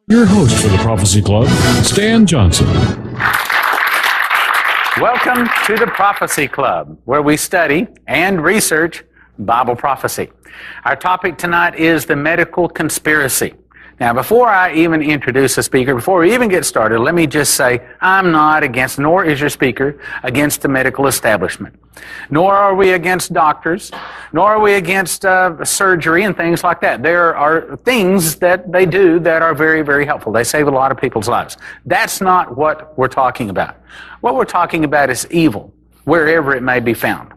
Your host for the Prophecy Club, Stan Johnson. Welcome to the Prophecy Club, where we study and research Bible prophecy. Our topic tonight is the medical conspiracy. Now, before I even introduce a speaker, before we even get started, let me just say I'm not against, nor is your speaker, against the medical establishment. Nor are we against doctors, nor are we against surgery and things like that. There are things that they do that are very, very helpful. They save a lot of people's lives. That's not what we're talking about. What we're talking about is evil, wherever it may be found.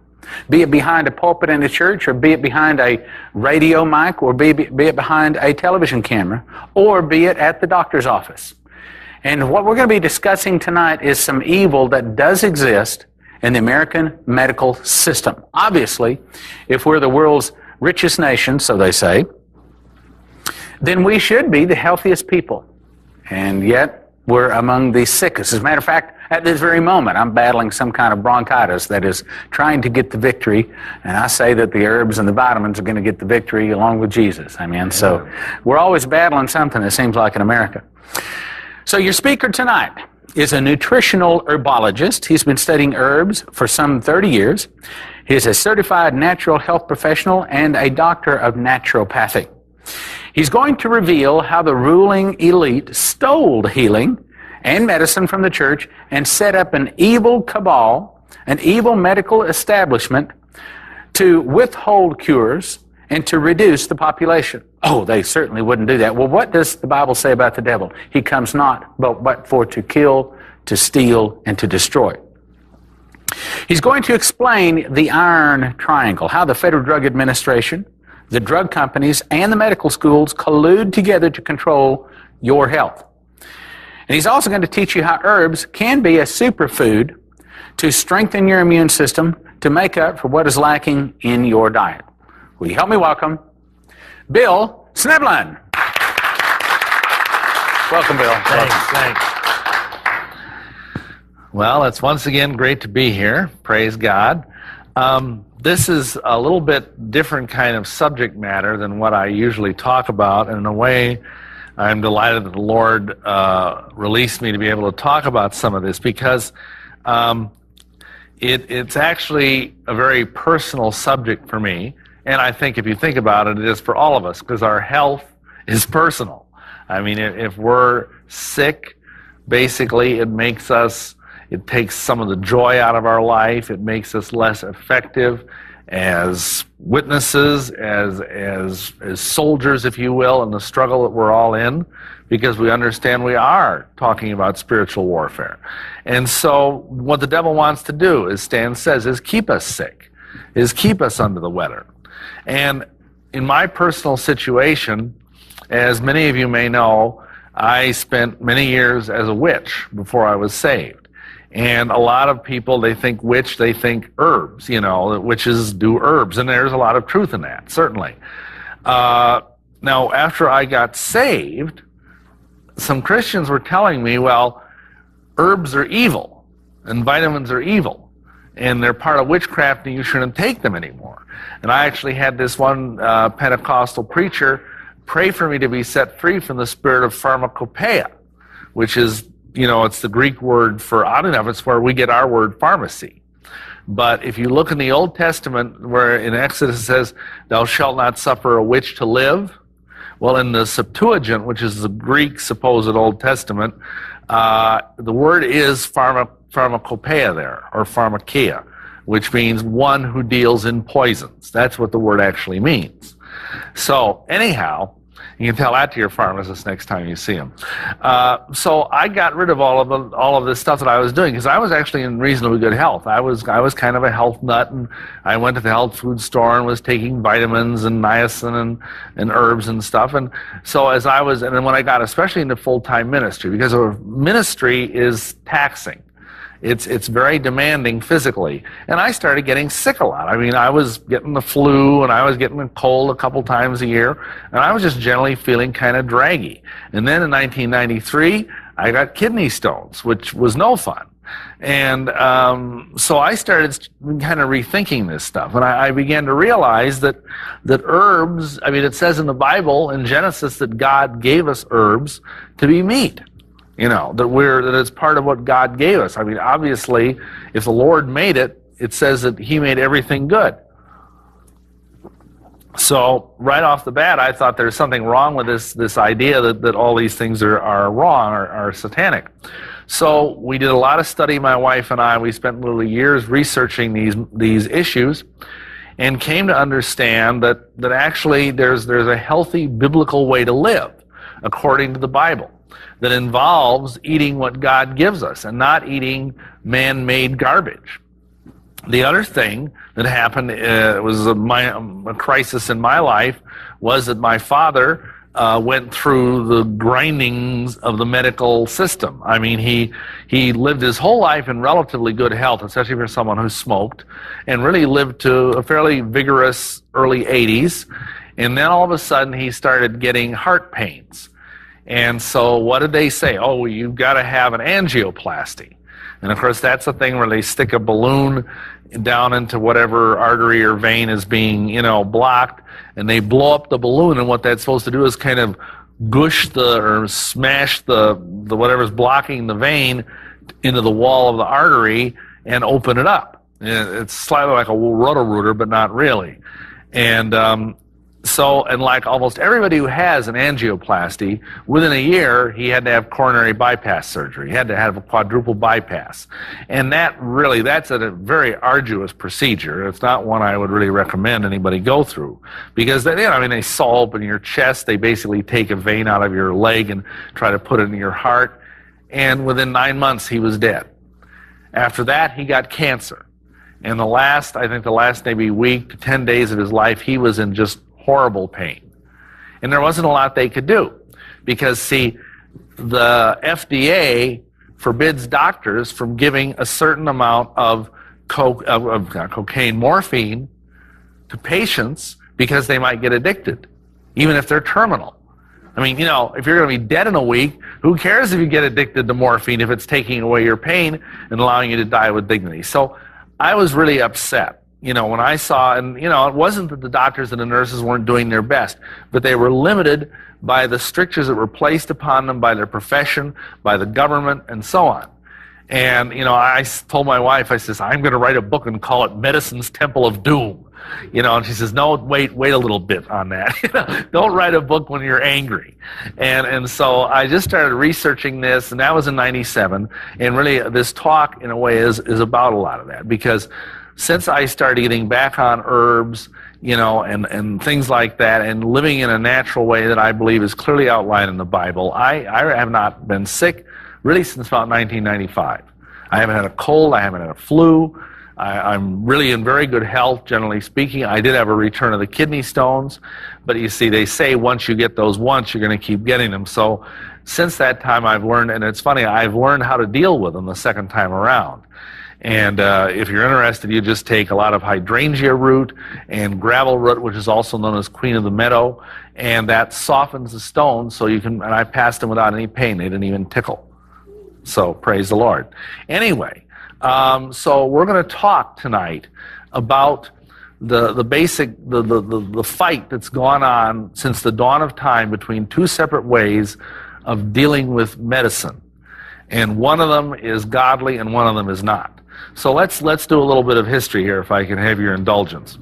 Be it behind a pulpit in a church, or be it behind a radio mic, or be it behind a television camera, or be it at the doctor's office. And what we're going to be discussing tonight is some evil that does exist in the American medical system. Obviously, if we're the world's richest nation, so they say, then we should be the healthiest people. And yet, we're among the sickest. As a matter of fact, at this very moment, I'm battling some kind of bronchitis that is trying to get the victory, and I say that the herbs and the vitamins are going to get the victory along with Jesus. Amen. So we're always battling something, it seems like, in America. So your speaker tonight is a nutritional herbologist. He's been studying herbs for some 30 years. He's a certified natural health professional and a doctor of naturopathy. He's going to reveal how the ruling elite stole healing and medicine from the church and set up an evil cabal, an evil medical establishment to withhold cures and to reduce the population. Oh, they certainly wouldn't do that. Well, what does the Bible say about the devil? He comes not but for to kill, to steal, and to destroy. He's going to explain the iron triangle, how the Federal Drug Administration, the drug companies, and the medical schools collude together to control your health. And he's also going to teach you how herbs can be a superfood to strengthen your immune system to make up for what is lacking in your diet. Will you help me welcome Bill Schneobelen? Welcome, Bill. Thanks. Well, it's once again great to be here. Praise God. This is a little bit different kind of subject matter than what I usually talk about, and in a way, I'm delighted that the Lord released me to be able to talk about some of this, because it's actually a very personal subject for me, and I think if you think about it, it is for all of us, because our health is personal. I mean, if we're sick, basically it takes some of the joy out of our life. It makes us less effective as witnesses, as soldiers, if you will, in the struggle that we're all in, because we understand we are talking about spiritual warfare. And so what the devil wants to do, as Stan says, is keep us sick, is keep us under the weather. And in my personal situation, as many of you may know, I spent many years as a witch before I was saved. And a lot of people, they think witch, they think herbs, that witches do herbs. And there's a lot of truth in that, certainly. Now, after I got saved, some Christians were telling me, well, herbs are evil and vitamins are evil, and they're part of witchcraft and you shouldn't take them anymore. And I actually had this one Pentecostal preacher pray for me to be set free from the spirit of pharmacopoeia, which is, it's the Greek word for, I don't know if it's where we get our word pharmacy. But if you look in the Old Testament, where in Exodus it says, thou shalt not suffer a witch to live. Well, in the Septuagint, which is the Greek supposed Old Testament, the word is pharmacopoeia there, or pharmakeia, which means one who deals in poisons. That's what the word actually means. So anyhow, you can tell that to your pharmacist next time you see him. So I got rid of all of this stuff that I was doing, because I was actually in reasonably good health. I was kind of a health nut, and I went to the health food store and was taking vitamins and niacin and herbs and stuff. And so and then when I got especially into full-time ministry, because ministry is taxing. It's very demanding physically. And I started getting sick a lot. I mean, I was getting the flu, and I was getting a cold a couple times a year, and I was just generally feeling kind of draggy. And then in 1993, I got kidney stones, which was no fun. And so I started kind of rethinking this stuff, and I began to realize that herbs, I mean, it says in the Bible, in Genesis, that God gave us herbs to be meat. You know, that it's part of what God gave us. I mean, obviously, if the Lord made it, it says that He made everything good. So right off the bat, I thought there's something wrong with this idea that all these things are wrong or are satanic. So we did a lot of study, my wife and I. We spent literally years researching these issues, and came to understand that actually there's a healthy biblical way to live according to the Bible that involves eating what God gives us and not eating man-made garbage. The other thing that happened was a crisis in my life was that my father went through the grindings of the medical system. I mean, he lived his whole life in relatively good health, especially for someone who smoked, and really lived to a fairly vigorous early 80s. And then all of a sudden he started getting heart pains. And so what did they say? Oh, you've got to have an angioplasty. And of course that's the thing where they stick a balloon down into whatever artery or vein is being, blocked, and they blow up the balloon, and what that's supposed to do is kind of gush or smash the whatever's blocking the vein into the wall of the artery and open it up. It's slightly like a roto-rooter, but not really. And and like almost everybody who has an angioplasty, within a year he had to have coronary bypass surgery. He had to have a quadruple bypass. And that's a very arduous procedure. It's not one I would really recommend anybody go through, because they saw open your chest. They basically take a vein out of your leg and try to put it in your heart. And within 9 months he was dead. After that he got cancer. And the last maybe week to 10 days of his life, he was in just horrible pain. And there wasn't a lot they could do, because, see, the FDA forbids doctors from giving a certain amount of cocaine, morphine, to patients because they might get addicted, even if they're terminal. I mean, if you're going to be dead in a week, who cares if you get addicted to morphine if it's taking away your pain and allowing you to die with dignity? So I was really upset. When I saw, and it wasn't that the doctors and the nurses weren't doing their best, but they were limited by the strictures that were placed upon them by their profession, by the government, and so on. And, I told my wife, I says, I'm going to write a book and call it Medicine's Temple of Doom. And she says, no, wait a little bit on that. Don't write a book when you're angry. And so I just started researching this, and that was in 97. And really this talk, in a way, is about a lot of that, because since I started getting back on herbs, and things like that, and living in a natural way that I believe is clearly outlined in the Bible, I have not been sick really since about 1995. I haven't had a cold, I haven't had a flu. I'm really in very good health, generally speaking. I did have a return of the kidney stones, but you see, they say once you get those once, you're going to keep getting them. So since that time I've learned, and it's funny, I've learned how to deal with them the second time around. And if you're interested, you just take a lot of hydrangea root and gravel root, which is also known as queen of the meadow, and that softens the stones, so you can, and I passed them without any pain. They didn't even tickle. So praise the Lord. Anyway, so we're going to talk tonight about the basic, the fight that's gone on since the dawn of time between two separate ways of dealing with medicine. And one of them is godly and one of them is not. So let's do a little bit of history here, if I can have your indulgence.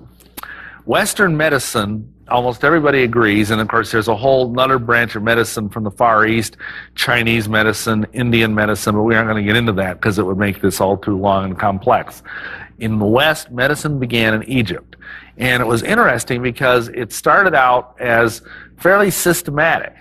Western medicine, almost everybody agrees, and of course there's a whole other branch of medicine from the Far East, Chinese medicine, Indian medicine, but we aren't going to get into that because it would make this all too long and complex. In the West, medicine began in Egypt. And it was interesting because it started out as fairly systematic,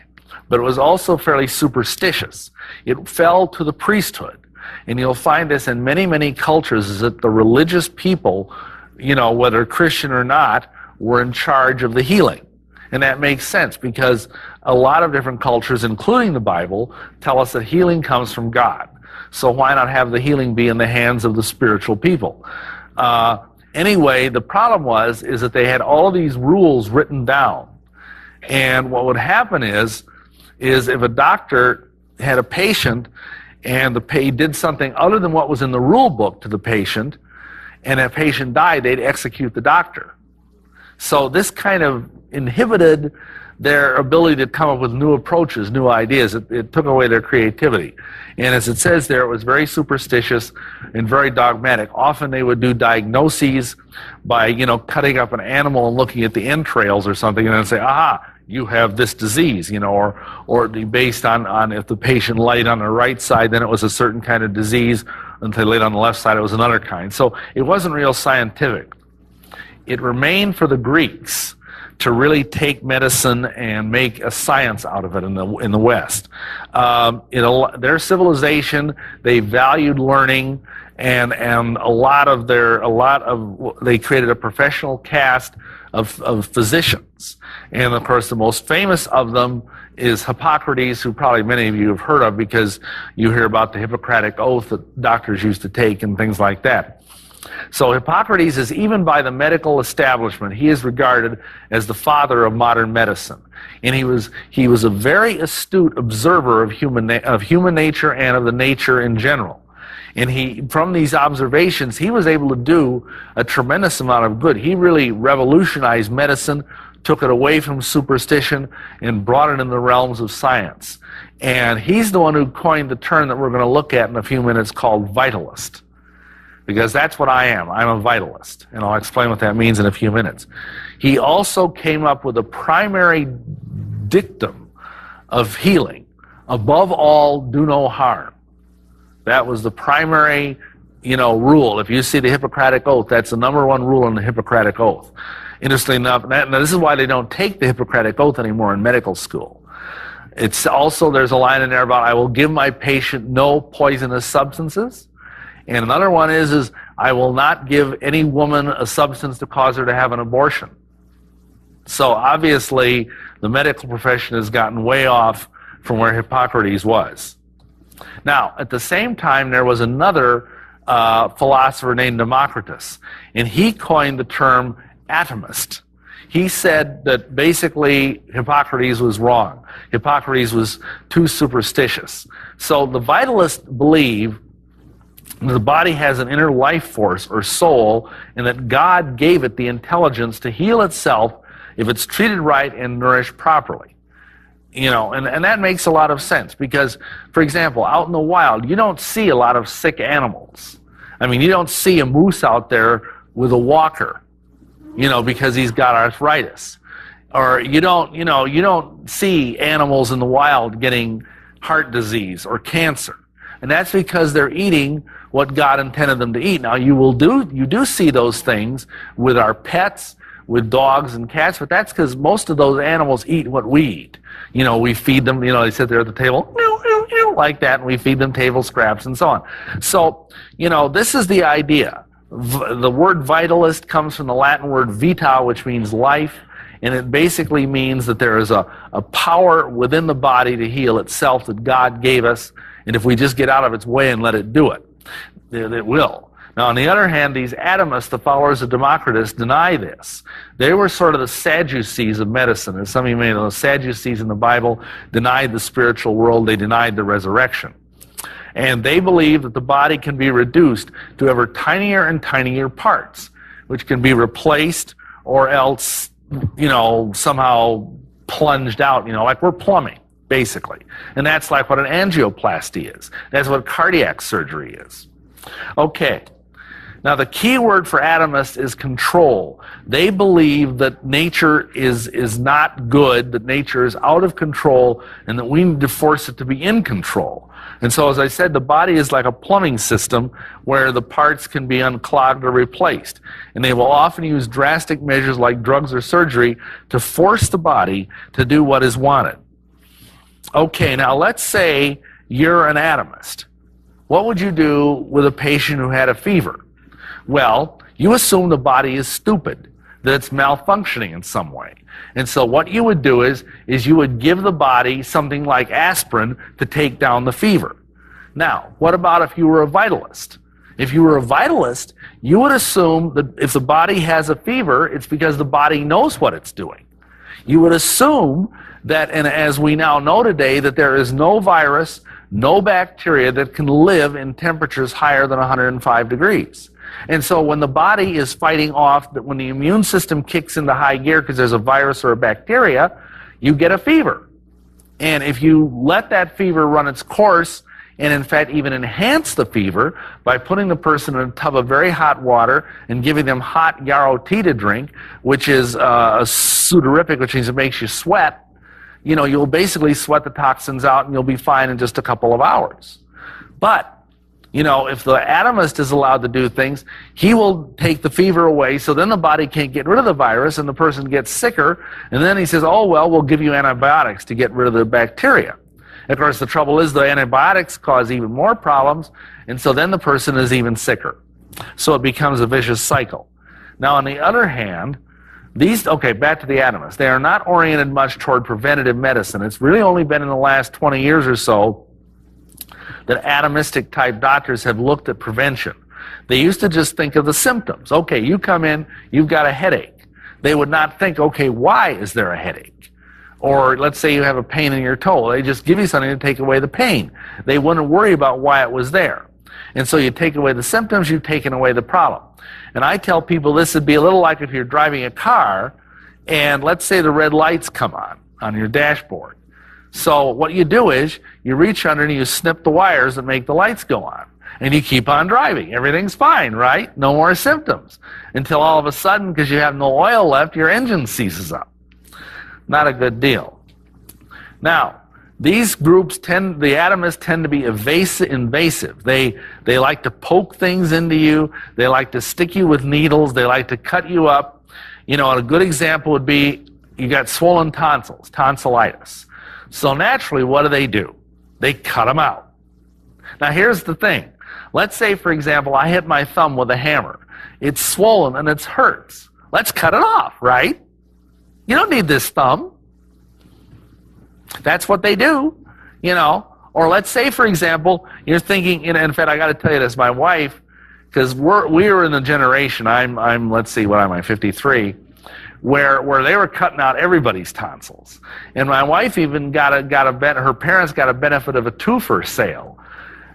but it was also fairly superstitious. It fell to the priesthood. And you'll find this in many, many cultures, is that the religious people, whether Christian or not, were in charge of the healing. And that makes sense, because a lot of different cultures, including the Bible, tell us that healing comes from God. So why not have the healing be in the hands of the spiritual people? Anyway, the problem is that they had all of these rules written down. And what would happen is if a doctor had a patient and he did something other than what was in the rule book to the patient, and that patient died, they'd execute the doctor. So this kind of inhibited their ability to come up with new approaches, new ideas. It took away their creativity. And as it says there, it was very superstitious and very dogmatic. Often they would do diagnoses by, cutting up an animal and looking at the entrails or something, and then say, aha, you have this disease, or based on if the patient laid on the right side, then it was a certain kind of disease, and if they laid on the left side, it was another kind. So it wasn't real scientific. It remained for the Greeks to really take medicine and make a science out of it in the West. Their civilization, they valued learning, and they created a professional caste of physicians. And of course, the most famous of them is Hippocrates, who probably many of you have heard of because you hear about the Hippocratic Oath that doctors used to take and things like that. So Hippocrates is, even by the medical establishment, he is regarded as the father of modern medicine. And he was a very astute observer of human nature and of the nature in general. And from these observations, he was able to do a tremendous amount of good. He really revolutionized medicine, took it away from superstition, and brought it in the realms of science. And he's the one who coined the term that we're going to look at in a few minutes called vitalist. Because that's what I am. I'm a vitalist. And I'll explain what that means in a few minutes. He also came up with a primary dictum of healing. Above all, do no harm. That was the primary, rule. If you see the Hippocratic Oath, that's the number one rule in the Hippocratic Oath. Interestingly enough, now this is why they don't take the Hippocratic Oath anymore in medical school. It's also, there's a line in there about, I will give my patient no poisonous substances. And another one is I will not give any woman a substance to cause her to have an abortion. So obviously, the medical profession has gotten way off from where Hippocrates was. Now, at the same time, there was another philosopher named Democritus, and he coined the term atomist. He said that basically Hippocrates was wrong. Hippocrates was too superstitious. So the vitalists believe the body has an inner life force or soul, and that God gave it the intelligence to heal itself if it's treated right and nourished properly. And that makes a lot of sense because, for example, out in the wild, you don't see a lot of sick animals. I mean, you don't see a moose out there with a walker, because he's got arthritis. Or you don't see animals in the wild getting heart disease or cancer. And that's because they're eating what God intended them to eat. Now, you do see those things with our pets, with dogs and cats, but that's because most of those animals eat what we eat. We feed them, they sit there at the table, like that, and we feed them table scraps and so on. So, this is the idea. The word vitalist comes from the Latin word vita, which means life, and it basically means that there is a power within the body to heal itself that God gave us, and if we just get out of its way and let it do it, it will. Now, on the other hand, these atomists, the followers of Democritus, deny this. They were sort of the Sadducees of medicine. As some of you may know, the Sadducees in the Bible denied the spiritual world. They denied the resurrection. And they believe that the body can be reduced to ever tinier and tinier parts, which can be replaced or else, somehow plunged out, like we're plumbing, basically. And that's like what an angioplasty is. That's what cardiac surgery is. Okay. Now, the key word for atomists is control. They believe that nature is not good, that nature is out of control, and that we need to force it to be in control. And so, as I said, the body is like a plumbing system where the parts can be unclogged or replaced. And they will often use drastic measures like drugs or surgery to force the body to do what is wanted. Okay, now let's say you're an atomist. What would you do with a patient who had a fever? Well, you assume the body is stupid, that it's malfunctioning in some way. And so what you would do is you would give the body something like aspirin to take down the fever. Now, what about if you were a vitalist? If you were a vitalist, you would assume that if the body has a fever, it's because the body knows what it's doing. You would assume that, and as we now know today, that there is no virus, no bacteria that can live in temperatures higher than 105 degrees. And so when the body is fighting off, when the immune system kicks into high gear because there's a virus or a bacteria, you get a fever. And if you let that fever run its course, and in fact even enhance the fever by putting the person in a tub of very hot water and giving them hot yarrow tea to drink, which is a sudorific, which means it makes you sweat, you'll basically sweat the toxins out and you'll be fine in just a couple of hours. But if the atomist is allowed to do things, he will take the fever away, so then the body can't get rid of the virus and the person gets sicker, and then he says, oh, well, we'll give you antibiotics to get rid of the bacteria. Of course, the trouble is the antibiotics cause even more problems, and so then the person is even sicker. So it becomes a vicious cycle. Now, on the other hand, back to the atomists. They are not oriented much toward preventative medicine. It's really only been in the last 20 years or so that atomistic type doctors have looked at prevention. They used to just think of the symptoms. Okay, you come in, you've got a headache. They would not think, okay, why is there a headache? Or let's say you have a pain in your toe. They just give you something to take away the pain. They wouldn't worry about why it was there. And so you take away the symptoms, you've taken away the problem. And I tell people this would be a little like if you're driving a car and let's say the red lights come on your dashboard. So what you do is you reach under and you snip the wires that make the lights go on. And you keep on driving. Everything's fine, right? No more symptoms. Until all of a sudden, because you have no oil left, your engine seizes up. Not a good deal. Now, these groups the atomists tend to be invasive. They like to poke things into you. They like to stick you with needles. They like to cut you up. A good example would be you got swollen tonsils, tonsillitis. So naturally, what do? They cut them out. Now, here's the thing. Let's say, for example, I hit my thumb with a hammer. It's swollen and it hurts. Let's cut it off, right? You don't need this thumb. That's what they do, Or let's say, for example, you're thinking, in fact, I got to tell you this, my wife, because we were in the generation, I'm let's see, what am I, 53, where they were cutting out everybody's tonsils. And my wife even her parents got a benefit of a twofer sale.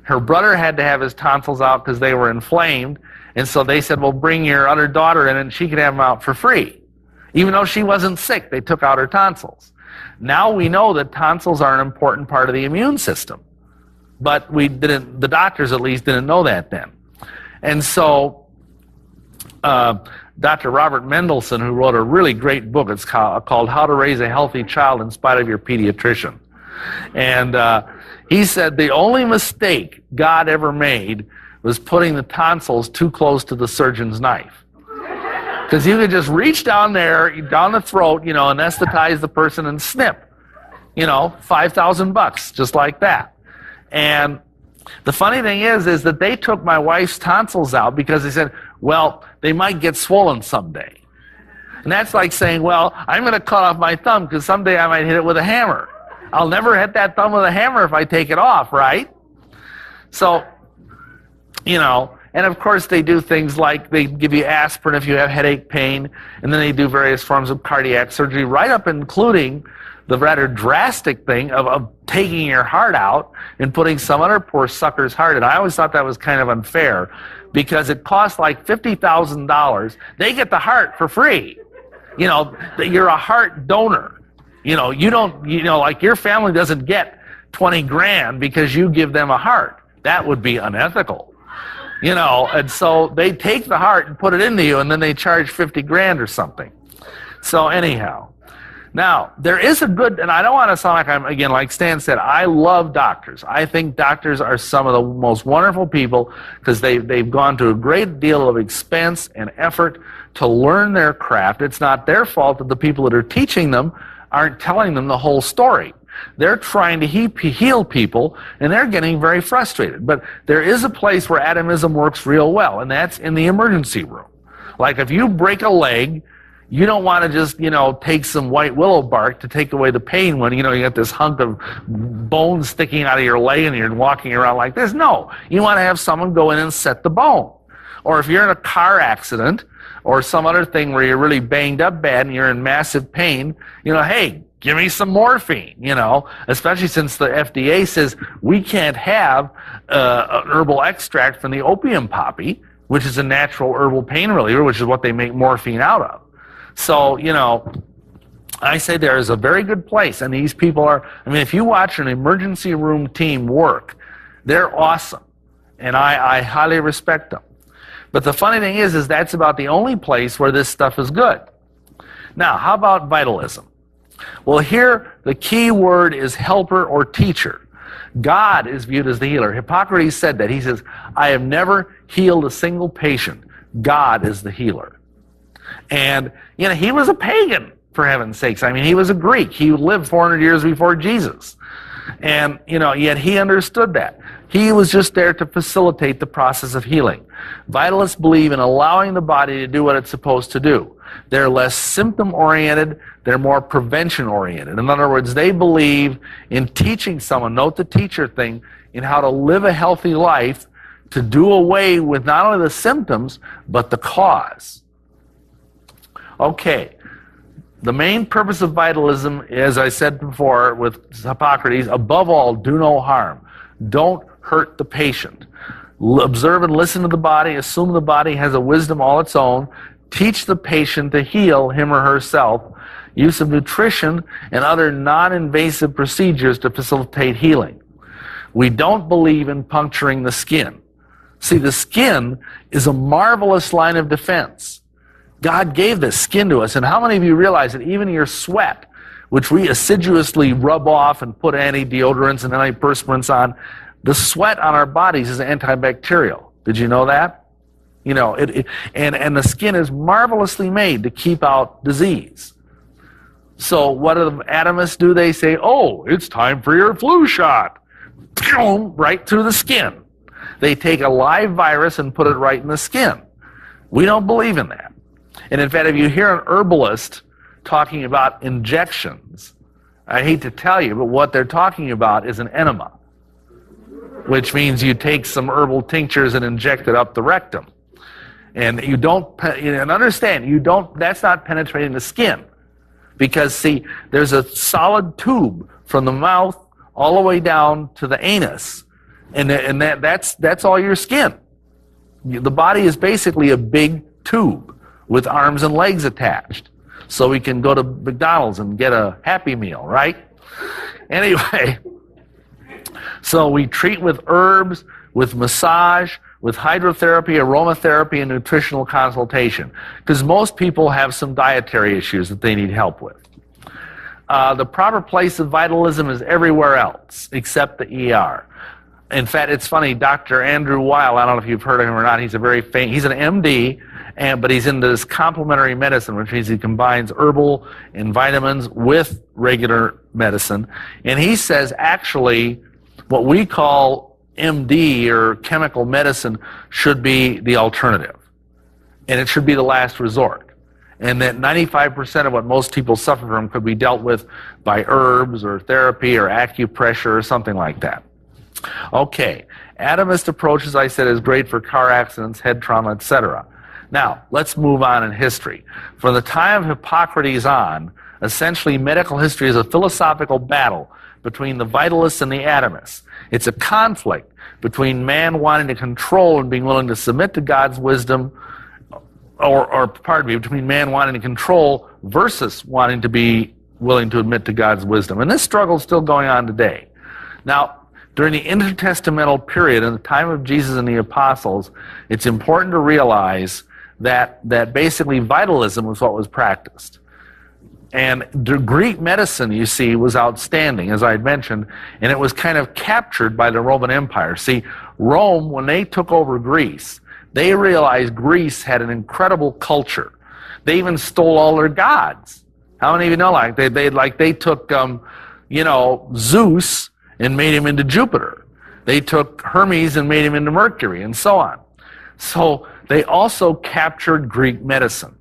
Her brother had to have his tonsils out because they were inflamed, and so they said, well, bring your other daughter in and she could have them out for free. Even though she wasn't sick, they took out her tonsils. Now we know that tonsils are an important part of the immune system. But the doctors at least didn't know that then. And so Dr. Robert Mendelsohn, who wrote a really great book, it's called How to Raise a Healthy Child in Spite of Your Pediatrician. And he said the only mistake God ever made was putting the tonsils too close to the surgeon's knife. Because you could just reach down there, down the throat, anesthetize the person and snip. $5,000, just like that. And the funny thing is that they took my wife's tonsils out because they said, well, they might get swollen someday. And that's like saying, well, I'm going to cut off my thumb because someday I might hit it with a hammer. I'll never hit that thumb with a hammer if I take it off, right? So, and of course they do things like they give you aspirin if you have headache pain, and then they do various forms of cardiac surgery, right up including the rather drastic thing of taking your heart out and putting some other poor sucker's heart in. I always thought that was kind of unfair because it costs like $50,000. They get the heart for free. You're a heart donor. You don't, like your family doesn't get 20 grand because you give them a heart. That would be unethical. And so they take the heart and put it into you, and then they charge 50 grand or something. So anyhow, now there is a good, and I don't want to sound like like Stan said, I love doctors. I think doctors are some of the most wonderful people because they've gone to a great deal of expense and effort to learn their craft. It's not their fault that the people that are teaching them aren't telling them the whole story. They're trying to heal people, and they're getting very frustrated. But there is a place where atomism works real well, and that's in the emergency room. Like if you break a leg, you don't want to just, take some white willow bark to take away the pain when, you got this hunk of bone sticking out of your leg and you're walking around like this. No, you want to have someone go in and set the bone. Or if you're in a car accident, or some other thing where you're really banged up bad and you're in massive pain, hey, give me some morphine, especially since the FDA says we can't have an herbal extract from the opium poppy, which is a natural herbal pain reliever, which is what they make morphine out of. So, I say there is a very good place, and these people are, if you watch an emergency room team work, they're awesome, and I highly respect them. But the funny thing is that's about the only place where this stuff is good. Now, how about vitalism? Well, here the key word is helper or teacher. God is viewed as the healer. Hippocrates said that. He says, I have never healed a single patient. God is the healer. And, he was a pagan, for heaven's sakes. He was a Greek. He lived 400 years before Jesus. And, yet he understood that. He was just there to facilitate the process of healing. Vitalists believe in allowing the body to do what it's supposed to do. They're less symptom-oriented, they're more prevention-oriented. In other words, they believe in teaching someone, note the teacher thing, in how to live a healthy life, to do away with not only the symptoms, but the cause. Okay, the main purpose of vitalism, as I said before with Hippocrates, above all, do no harm. Don't hurt the patient. Observe and listen to the body, assume the body has a wisdom all its own, teach the patient to heal him or herself, use of nutrition and other non-invasive procedures to facilitate healing. We don't believe in puncturing the skin. See, the skin is a marvelous line of defense. God gave this skin to us, and how many of you realize that even your sweat, which we assiduously rub off and put anti-deodorants and antiperspirants on, the sweat on our bodies is antibacterial. Did you know that? And the skin is marvelously made to keep out disease. So what do the atomists do? They say, oh, it's time for your flu shot. Right through the skin. They take a live virus and put it right in the skin. We don't believe in that. And in fact, if you hear an herbalist talking about injections, I hate to tell you, but what they're talking about is an enema, which means you take some herbal tinctures and inject it up the rectum. And you don't, and understand, that's not penetrating the skin. Because, see, there's a solid tube from the mouth all the way down to the anus. And that's all your skin. The body is basically a big tube with arms and legs attached. So we can go to McDonald's and get a Happy Meal, right? Anyway, so we treat with herbs, with massage, with hydrotherapy, aromatherapy, and nutritional consultation. Because most people have some dietary issues that they need help with. The proper place of vitalism is everywhere else except the ER. In fact, it's funny, Dr. Andrew Weil, I don't know if you've heard of him or not, he's a very famous, he's an MD, but he's into this complementary medicine, which means he combines herbal and vitamins with regular medicine. And he says actually what we call MD or chemical medicine should be the alternative. And it should be the last resort. And that 95% of what most people suffer from could be dealt with by herbs or therapy or acupressure or something like that. Okay, atomist approach, as I said, is great for car accidents, head trauma, etc. Now, let's move on in history. From the time of Hippocrates on, essentially medical history is a philosophical battle between the vitalists and the atomists. It's a conflict between man wanting to control and being willing to submit to God's wisdom, between man wanting to control versus wanting to be willing to admit to God's wisdom. And this struggle is still going on today. Now, during the intertestamental period, in the time of Jesus and the apostles, it's important to realize that basically vitalism was what was practiced. And the Greek medicine, you see, was outstanding, as I had mentioned, and it was kind of captured by the Roman Empire. See, Rome, when they took over Greece, they realized Greece had an incredible culture. They even stole all their gods. How many of you know, they took, Zeus and made him into Jupiter. They took Hermes and made him into Mercury, and so on. So they also captured Greek medicine.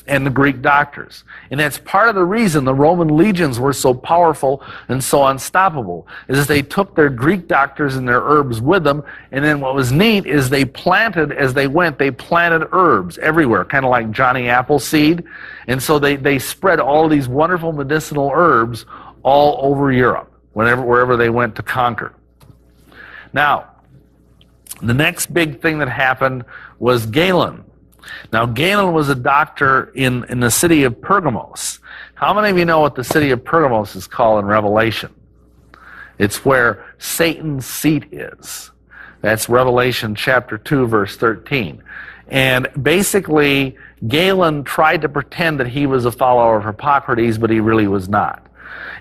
and the Greek doctors. And that's part of the reason the Roman legions were so powerful and so unstoppable, is they took their Greek doctors and their herbs with them, and then what was neat is they planted, as they went, they planted herbs everywhere, kind of like Johnny Appleseed, and so they spread all these wonderful medicinal herbs all over Europe, wherever they went to conquer. Now, the next big thing that happened was Galen. Now, Galen was a doctor in the city of Pergamos. How many of you know what the city of Pergamos is called in Revelation? It's where Satan's seat is. That's Revelation chapter 2, verse 13. And basically, Galen tried to pretend that he was a follower of Hippocrates, but he really was not.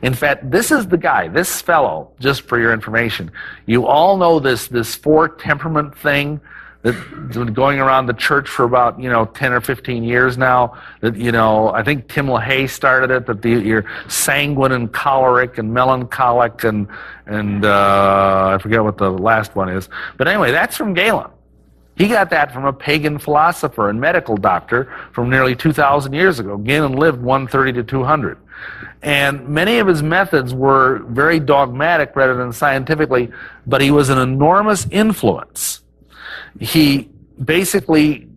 In fact, this is the guy, this fellow, just for your information. You all know this four temperament thing that's been going around the church for about 10 or 15 years now. That I think Tim LaHaye started it. That you're sanguine and choleric and melancholic and I forget what the last one is. But anyway, that's from Galen. He got that from a pagan philosopher and medical doctor from nearly 2,000 years ago. Galen lived 130 to 200. And many of his methods were very dogmatic rather than scientifically, but he was an enormous influence. He basically,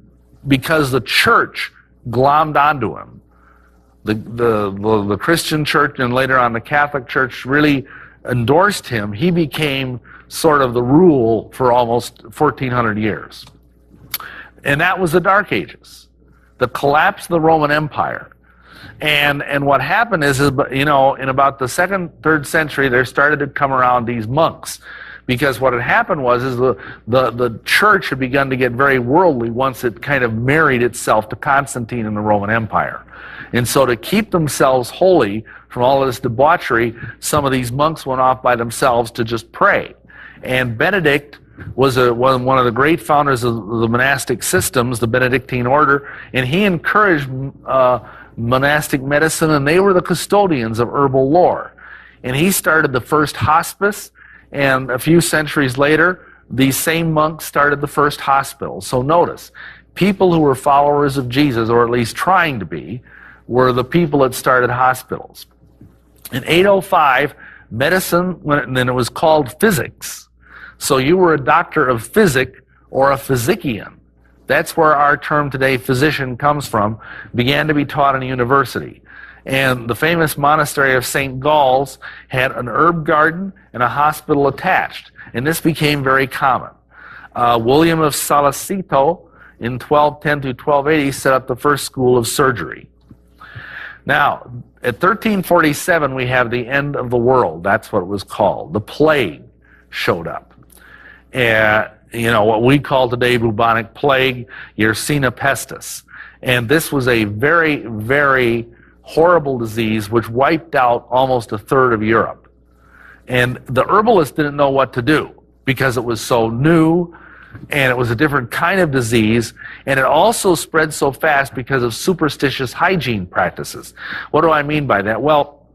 because the church glommed onto him, the Christian church and later on the Catholic Church really endorsed him, he became sort of the rule for almost 1,400 years. And that was the Dark Ages, the collapse of the Roman Empire. And what happened is in about the 2nd, 3rd century, there started to come around these monks. Because what had happened was the church had begun to get very worldly once it kind of married itself to Constantine and the Roman Empire. And so to keep themselves holy from all of this debauchery, some of these monks went off by themselves to just pray. And Benedict was one of the great founders of the monastic systems, the Benedictine order, and he encouraged monastic medicine, and they were the custodians of herbal lore. And he started the first hospice, and a few centuries later, these same monks started the first hospital. So notice, people who were followers of Jesus, or at least trying to be, were the people that started hospitals. In 805, medicine, then it was called physics. So you were a doctor of physic or a physician. That's where our term today, physician, comes from, began to be taught in a university. And the famous monastery of St. Gall's had an herb garden and a hospital attached. And this became very common. William of Salicito in 1210 to 1280 set up the first school of surgery. Now, at 1347, we have the end of the world. That's what it was called. The plague showed up. What we call today bubonic plague, Yersinia pestis. And this was a very, very horrible disease which wiped out almost a third of Europe. And the herbalists didn't know what to do because it was so new and it was a different kind of disease, and it also spread so fast because of superstitious hygiene practices. What do I mean by that? Well,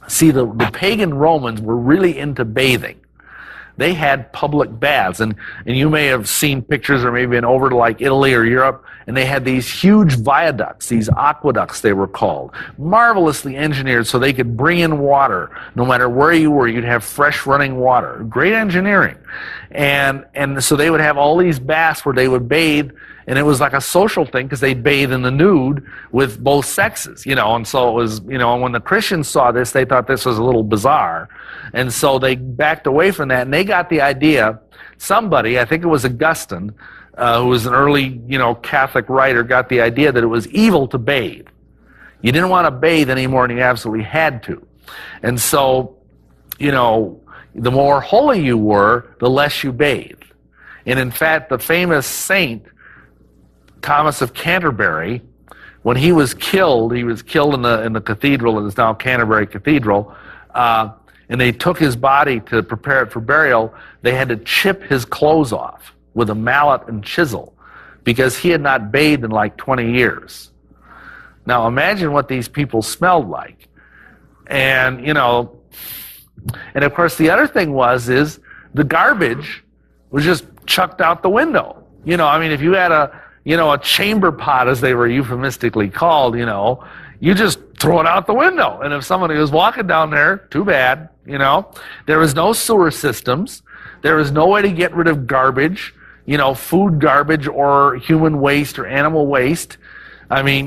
see, the pagan Romans were really into bathing. They had public baths, and you may have seen pictures or maybe been over to like Italy or Europe, and they had these huge viaducts, these aqueducts they were called, marvelously engineered so they could bring in water. No matter where you were, you'd have fresh running water. Great engineering. And so they would have all these baths where they would bathe, and it was like a social thing because they'd bathe in the nude with both sexes, and so it was, and when the Christians saw this, they thought this was a little bizarre, and so they backed away from that, and they got the idea, somebody, I think it was Augustine, who was an early, Catholic writer, got the idea that it was evil to bathe. You didn't want to bathe anymore, and you absolutely had to. And so, the more holy you were, the less you bathed. And in fact, the famous saint, Thomas of Canterbury, when he was killed in the cathedral, it is now Canterbury Cathedral, and they took his body to prepare it for burial. They had to chip his clothes off with a mallet and chisel because he had not bathed in like 20 years. Now imagine what these people smelled like. And, and of course the other thing is the garbage was just chucked out the window. If you had a chamber pot, as they were euphemistically called, you just throw it out the window. And if somebody was walking down there, too bad, There was no sewer systems. There was no way to get rid of garbage, food garbage or human waste or animal waste. I mean,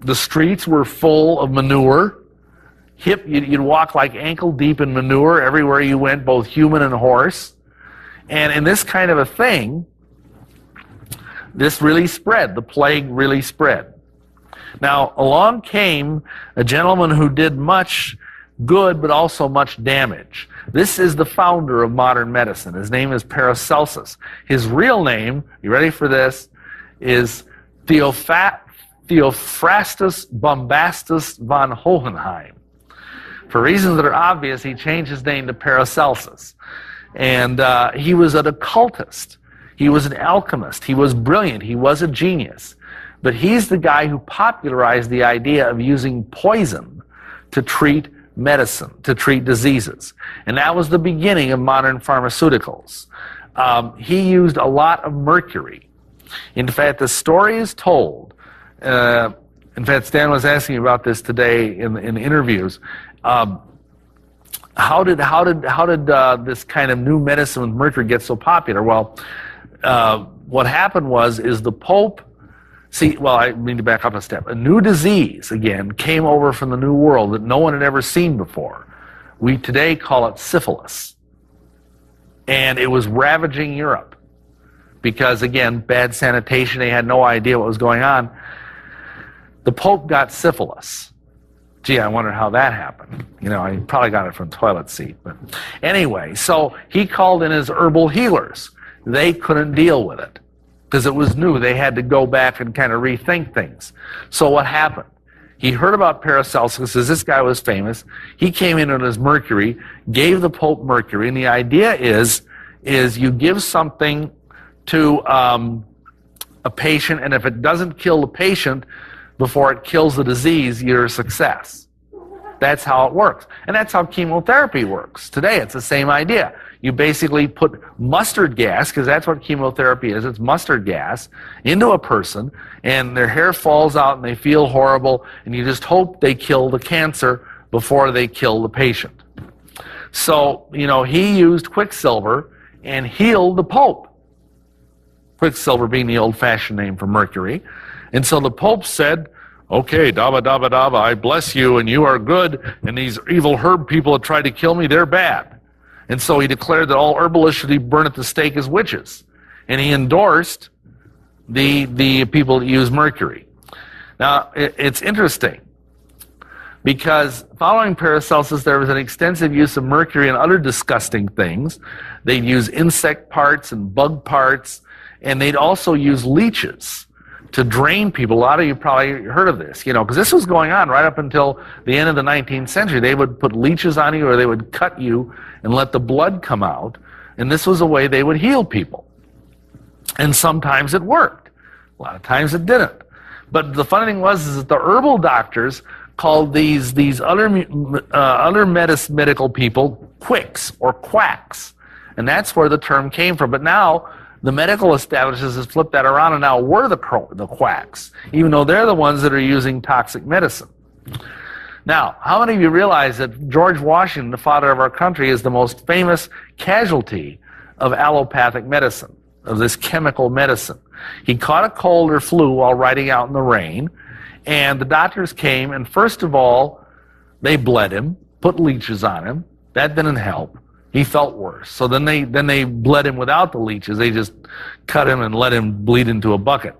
the streets were full of manure. You'd walk like ankle deep in manure everywhere you went, both human and horse. And in this kind of a thing, this really spread. The plague really spread. Now, along came a gentleman who did much good, but also much damage. This is the founder of modern medicine. His name is Paracelsus. His real name, you ready for this, is Theophrastus Bombastus von Hohenheim. For reasons that are obvious, he changed his name to Paracelsus. And he was an occultist. He was an alchemist. He was brilliant. He was a genius. But he's the guy who popularized the idea of using poison to treat medicine, to treat diseases. And that was the beginning of modern pharmaceuticals. He used a lot of mercury. In fact, the story is told. In fact, Stan was asking me about this today in interviews. How did this kind of new medicine with mercury get so popular? Well, what happened is the Pope. I need to back up a step. A new disease, again, came over from the New World that no one had ever seen before. We today call it syphilis. And it was ravaging Europe because, again, bad sanitation. They had no idea what was going on. The Pope got syphilis. Gee, I wonder how that happened. He probably got it from toilet seat. But anyway, so he called in his herbal healers. They couldn't deal with it because it was new. They had to go back and kind of rethink things. So what happened? He heard about Paracelsus, as this guy was famous. He came in on his mercury, gave the Pope mercury, and the idea is you give something to a patient, and if it doesn't kill the patient before it kills the disease, you're a success. That's how it works. And that's how chemotherapy works. Today, it's the same idea. You basically put mustard gas, because that's what chemotherapy is, it's mustard gas, into a person, and their hair falls out and they feel horrible, and you just hope they kill the cancer before they kill the patient. So, he used quicksilver and healed the Pope. Quicksilver being the old-fashioned name for mercury. And so the Pope said, okay, daba, daba, daba, I bless you, and you are good, and these evil herb people that tried to kill me, they're bad. And so he declared that all herbalists should be burned at the stake as witches. And he endorsed the people that use mercury. Now, it's interesting, because following Paracelsus, there was an extensive use of mercury and other disgusting things. They'd use insect parts and bug parts, and they'd also use leeches to drain people. A lot of you probably heard of this, because this was going on right up until the end of the 19th century. They would put leeches on you, or they would cut you and let the blood come out, and this was a way they would heal people. And sometimes it worked. A lot of times it didn't. But the funny thing is that the herbal doctors called these other medical people quicks or quacks, and that's where the term came from. But now the medical establishments has flipped that around, and now we're the quacks, even though they're the ones that are using toxic medicine. Now, how many of you realize that George Washington, the father of our country, is the most famous casualty of allopathic medicine, of this chemical medicine? He caught a cold or flu while riding out in the rain, and the doctors came, and first of all, they bled him, put leeches on him. That didn't help. He felt worse. So then they bled him without the leeches. They just cut him and let him bleed into a bucket.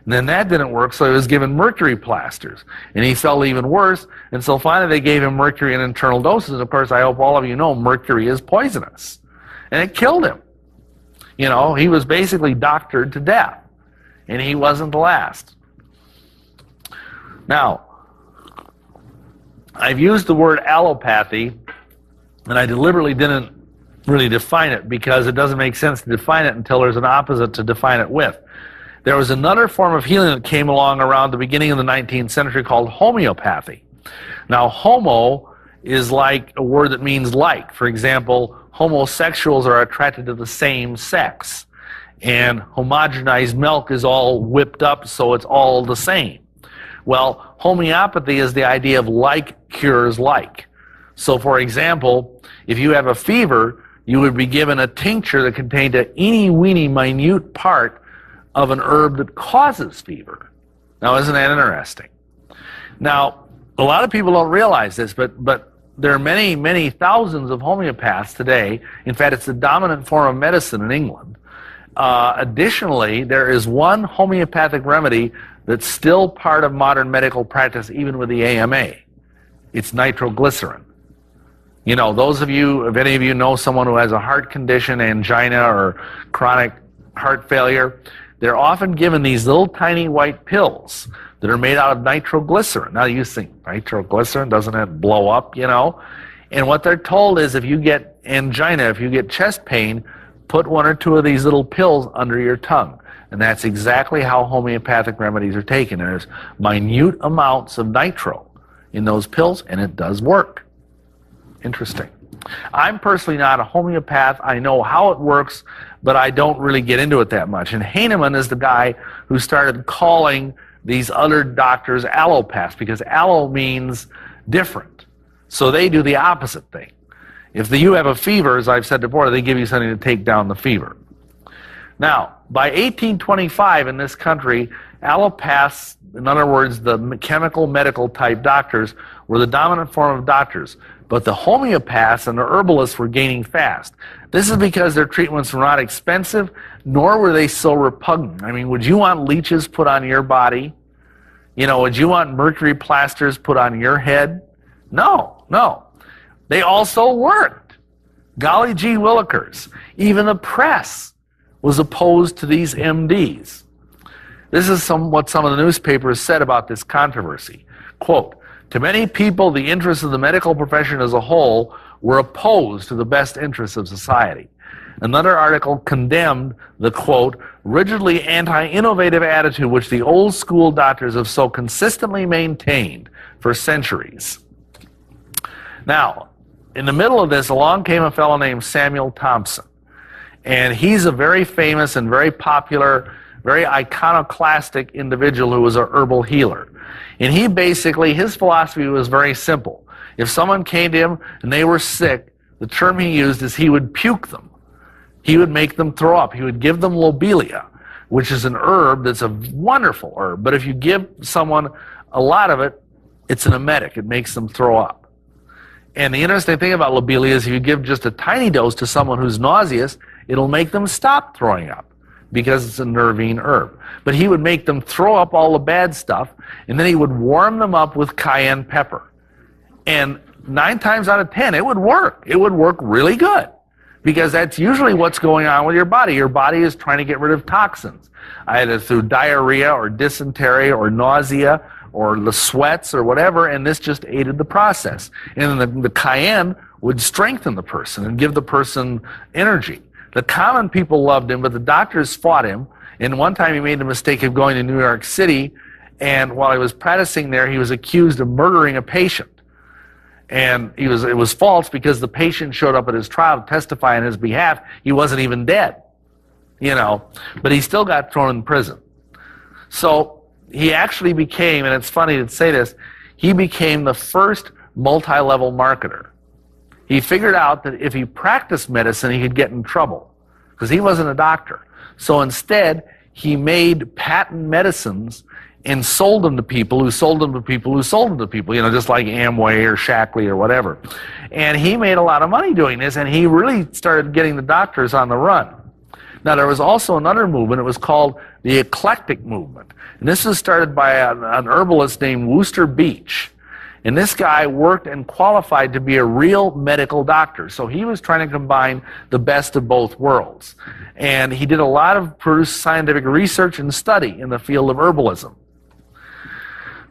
And then that didn't work, so he was given mercury plasters. And he felt even worse, and so finally they gave him mercury in internal doses. Of course, I hope all of you know mercury is poisonous. And it killed him. He was basically doctored to death. And he wasn't the last. Now, I've used the word allopathy, and I deliberately didn't really define it because it doesn't make sense to define it until there's an opposite to define it with. There was another form of healing that came along around the beginning of the 19th century called homeopathy. Now, homo is like a word that means like. For example, homosexuals are attracted to the same sex. and homogenized milk is all whipped up so it's all the same. Well, homeopathy is the idea of like cures like. So, for example, if you have a fever, you would be given a tincture that contained a eeny-weeny minute part of an herb that causes fever. Now, isn't that interesting? Now, a lot of people don't realize this, but there are many, many thousands of homeopaths today. In fact, it's the dominant form of medicine in England. Additionally, there is one homeopathic remedy that's still part of modern medical practice, even with the AMA. It's nitroglycerin. You know, those of you, if any of you know someone who has a heart condition, angina, or chronic heart failure, they're often given these little tiny white pills that are made out of nitroglycerin. Now you think, nitroglycerin, doesn't it blow up, you know? And what they're told is if you get angina, if you get chest pain, put one or two of these little pills under your tongue. And that's exactly how homeopathic remedies are taken. There's minute amounts of nitro in those pills, and it does work. Interesting. I'm personally not a homeopath. I know how it works, but I don't really get into it that much. And Hahnemann is the guy who started calling these other doctors allopaths, because allo means different. So they do the opposite thing. If you have a fever, as I've said before, they give you something to take down the fever. Now, by 1825 in this country, allopaths, in other words, the chemical medical type doctors, were the dominant form of doctors. But the homeopaths and the herbalists were gaining fast. This is because their treatments were not expensive, nor were they so repugnant. I mean, would you want leeches put on your body? You know, would you want mercury plasters put on your head? No, no. They also worked. Golly gee willikers. Even the press was opposed to these MDs. This is what some of the newspapers said about this controversy. Quote, "To many people, the interests of the medical profession as a whole were opposed to the best interests of society." Another article condemned the, quote, "rigidly anti-innovative attitude which the old school doctors have so consistently maintained for centuries." Now, in the middle of this, along came a fellow named Samuel Thompson. And he's a very famous and very popular, very iconoclastic individual who was a herbal healer. And he basically, his philosophy was very simple. If someone came to him and they were sick, the term he used is he would puke them. He would make them throw up. He would give them lobelia, which is an herb that's a wonderful herb. But if you give someone a lot of it, it's an emetic. It makes them throw up. And the interesting thing about lobelia is if you give just a tiny dose to someone who's nauseous, it'll make them stop throwing up because it's a nervine herb. But he would make them throw up all the bad stuff, and then he would warm them up with cayenne pepper. And 9 times out of 10, it would work. It would work really good, because that's usually what's going on with your body. Your body is trying to get rid of toxins, either through diarrhea or dysentery or nausea or the sweats or whatever, and this just aided the process. And then the cayenne would strengthen the person and give the person energy. The common people loved him, but the doctors fought him. And one time he made the mistake of going to New York City, and while he was practicing there, he was accused of murdering a patient. And it was false, because the patient showed up at his trial to testify on his behalf. He wasn't even dead, you know, but he still got thrown in prison. So he actually became, and it's funny to say this, he became the first multi-level marketer. He figured out that if he practiced medicine, he could get in trouble, because he wasn't a doctor. So instead, he made patent medicines and sold them to people who sold them to people who sold them to people, you know, just like Amway or Shackley or whatever. And he made a lot of money doing this, and he really started getting the doctors on the run. Now, there was also another movement. It was called the eclectic movement. And this was started by an herbalist named Worcester Beach. And this guy worked and qualified to be a real medical doctor. So he was trying to combine the best of both worlds. And he did a lot of scientific research and study in the field of herbalism.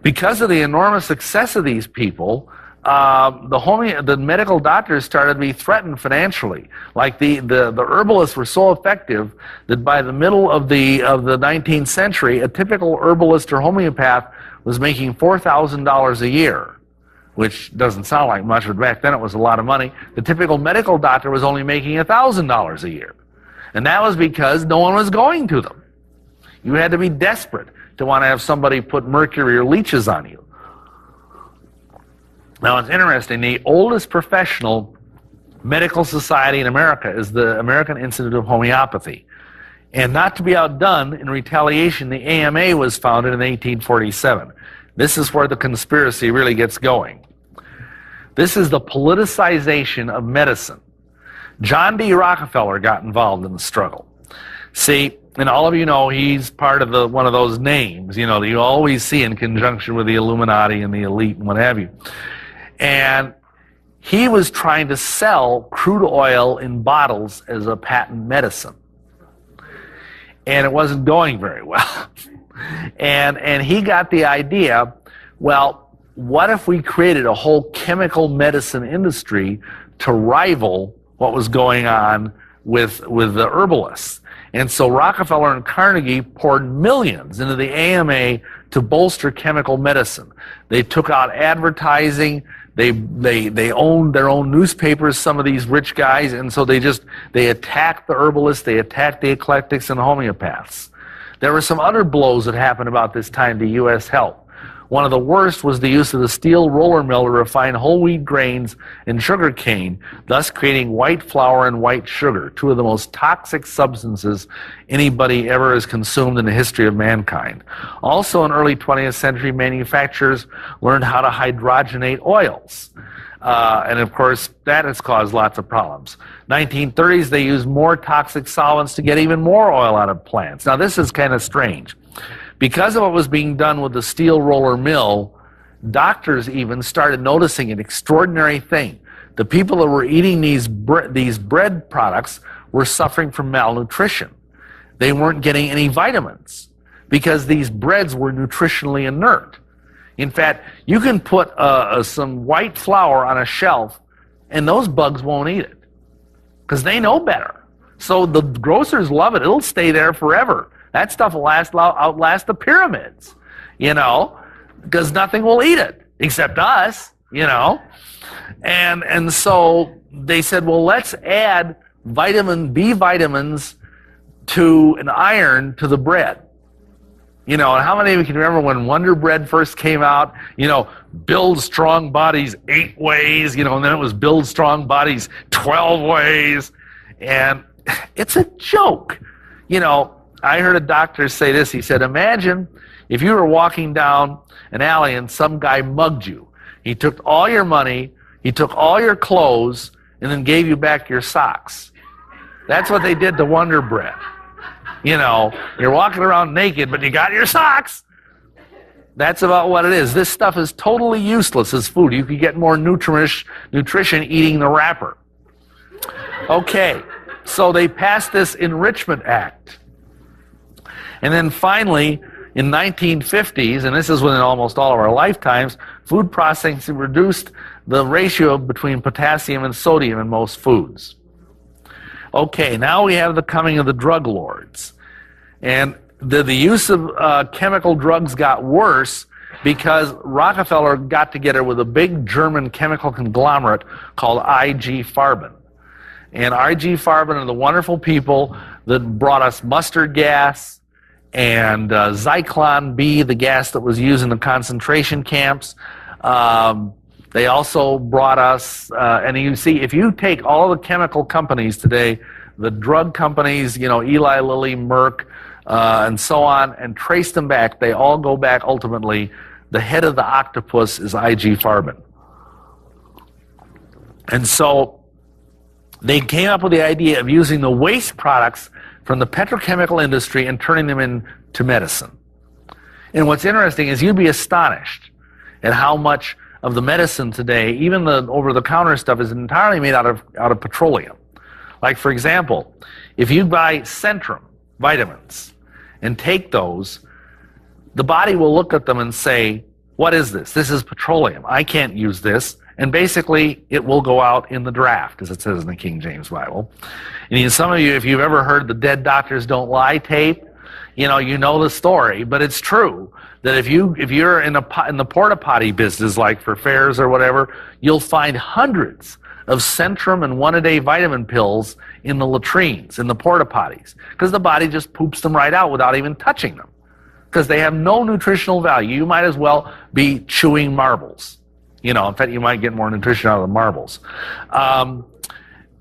Because of the enormous success of these people, the medical doctors started to be threatened financially. Like the herbalists were so effective that by the middle of the 19th century, a typical herbalist or homeopath was making $4,000 a year, which doesn't sound like much, but back then it was a lot of money. The typical medical doctor was only making $1,000 a year. And that was because no one was going to them. You had to be desperate to want to have somebody put mercury or leeches on you. Now, it's interesting. The oldest professional medical society in America is the American Institute of Homeopathy. And not to be outdone, in retaliation, the AMA was founded in 1847. This is where the conspiracy really gets going. This is the politicization of medicine. John D. Rockefeller got involved in the struggle. See, and all of you know he's part of one of those names, you know, that you always see in conjunction with the Illuminati and the elite and what have you. And he was trying to sell crude oil in bottles as a patent medicine. And it wasn't going very well. And he got the idea, well, what if we created a whole chemical medicine industry to rival what was going on with the herbalists? And so Rockefeller and Carnegie poured millions into the AMA to bolster chemical medicine. They took out advertising. They owned their own newspapers, some of these rich guys, and so they attacked the herbalists, they attacked the eclectics and homeopaths. There were some other blows that happened about this time to U.S. health. One of the worst was the use of the steel roller mill to refine whole wheat grains and sugar cane, thus creating white flour and white sugar, two of the most toxic substances anybody ever has consumed in the history of mankind. Also in early 20th century, manufacturers learned how to hydrogenate oils. And of course, that has caused lots of problems. 1930s, they used more toxic solvents to get even more oil out of plants. Now, this is kind of strange. Because of what was being done with the steel roller mill, doctors even started noticing an extraordinary thing. The people that were eating these bread products were suffering from malnutrition. They weren't getting any vitamins because these breads were nutritionally inert. In fact, you can put some white flour on a shelf and those bugs won't eat it because they know better. So the grocers love it. It'll stay there forever. That stuff will outlast the pyramids, you know, because nothing will eat it except us, you know. And so they said, well, let's add B vitamins to an iron to the bread. You know, and how many of you can remember when Wonder Bread first came out, you know, build strong bodies 8 ways, you know, and then it was build strong bodies 12 ways. And it's a joke, you know. I heard a doctor say this. He said, imagine if you were walking down an alley and some guy mugged you. He took all your money, he took all your clothes, and then gave you back your socks. That's what they did to Wonder Bread. You know, you're walking around naked, but you got your socks. That's about what it is. This stuff is totally useless as food. You could get more nutrition eating the wrapper. Okay, so they passed this Enrichment Act. And then finally, in 1950s, and this is within almost all of our lifetimes, food processing reduced the ratio between potassium and sodium in most foods. Okay, now we have the coming of the drug lords. And the use of chemical drugs got worse because Rockefeller got together with a big German chemical conglomerate called IG Farben. And IG Farben are the wonderful people that brought us mustard gas, and Zyklon B, the gas that was used in the concentration camps. They also brought us, and you see, if you take all the chemical companies today, the drug companies, you know, Eli Lilly, Merck, and so on, and trace them back, they all go back ultimately. The head of the octopus is IG Farben. And so they came up with the idea of using the waste products from the petrochemical industry and turning them into medicine. And what's interesting is you'd be astonished at how much of the medicine today, even the over-the-counter stuff, is entirely made out of petroleum. Like, for example, if you buy Centrum vitamins and take those, the body will look at them and say, what is this? This is petroleum. I can't use this. And basically, it will go out in the draft, as it says in the King James Bible. And some of you, if you've ever heard the Dead Doctors Don't Lie tape, you know the story, but it's true that if you're in the porta potty business, like for fairs or whatever, you'll find hundreds of Centrum and one-a-day vitamin pills in the latrines, in the porta potties, because the body just poops them right out without even touching them, because they have no nutritional value. You might as well be chewing marbles. In fact, you might get more nutrition out of the marbles.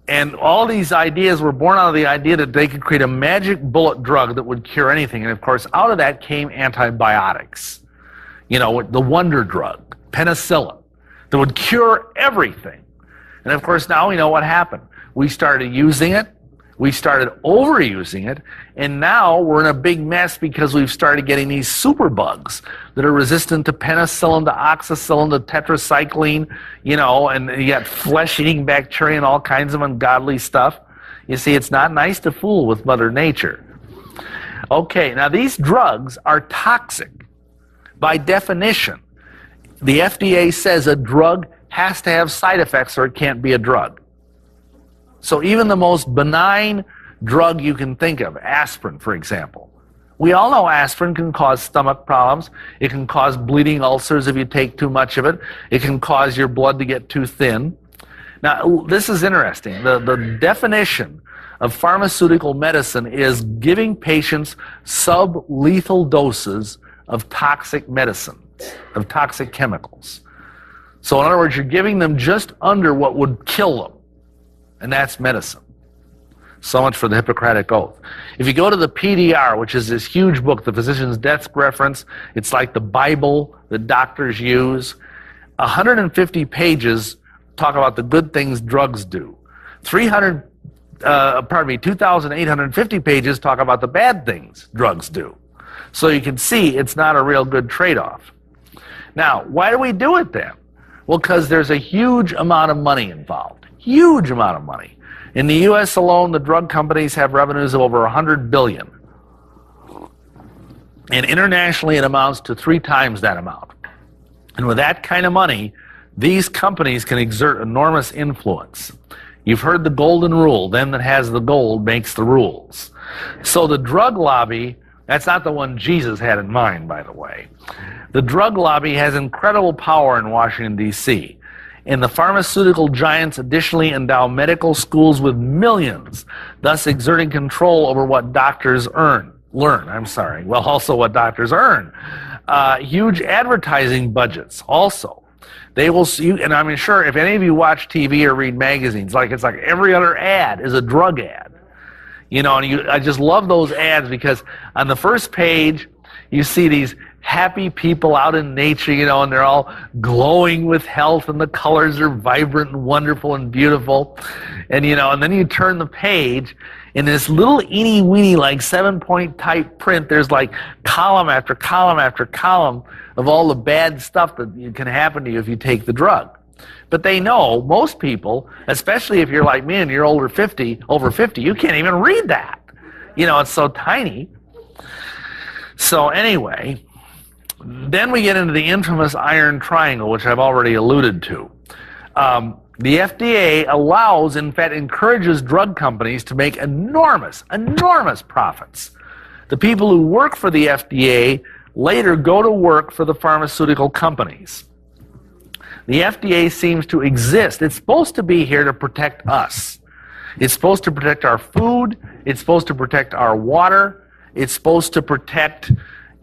And all these ideas were born out of the idea that they could create a magic bullet drug that would cure anything. And of course, out of that came antibiotics. The wonder drug, penicillin, that would cure everything. And of course, now we know what happened. We started using it. We started overusing it, and now we're in a big mess because we've started getting these superbugs that are resistant to penicillin, to oxacillin, to tetracycline, and you got flesh-eating bacteria and all kinds of ungodly stuff. You see, it's not nice to fool with Mother Nature. Okay, now these drugs are toxic. By definition, the FDA says a drug has to have side effects or it can't be a drug. So even the most benign drug you can think of, aspirin, for example. We all know aspirin can cause stomach problems. It can cause bleeding ulcers if you take too much of it. It can cause your blood to get too thin. Now, this is interesting. The definition of pharmaceutical medicine is giving patients sublethal doses of toxic medicine, of toxic chemicals. So in other words, you're giving them just under what would kill them. And that's medicine. So much for the Hippocratic Oath. If you go to the PDR, which is this huge book, the Physician's Desk Reference, it's like the Bible that doctors use. 150 pages talk about the good things drugs do. 2,850 pages talk about the bad things drugs do. So you can see it's not a real good trade-off. Now, why do we do it then? Well, because there's a huge amount of money involved. Huge amount of money. In the U.S. alone, the drug companies have revenues of over $100 billion. And internationally, it amounts to 3 times that amount. And with that kind of money, these companies can exert enormous influence. You've heard the golden rule, them that has the gold makes the rules. So the drug lobby, that's not the one Jesus had in mind, by the way. The drug lobby has incredible power in Washington, D.C., and the pharmaceutical giants additionally endow medical schools with millions, thus exerting control over what doctors learn. Well, also what doctors earn. Huge advertising budgets also. They will see, and I'm sure if any of you watch TV or read magazines, it's like every other ad is a drug ad. I just love those ads because on the first page, you see these happy people out in nature, and they're all glowing with health, and the colors are vibrant and wonderful and beautiful. And, and then you turn the page, in this little eeny-weeny, 7-point type print, there's column after column after column of all the bad stuff that can happen to you if you take the drug. But they know, most people, especially if you're like me and you're over 50, you can't even read that. It's so tiny. So anyway, then we get into the infamous iron triangle, which I've already alluded to. The FDA allows, in fact, encourages drug companies to make enormous profits. The people who work for the FDA later go to work for the pharmaceutical companies. The FDA seems to exist. It's supposed to be here to protect us. It's supposed to protect our food. It's supposed to protect our water. It's supposed to protect,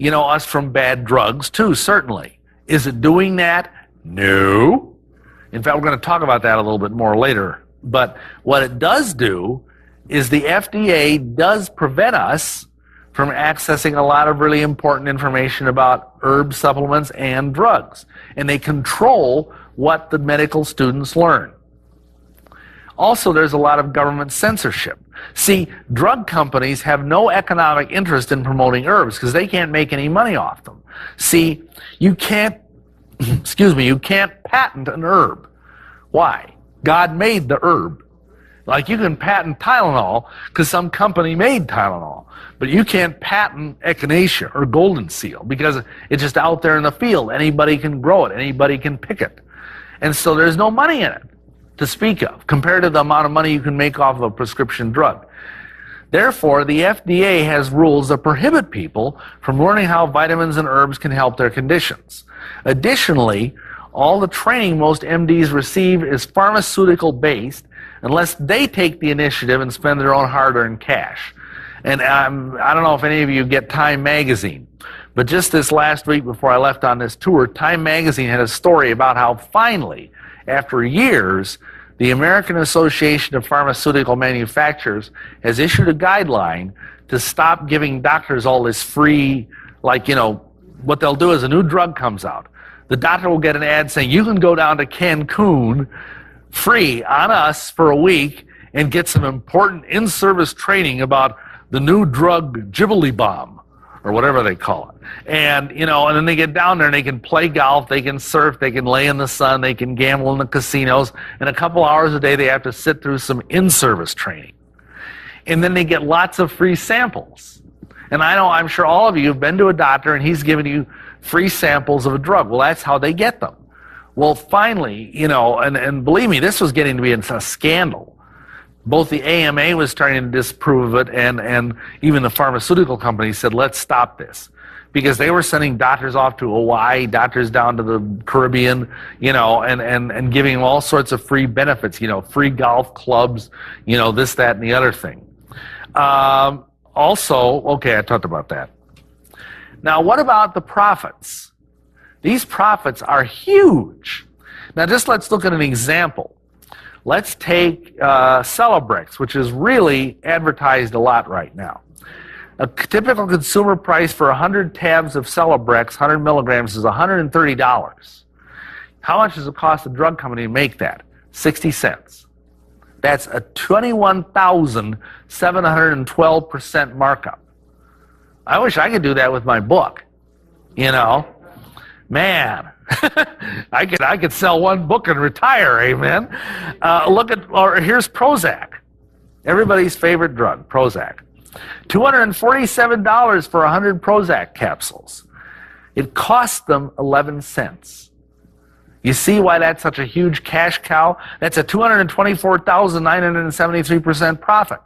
us from bad drugs too, certainly. Is it doing that? No. In fact, we're going to talk about that a little bit more later. But what it does do is the FDA does prevent us from accessing a lot of really important information about herb supplements and drugs. And they control what the medical students learn. Also, there's a lot of government censorship. See, drug companies have no economic interest in promoting herbs because they can't make any money off them. See, you can't patent an herb. Why? God made the herb. You can patent Tylenol because some company made Tylenol, but you can't patent echinacea or golden seal because it's just out there in the field. Anybody can grow it. Anybody can pick it. And so there's no money in it to speak of compared to the amount of money you can make off of a prescription drug. Therefore, the FDA has rules that prohibit people from learning how vitamins and herbs can help their conditions. Additionally, all the training most MDs receive is pharmaceutical-based unless they take the initiative and spend their own hard-earned cash. And I don't know if any of you get Time Magazine, but just this last week before I left on this tour, Time Magazine had a story about how finally, after years, the American Association of Pharmaceutical Manufacturers has issued a guideline to stop giving doctors all this free, like, you know, what they'll do is a new drug comes out. The doctor will get an ad saying, you can go down to Cancun free on us for a week and get some important in-service training about the new drug Ghibli bomb, or whatever they call it. And, you know, and then they get down there and they can play golf, they can surf, they can lay in the sun, they can gamble in the casinos, and a couple hours a day they have to sit through some in-service training. And then they get lots of free samples. And I'm sure all of you have been to a doctor and he's given you free samples of a drug. Well, that's how they get them. Well, finally, you know, and believe me, this was getting to be a scandal. Both the AMA was trying to disprove of it, and even the pharmaceutical companies said, let's stop this. Because they were sending doctors off to Hawaii, doctors down to the Caribbean, you know, and giving them all sorts of free benefits, you know, free golf clubs, you know, this, that, and the other thing. Also, okay, I talked about that. Now, what about the profits? These profits are huge. Now, just let's look at an example. Let's take Celebrex, which is really advertised a lot right now. A typical consumer price for 100 tabs of Celebrex, 100 milligrams, is $130. How much does it cost the drug company to make that? 60 cents. That's a 21,712% markup. I wish I could do that with my book. You know, man, I could sell one book and retire, amen. Here's Prozac, everybody's favorite drug, Prozac. $247 for 100 Prozac capsules. It cost them 11 cents. You see why that's such a huge cash cow? That's a 224,973% profit.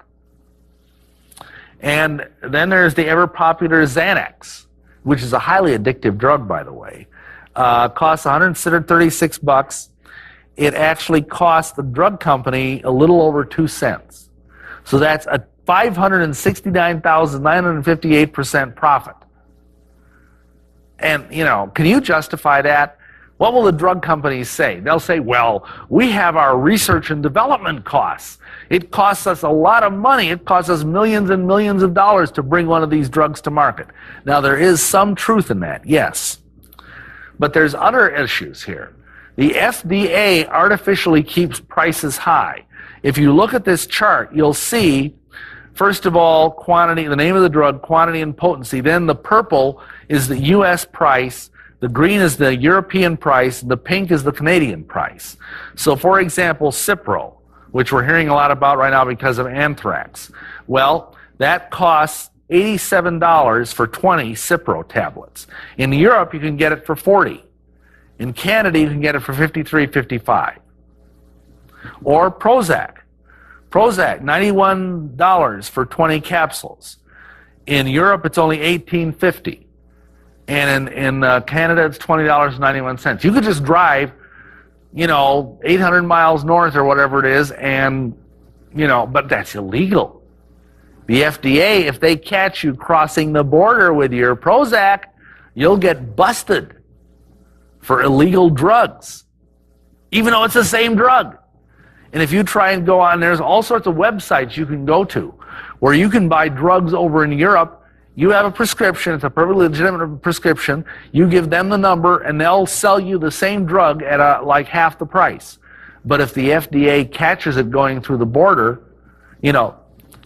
And then there's the ever popular Xanax, which is a highly addictive drug, by the way. Costs $136. It actually cost the drug company a little over 2 cents. So that's a 569,958% profit. And, you know, can you justify that? What will the drug companies say? They'll say, well, we have our research and development costs. It costs us a lot of money. It costs us millions and millions of dollars to bring one of these drugs to market. Now, there is some truth in that, yes. But there's other issues here. The FDA artificially keeps prices high. If you look at this chart, you'll see, first of all, quantity, the name of the drug, quantity and potency. Then the purple is the U.S. price. The green is the European price. The pink is the Canadian price. So, for example, Cipro, which we're hearing a lot about right now because of anthrax. Well, that costs $87 for 20 Cipro tablets. In Europe, you can get it for $40. In Canada, you can get it for $53.55. Or Prozac. Prozac, $91 for 20 capsules. In Europe, it's only $18.50. And in Canada, it's $20.91. You could just drive, you know, 800 miles north or whatever it is, and, you know, but that's illegal. The FDA, if they catch you crossing the border with your Prozac, you'll get busted for illegal drugs, even though it's the same drug. And if you try and go on, there's all sorts of websites you can go to where you can buy drugs over in Europe. You have a prescription, it's a perfectly legitimate prescription, you give them the number and they'll sell you the same drug at like half the price. But if the FDA catches it going through the border, you know,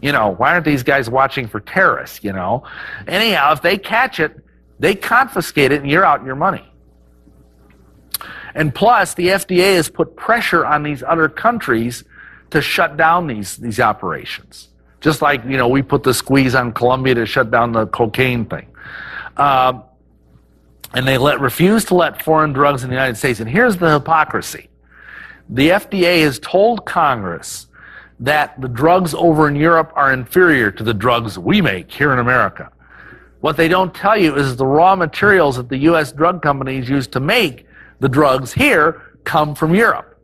why aren't these guys watching for terrorists, you know? Anyhow, if they catch it, they confiscate it and you're out your money. And plus, the FDA has put pressure on these other countries to shut down these operations. Just like, you know, we put the squeeze on Colombia to shut down the cocaine thing. And they refuse to let foreign drugs in the United States. And here's the hypocrisy. The FDA has told Congress that the drugs over in Europe are inferior to the drugs we make here in America. What they don't tell you is the raw materials that the U.S. drug companies use to make the drugs here come from Europe.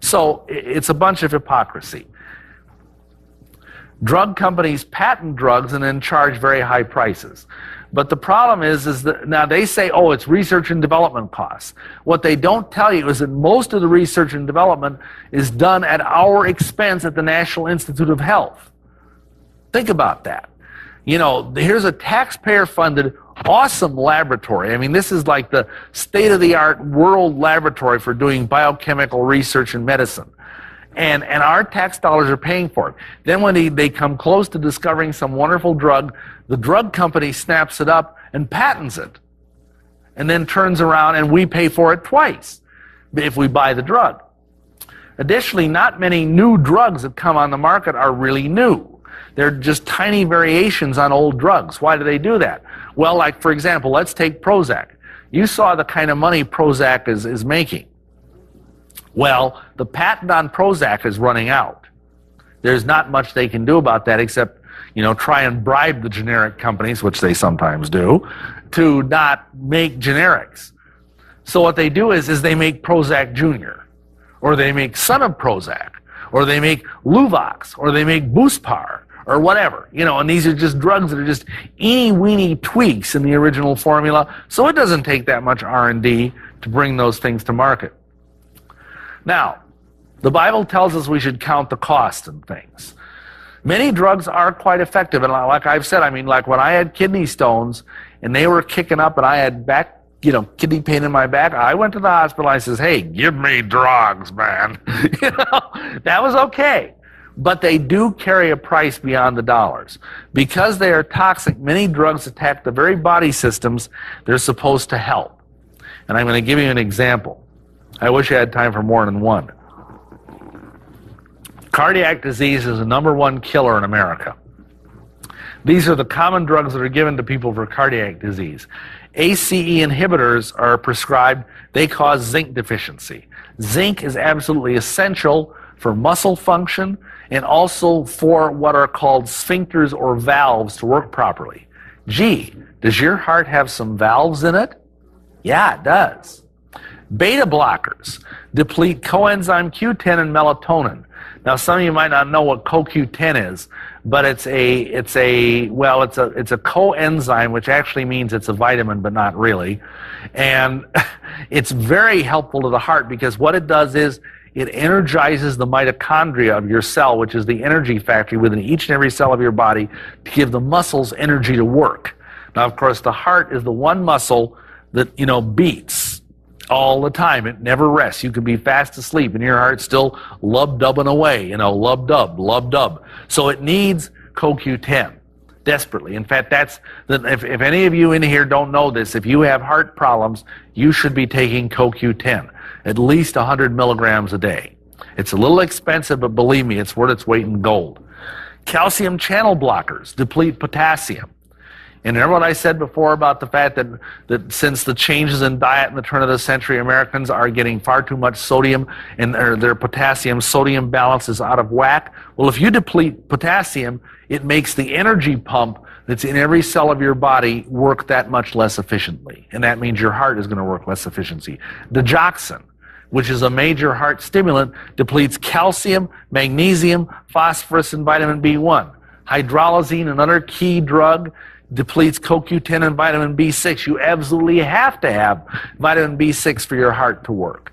So it's a bunch of hypocrisy. Drug companies patent drugs and then charge very high prices. But the problem is that now they say, oh, it's research and development costs. What they don't tell you is that most of the research and development is done at our expense at the National Institute of Health. Think about that. You know, here's a taxpayer-funded, awesome laboratory. I mean, this is like the state-of-the-art world laboratory for doing biochemical research in medicine. And our tax dollars are paying for it. Then when they come close to discovering some wonderful drug, the drug company snaps it up and patents it. And then turns around and we pay for it twice if we buy the drug. Additionally, not many new drugs that come on the market are really new. They're just tiny variations on old drugs. Why do they do that? Well, like, for example, let's take Prozac. You saw the kind of money Prozac is making. Well, the patent on Prozac is running out. There's not much they can do about that except, you know, try and bribe the generic companies, which they sometimes do, to not make generics. So what they do is they make Prozac Jr., or they make Son of Prozac, or they make Luvox, or they make Buspar, or whatever. You know, and these are just drugs that are just eeny-weeny tweaks in the original formula, so it doesn't take that much R&D to bring those things to market. Now, the Bible tells us we should count the cost and things. Many drugs are quite effective, and like I've said, I mean, like when I had kidney stones and they were kicking up and I had kidney pain in my back, I went to the hospital. I says, hey, give me drugs, man. You know, that was okay. But they do carry a price beyond the dollars. Because they are toxic, many drugs attack the very body systems they're supposed to help. And I'm going to give you an example. I wish I had time for more than one. Cardiac disease is the #1 killer in America. These are the common drugs that are given to people for cardiac disease. ACE inhibitors are prescribed. They cause zinc deficiency. Zinc is absolutely essential for muscle function and also for what are called sphincters or valves to work properly. Gee, does your heart have some valves in it? Yeah, it does. Beta blockers deplete coenzyme Q10 and melatonin. Now, some of you might not know what CoQ10 is, but it's a coenzyme, which actually means it's a vitamin, but not really. And it's very helpful to the heart because what it does is it energizes the mitochondria of your cell, which is the energy factory within each and every cell of your body, to give the muscles energy to work. Now, of course, the heart is the one muscle that, you know, beats all the time. It never rests. You can be fast asleep and your heart's still lub-dubbing away, you know, lub-dub, lub-dub. So it needs CoQ10 desperately. In fact, if any of you in here don't know this, if you have heart problems, you should be taking CoQ10, at least 100 milligrams a day. It's a little expensive, but believe me, it's worth its weight in gold. Calcium channel blockers deplete potassium. And remember what I said before about the fact that since the changes in diet in the turn of the century, Americans are getting far too much sodium and their potassium-sodium balance is out of whack? Well, if you deplete potassium, it makes the energy pump that's in every cell of your body work that much less efficiently. And that means your heart is going to work less efficiency. Digoxin, which is a major heart stimulant, depletes calcium, magnesium, phosphorus, and vitamin B1. Hydralazine, another key drug, depletes CoQ10 and vitamin B6. You absolutely have to have vitamin B6 for your heart to work.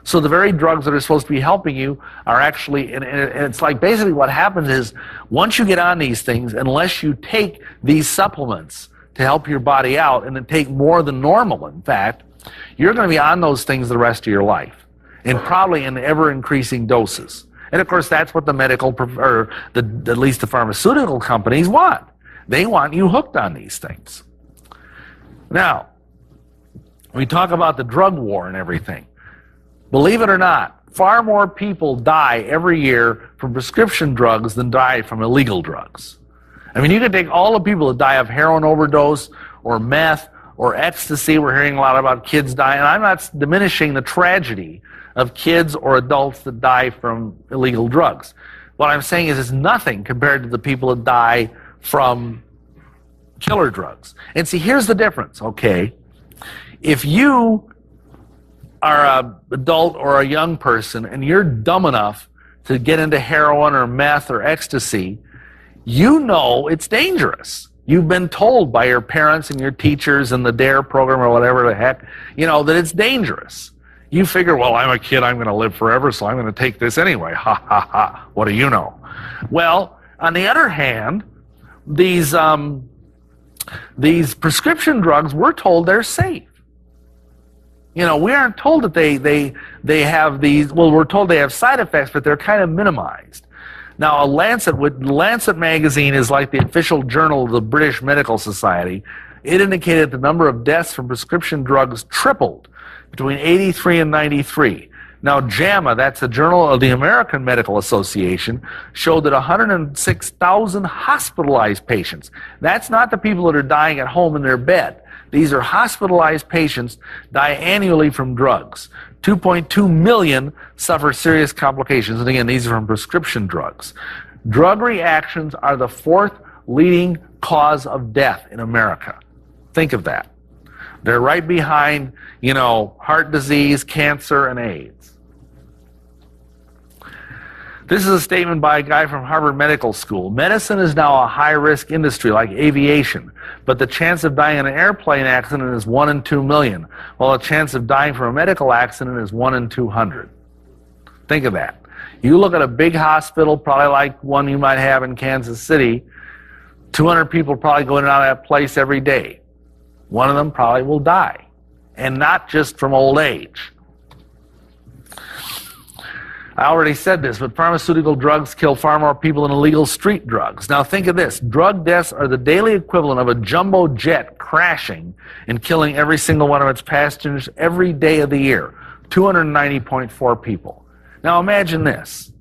So the very drugs that are supposed to be helping you are actually, and it's like basically what happens is once you get on these things, unless you take these supplements to help your body out, and then take more than normal, in fact, you're going to be on those things the rest of your life, and probably in ever-increasing doses. And of course, that's what the medical, or at least the pharmaceutical companies want. They want you hooked on these things. Now, we talk about the drug war and everything. Believe it or not, far more people die every year from prescription drugs than die from illegal drugs. I mean, you can take all the people that die of heroin overdose or meth or ecstasy. We're hearing a lot about kids dying. And I'm not diminishing the tragedy of kids or adults that die from illegal drugs. What I'm saying is it's nothing compared to the people that die from killer drugs. And see, here's the difference, okay? If you a adult or a young person and you're dumb enough to get into heroin or meth or ecstasy, you know it's dangerous. You've been told by your parents and your teachers and the DARE program or whatever the heck, that it's dangerous. You figure, well, I'm a kid, I'm going to live forever, so I'm going to take this anyway. Ha, ha, ha. What do you know? Well, on the other hand, these prescription drugs, we're told they're safe. We aren't told that they have these, well, we're told they have side effects, but they're kind of minimized. Now, Lancet magazine is like the official journal of the British Medical Society. It indicated the number of deaths from prescription drugs tripled between 83 and 93. Now, JAMA, that's the Journal of the American Medical Association, showed that 106,000 hospitalized patients, that's not the people that are dying at home in their bed. These are hospitalized patients die annually from drugs. 2.2 million suffer serious complications. And again, these are from prescription drugs. Drug reactions are the fourth leading cause of death in America. Think of that. They're right behind, heart disease, cancer, and AIDS. This is a statement by a guy from Harvard Medical School. Medicine is now a high-risk industry like aviation, but the chance of dying in an airplane accident is 1 in 2 million, while the chance of dying from a medical accident is 1 in 200. Think of that. You look at a big hospital, probably like one you might have in Kansas City, 200 people probably go in and out of that place every day. One of them probably will die, and not just from old age. I already said this, but pharmaceutical drugs kill far more people than illegal street drugs. Now think of this. Drug deaths are the daily equivalent of a jumbo jet crashing and killing every single one of its passengers every day of the year. 290.4 people. Now imagine this.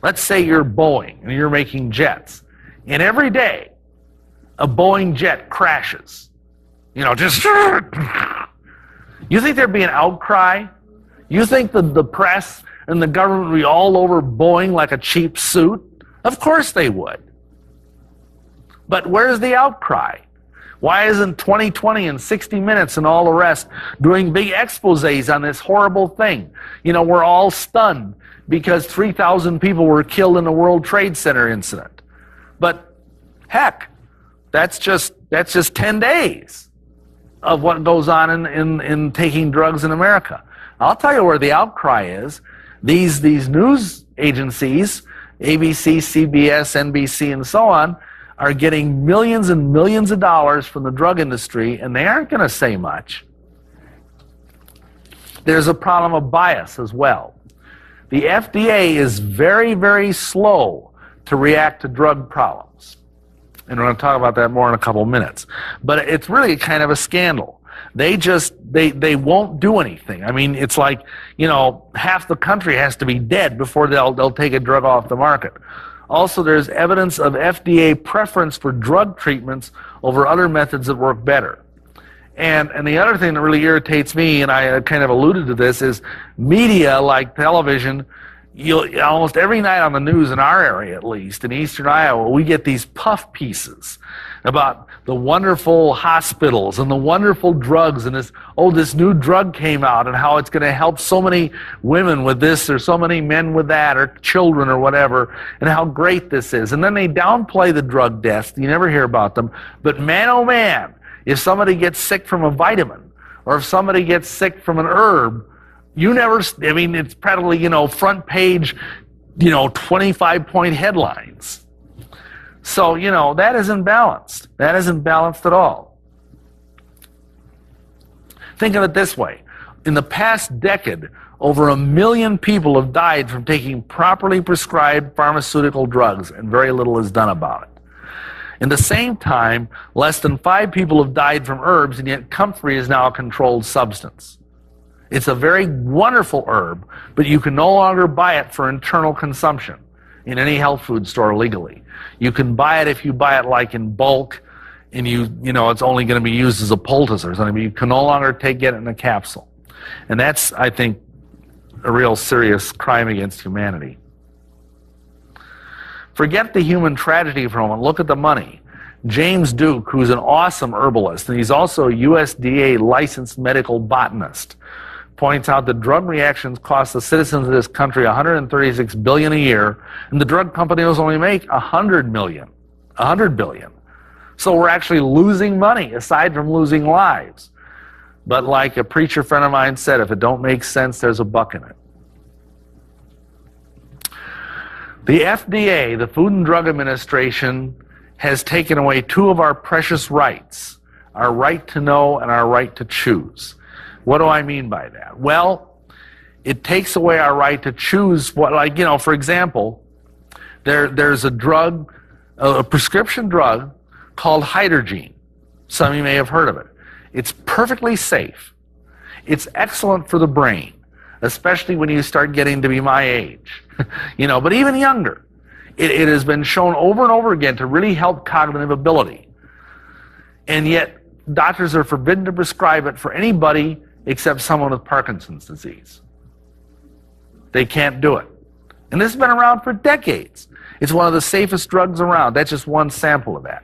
Let's say you're Boeing and you're making jets. And every day, a Boeing jet crashes. Just... You think there'd be an outcry? You think the press and the government would be all over Boeing like a cheap suit? Of course they would. But where's the outcry? Why isn't 2020 and 60 Minutes and all the rest doing big exposés on this horrible thing? We're all stunned because 3,000 people were killed in the World Trade Center incident. But heck, that's just 10 days of what goes on in taking drugs in America. I'll tell you where the outcry is. These news agencies, ABC, CBS, NBC, and so on, are getting millions and millions of dollars from the drug industry, and they aren't going to say much. There's a problem of bias as well. The FDA is very, very slow to react to drug problems. And we're going to talk about that more in a couple of minutes. But it's really kind of a scandal. They won't do anything. I mean, it's like, half the country has to be dead before they'll take a drug off the market. Also, there's evidence of FDA preference for drug treatments over other methods that work better. And the other thing that really irritates me, and I kind of alluded to this, is media like television. Almost every night on the news in our area, at least, in eastern Iowa, we get these puff pieces about the wonderful hospitals and the wonderful drugs and this new drug came out and how it's going to help so many women with this or so many men with that or children or whatever, and how great this is. And then they downplay the drug deaths. You never hear about them. But man, oh man, if somebody gets sick from a vitamin or if somebody gets sick from an herb, it's practically, front page, 25-point headlines. So, that isn't balanced. That isn't balanced at all. Think of it this way. In the past decade, over 1 million people have died from taking properly prescribed pharmaceutical drugs, and very little is done about it. In the same time, less than 5 people have died from herbs, and yet comfrey is now a controlled substance. It's a very wonderful herb, but you can no longer buy it for internal consumption in any health food store legally. You can buy it if you buy it like in bulk, and it's only going to be used as a poultice or something, but you can no longer get it in a capsule. And that's, I think, a real serious crime against humanity. Forget the human tragedy for a moment. Look at the money. James Duke, who's an awesome herbalist, and he's also a USDA licensed medical botanist, points out that drug reactions cost the citizens of this country $136 billion a year, and the drug companies only make $100 billion. So we're actually losing money, aside from losing lives. But like a preacher friend of mine said, if it don't make sense, there's a buck in it. The FDA, the Food and Drug Administration, has taken away two of our precious rights, our right to know and our right to choose. What do I mean by that? Well, it takes away our right to choose what, like, you know, for example, there's a drug, a prescription drug called Hydrogene. Some of you may have heard of it. It's perfectly safe. It's excellent for the brain, especially when you start getting to be my age, you know, but even younger. It has been shown over and over again to really help cognitive ability. And yet, doctors are forbidden to prescribe it for anybody except someone with Parkinson's disease. They can't do it. And this has been around for decades. It's one of the safest drugs around. That's just one sample of that.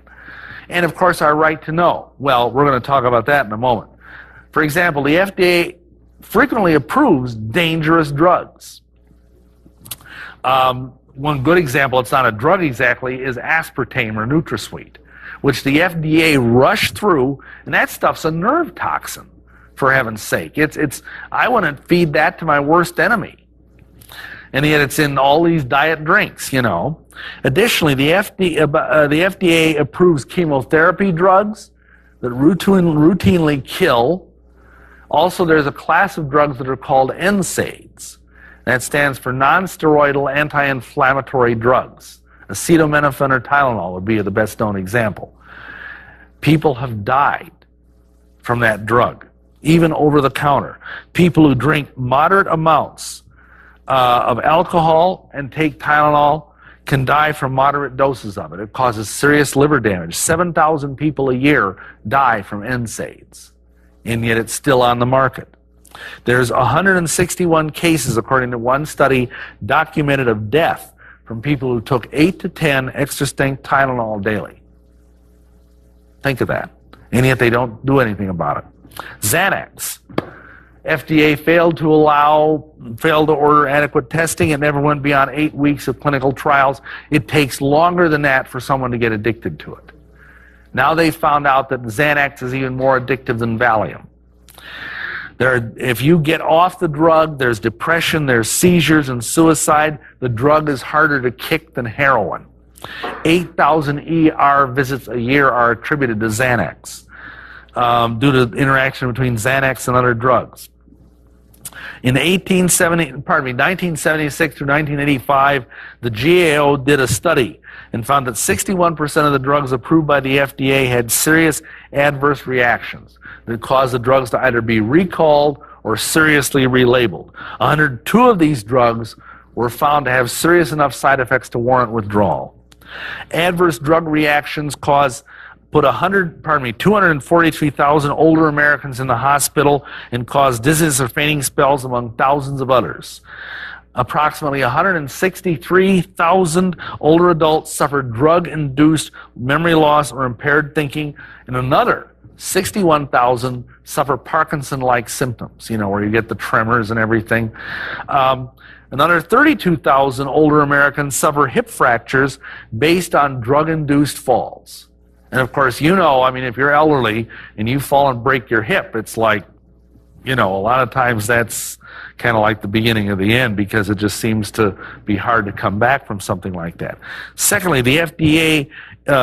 And of course, our right to know. Well, we're going to talk about that in a moment. For example, the FDA frequently approves dangerous drugs. One good example, it's not a drug exactly, is aspartame or NutraSweet, which the FDA rushed through, and that stuff's a nerve toxin, for heaven's sake. I wouldn't feed that to my worst enemy. And yet it's in all these diet drinks, you know. Additionally, the FDA approves chemotherapy drugs that routinely kill. Also, there's a class of drugs that are called NSAIDs. That stands for non-steroidal anti-inflammatory drugs. Acetaminophen or Tylenol would be the best known example. People have died from that drug, even over the counter. People who drink moderate amounts of alcohol and take Tylenol can die from moderate doses of it. It causes serious liver damage. 7,000 people a year die from NSAIDs, and yet it's still on the market. There's 161 cases, according to one study, documented of death from people who took 8 to 10 extra-strength Tylenol daily. Think of that. And yet they don't do anything about it. Xanax. FDA failed to order adequate testing. It never went beyond 8 weeks of clinical trials. It takes longer than that for someone to get addicted to it. Now they found out that Xanax is even more addictive than Valium. If you get off the drug, there's depression, there's seizures and suicide. The drug is harder to kick than heroin. 8,000 ER visits a year are attributed to Xanax due to the interaction between Xanax and other drugs. In 1976 through 1985, the GAO did a study and found that 61% of the drugs approved by the FDA had serious adverse reactions that caused the drugs to either be recalled or seriously relabeled. 102 of these drugs were found to have serious enough side effects to warrant withdrawal. Adverse drug reactions put 243,000 older Americans in the hospital and caused dizziness or fainting spells among thousands of others. Approximately 163,000 older adults suffered drug-induced memory loss or impaired thinking, and another 61,000 suffer Parkinson-like symptoms, you know, where you get the tremors and everything. Another 32,000 older Americans suffer hip fractures based on drug-induced falls. And of course, you know, I mean, if you're elderly and you fall and break your hip, it's like, you know, a lot of times that's kind of like the beginning of the end, because it just seems to be hard to come back from something like that. Secondly, the FDA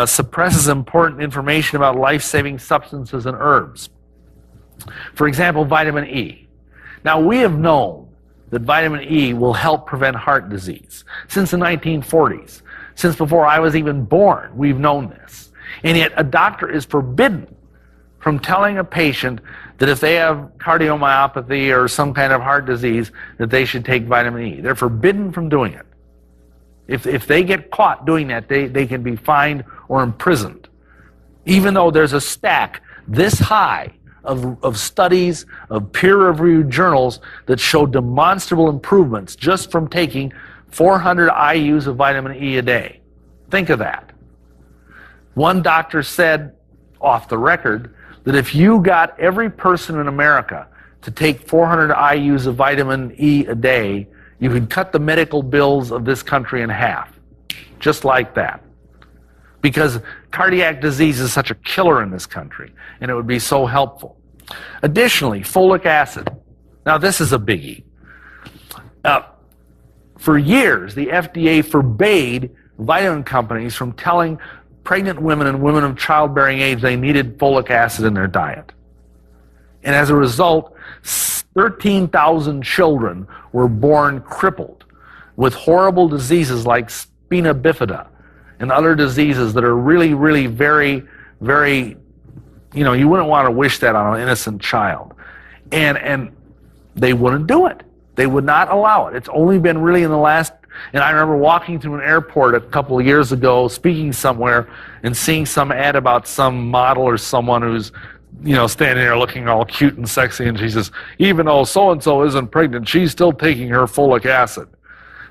suppresses important information about life-saving substances and herbs. For example, vitamin E. Now, we have known that vitamin E will help prevent heart disease since the 1940s. Since before I was even born, we've known this. And yet a doctor is forbidden from telling a patient that if they have cardiomyopathy or some kind of heart disease, that they should take vitamin E. They're forbidden from doing it. If they get caught doing that, they can be fined or imprisoned. Even though there's a stack this high of studies, of peer-reviewed journals that show demonstrable improvements just from taking 400 IUs of vitamin E a day. Think of that. One doctor said, off the record, that if you got every person in America to take 400 IUs of vitamin E a day, you could cut the medical bills of this country in half. Just like that. Because cardiac disease is such a killer in this country, and it would be so helpful. Additionally, folic acid. Now, this is a biggie. For years, the FDA forbade vitamin companies from telling pregnant women and women of childbearing age they needed folic acid in their diet. And as a result, 13,000 children were born crippled with horrible diseases like spina bifida and other diseases that are really, really very, very, you wouldn't want to wish that on an innocent child. And they wouldn't do it. They would not allow it. It's only been really in the last, and I remember walking through an airport a couple of years ago, speaking somewhere, and seeing some ad about some model or someone who's, standing there looking all cute and sexy, and she says, even though so-and-so isn't pregnant, she's still taking her folic acid.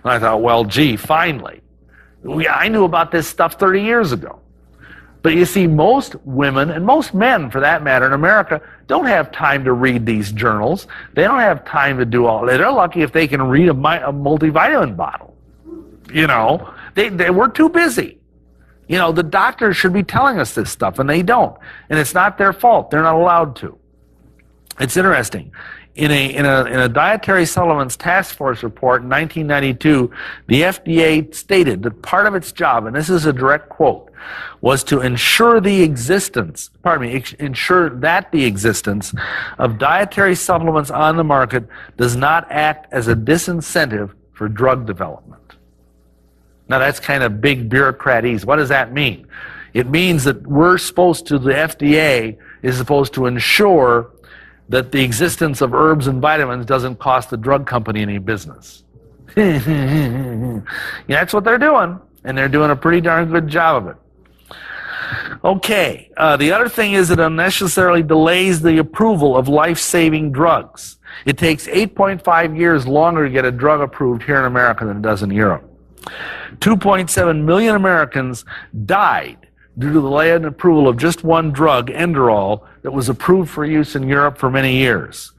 And I thought, well, gee, finally. I knew about this stuff 30 years ago. But you see, most women, and most men for that matter in America, don't have time to read these journals. They don't have time to do all that. They're lucky if they can read a multivitamin bottle. We're too busy. The doctors should be telling us this stuff, and they don't. And it's not their fault. They're not allowed to. It's interesting. In a Dietary Supplements Task Force report in 1992, the FDA stated that part of its job, and this is a direct quote, was to ensure that the existence of dietary supplements on the market does not act as a disincentive for drug development. Now that's kind of big bureaucratese. What does that mean? It means that the FDA is supposed to ensure that the existence of herbs and vitamins doesn't cost the drug company any business. That's what they're doing, and they're doing a pretty darn good job of it. Okay, the other thing is it unnecessarily delays the approval of life-saving drugs. It takes 8.5 years longer to get a drug approved here in America than it does in Europe. 2.7 million Americans died due to the delay in approval of just one drug, Enderol, that was approved for use in Europe for many years.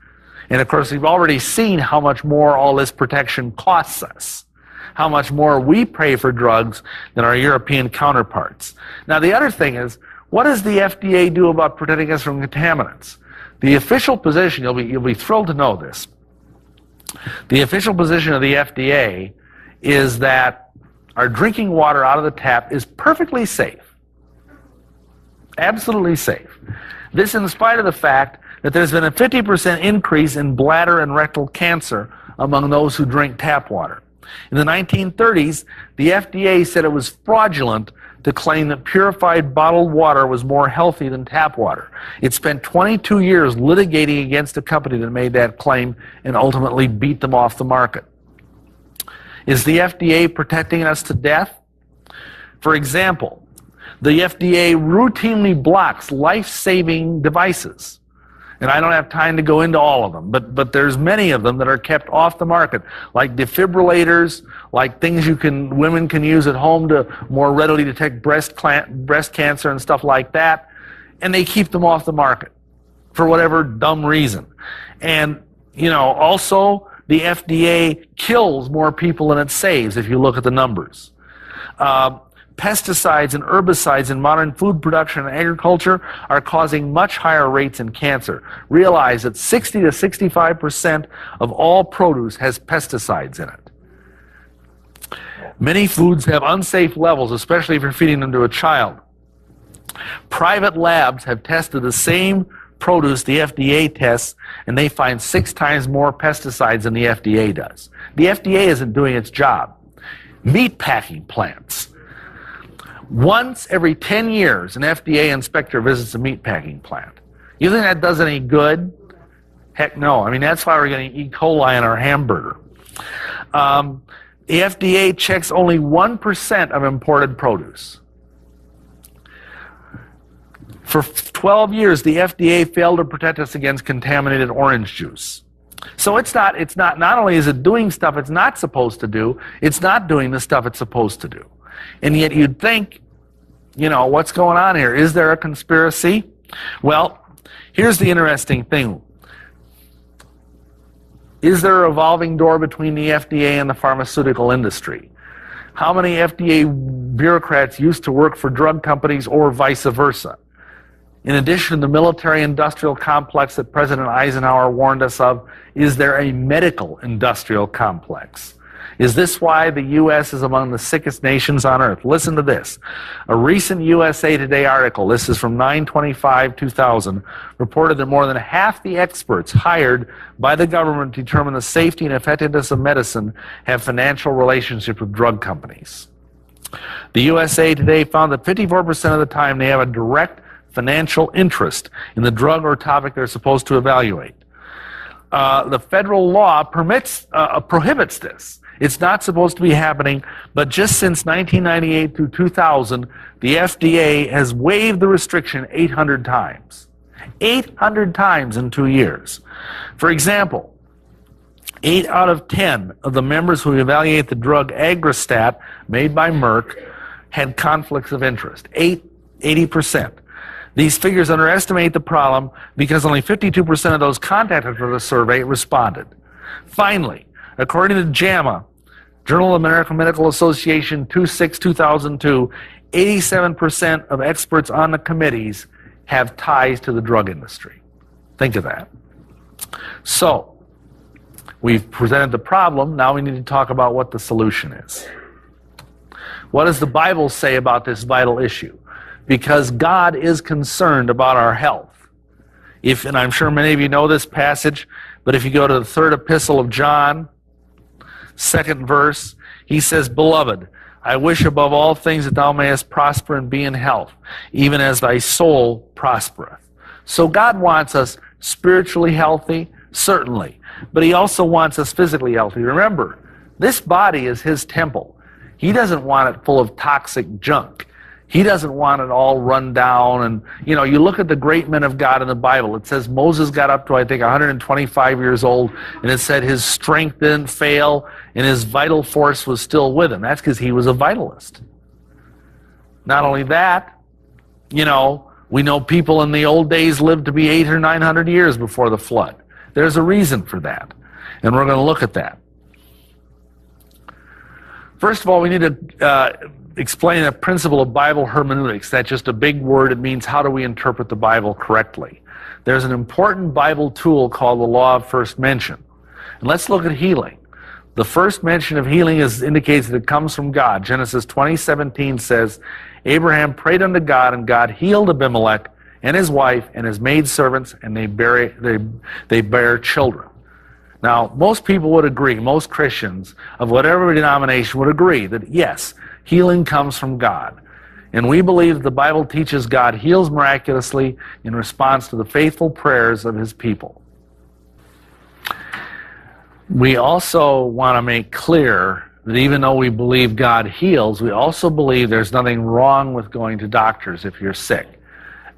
And of course, we've already seen how much more all this protection costs us, how much more we pay for drugs than our European counterparts. Now, the other thing is, what does the FDA do about protecting us from contaminants? The official position, you'll be thrilled to know this, the official position of the FDA is that our drinking water out of the tap is perfectly safe. Absolutely safe. This in spite of the fact that there's been a 50% increase in bladder and rectal cancer among those who drink tap water. In the 1930s, the FDA said it was fraudulent to claim that purified bottled water was more healthy than tap water. It spent 22 years litigating against a company that made that claim and ultimately beat them off the market. Is the FDA protecting us to death? For example, the FDA routinely blocks life-saving devices. And I don't have time to go into all of them, but there's many of them that are kept off the market, like defibrillators, like things women can use at home to more readily detect breast cancer and stuff like that, and they keep them off the market for whatever dumb reason. And, also the FDA kills more people than it saves if you look at the numbers. Pesticides and herbicides in modern food production and agriculture are causing much higher rates in cancer. Realize that 60 to 65% of all produce has pesticides in it. Many foods have unsafe levels, especially if you're feeding them to a child. Private labs have tested the same produce the FDA tests, and they find 6 times more pesticides than the FDA does. The FDA isn't doing its job. Meat packing plants. Once every 10 years, an FDA inspector visits a meatpacking plant. You think that does any good? Heck no. I mean, that's why we're getting E. coli in our hamburger. The FDA checks only 1% of imported produce. For 12 years, the FDA failed to protect us against contaminated orange juice. So not only is it doing stuff it's not supposed to do, it's not doing the stuff it's supposed to do. And yet you'd think, what's going on here? Is there a conspiracy? Well, here's the interesting thing. Is there a revolving door between the FDA and the pharmaceutical industry? How many FDA bureaucrats used to work for drug companies or vice versa? In addition to the military-industrial complex that President Eisenhower warned us of, is there a medical-industrial complex? Is this why the U.S. is among the sickest nations on earth? Listen to this. A recent USA Today article, this is from 9/25/2000, reported that more than half the experts hired by the government to determine the safety and effectiveness of medicine have financial relationships with drug companies. The USA Today found that 54% of the time they have a direct financial interest in the drug or topic they're supposed to evaluate. The federal law prohibits this. It's not supposed to be happening, but just since 1998 through 2000, the FDA has waived the restriction 800 times. 800 times in 2 years. For example, 8 out of 10 of the members who evaluate the drug Aggrastat made by Merck had conflicts of interest. 80%. These figures underestimate the problem because only 52% of those contacted for the survey responded. Finally, according to JAMA, Journal of the American Medical Association 26/2002, 87% of experts on the committees have ties to the drug industry. Think of that. So, we've presented the problem, now we need to talk about what the solution is. What does the Bible say about this vital issue? Because God is concerned about our health. And I'm sure many of you know this passage, but if you go to the 3rd epistle of John, 2nd verse, he says, "Beloved, I wish above all things that thou mayest prosper and be in health, even as thy soul prospereth." So God wants us spiritually healthy, certainly, but he also wants us physically healthy. Remember, this body is his temple. He doesn't want it full of toxic junk. He doesn't want it all run down. And, you know, you look at the great men of God in the Bible. It says Moses got up to, I think, 125 years old, and it said his strength didn't fail, and his vital force was still with him. That's because he was a vitalist. Not only that, you know, we know people in the old days lived to be 800 or 900 years before the flood. There's a reason for that, and we're going to look at that. First of all, we need to explain the principle of Bible hermeneutics. That's just a big word. It means how do we interpret the Bible correctly. There's an important Bible tool called the law of first mention. And let's look at healing. The first mention of healing indicates that it comes from God. Genesis 20:17 says, Abraham prayed unto God, and God healed Abimelech and his wife and his maidservants, and they bear children. Now, most people would agree, most Christians of whatever denomination would agree that yes, healing comes from God. And we believe the Bible teaches God heals miraculously in response to the faithful prayers of his people. We also want to make clear that even though we believe God heals, we also believe there's nothing wrong with going to doctors if you're sick.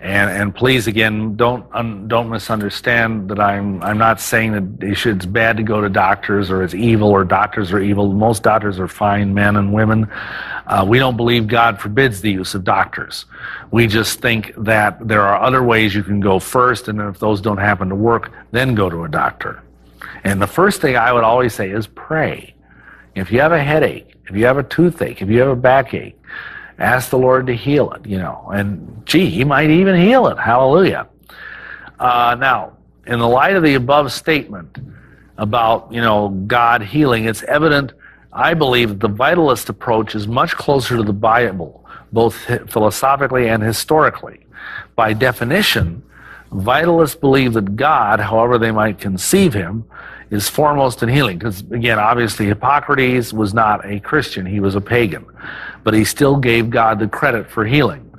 And please, again, don't misunderstand that I'm not saying that it's bad to go to doctors or it's evil or doctors are evil. Most doctors are fine men and women. We don't believe God forbids the use of doctors. We just think that there are other ways you can go first, and if those don't happen to work, then go to a doctor. And the first thing I would always say is pray. If you have a headache, if you have a toothache, if you have a backache, ask the Lord to heal it, you know. And, gee, he might even heal it. Hallelujah. Now, in the light of the above statement about, you know, God healing, it's evident, I believe, that the vitalist approach is much closer to the Bible, both philosophically and historically. By definition, vitalists believe that God, however they might conceive him, is foremost in healing. Because, again, obviously Hippocrates was not a Christian. He was a pagan. But he still gave God the credit for healing.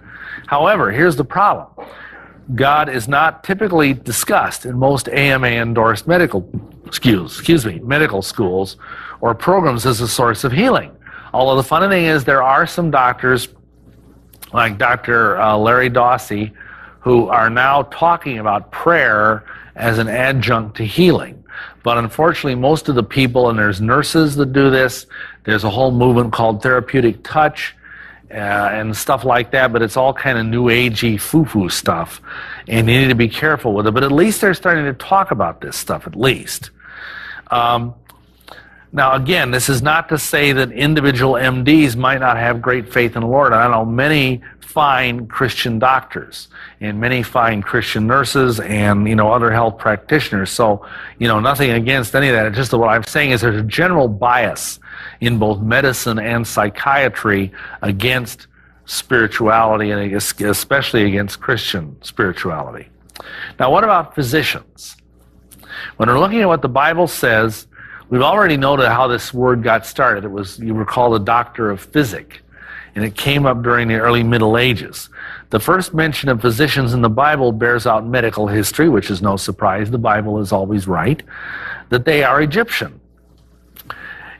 However, here's the problem. God is not typically discussed in most AMA-endorsed medical schools or programs as a source of healing. Although the funny thing is there are some doctors, like Dr. Larry Dawsey, who are now talking about prayer as an adjunct to healing. But unfortunately, most of the people, and there's nurses that do this, there's a whole movement called therapeutic touch and stuff like that, but it's all kind of new agey foo-foo stuff, and you need to be careful with it. But at least they're starting to talk about this stuff, at least. Now, again, this is not to say that individual MDs might not have great faith in the Lord. I know many fine Christian doctors and many fine Christian nurses and, other health practitioners. So, nothing against any of that. It's just that what I'm saying is there's a general bias in both medicine and psychiatry against spirituality, and especially against Christian spirituality. Now, what about physicians? When we're looking at what the Bible says, we've already noted how this word got started. It was, you recall, the doctor of physic, and it came up during the early Middle Ages. The first mention of physicians in the Bible bears out medical history, which is no surprise. The Bible is always right, that they are Egyptian.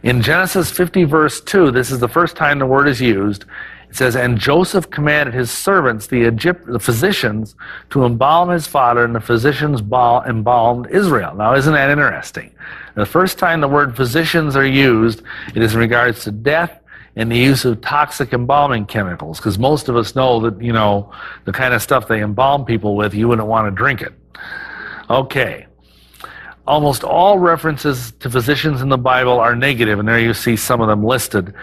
In Genesis 50, verse 2, this is the first time the word is used. It says, "And Joseph commanded his servants, the physicians, to embalm his father, and the physicians embalmed Israel." Now, isn't that interesting? The first time the word physicians are used, it is in regards to death and the use of toxic embalming chemicals, because most of us know that, the kind of stuff they embalm people with, you wouldn't want to drink it. Okay. Almost all references to physicians in the Bible are negative, and there you see some of them listed.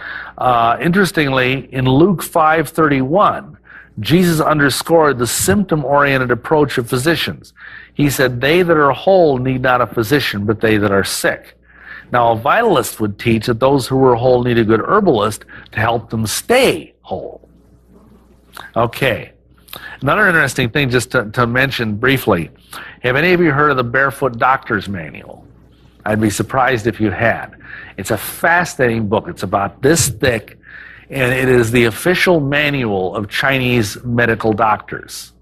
Interestingly, in Luke 5:31, Jesus underscored the symptom-oriented approach of physicians. He said, "They that are whole need not a physician, but they that are sick." Now, a vitalist would teach that those who are whole need a good herbalist to help them stay whole. Okay. Another interesting thing just to mention briefly, have any of you heard of the Barefoot Doctor's Manual? I'd be surprised if you had. It's a fascinating book. It's about this thick, and it is the official manual of Chinese medical doctors.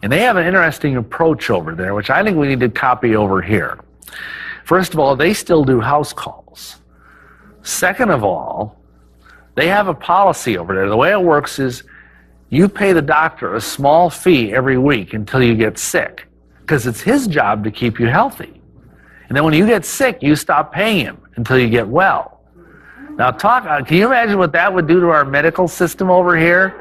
And they have an interesting approach over there, which I think we need to copy over here. First of all, they still do house calls. Second of all, they have a policy over there. The way it works is you pay the doctor a small fee every week until you get sick, because it's his job to keep you healthy. And then when you get sick, you stop paying him until you get well. Now, can you imagine what that would do to our medical system over here?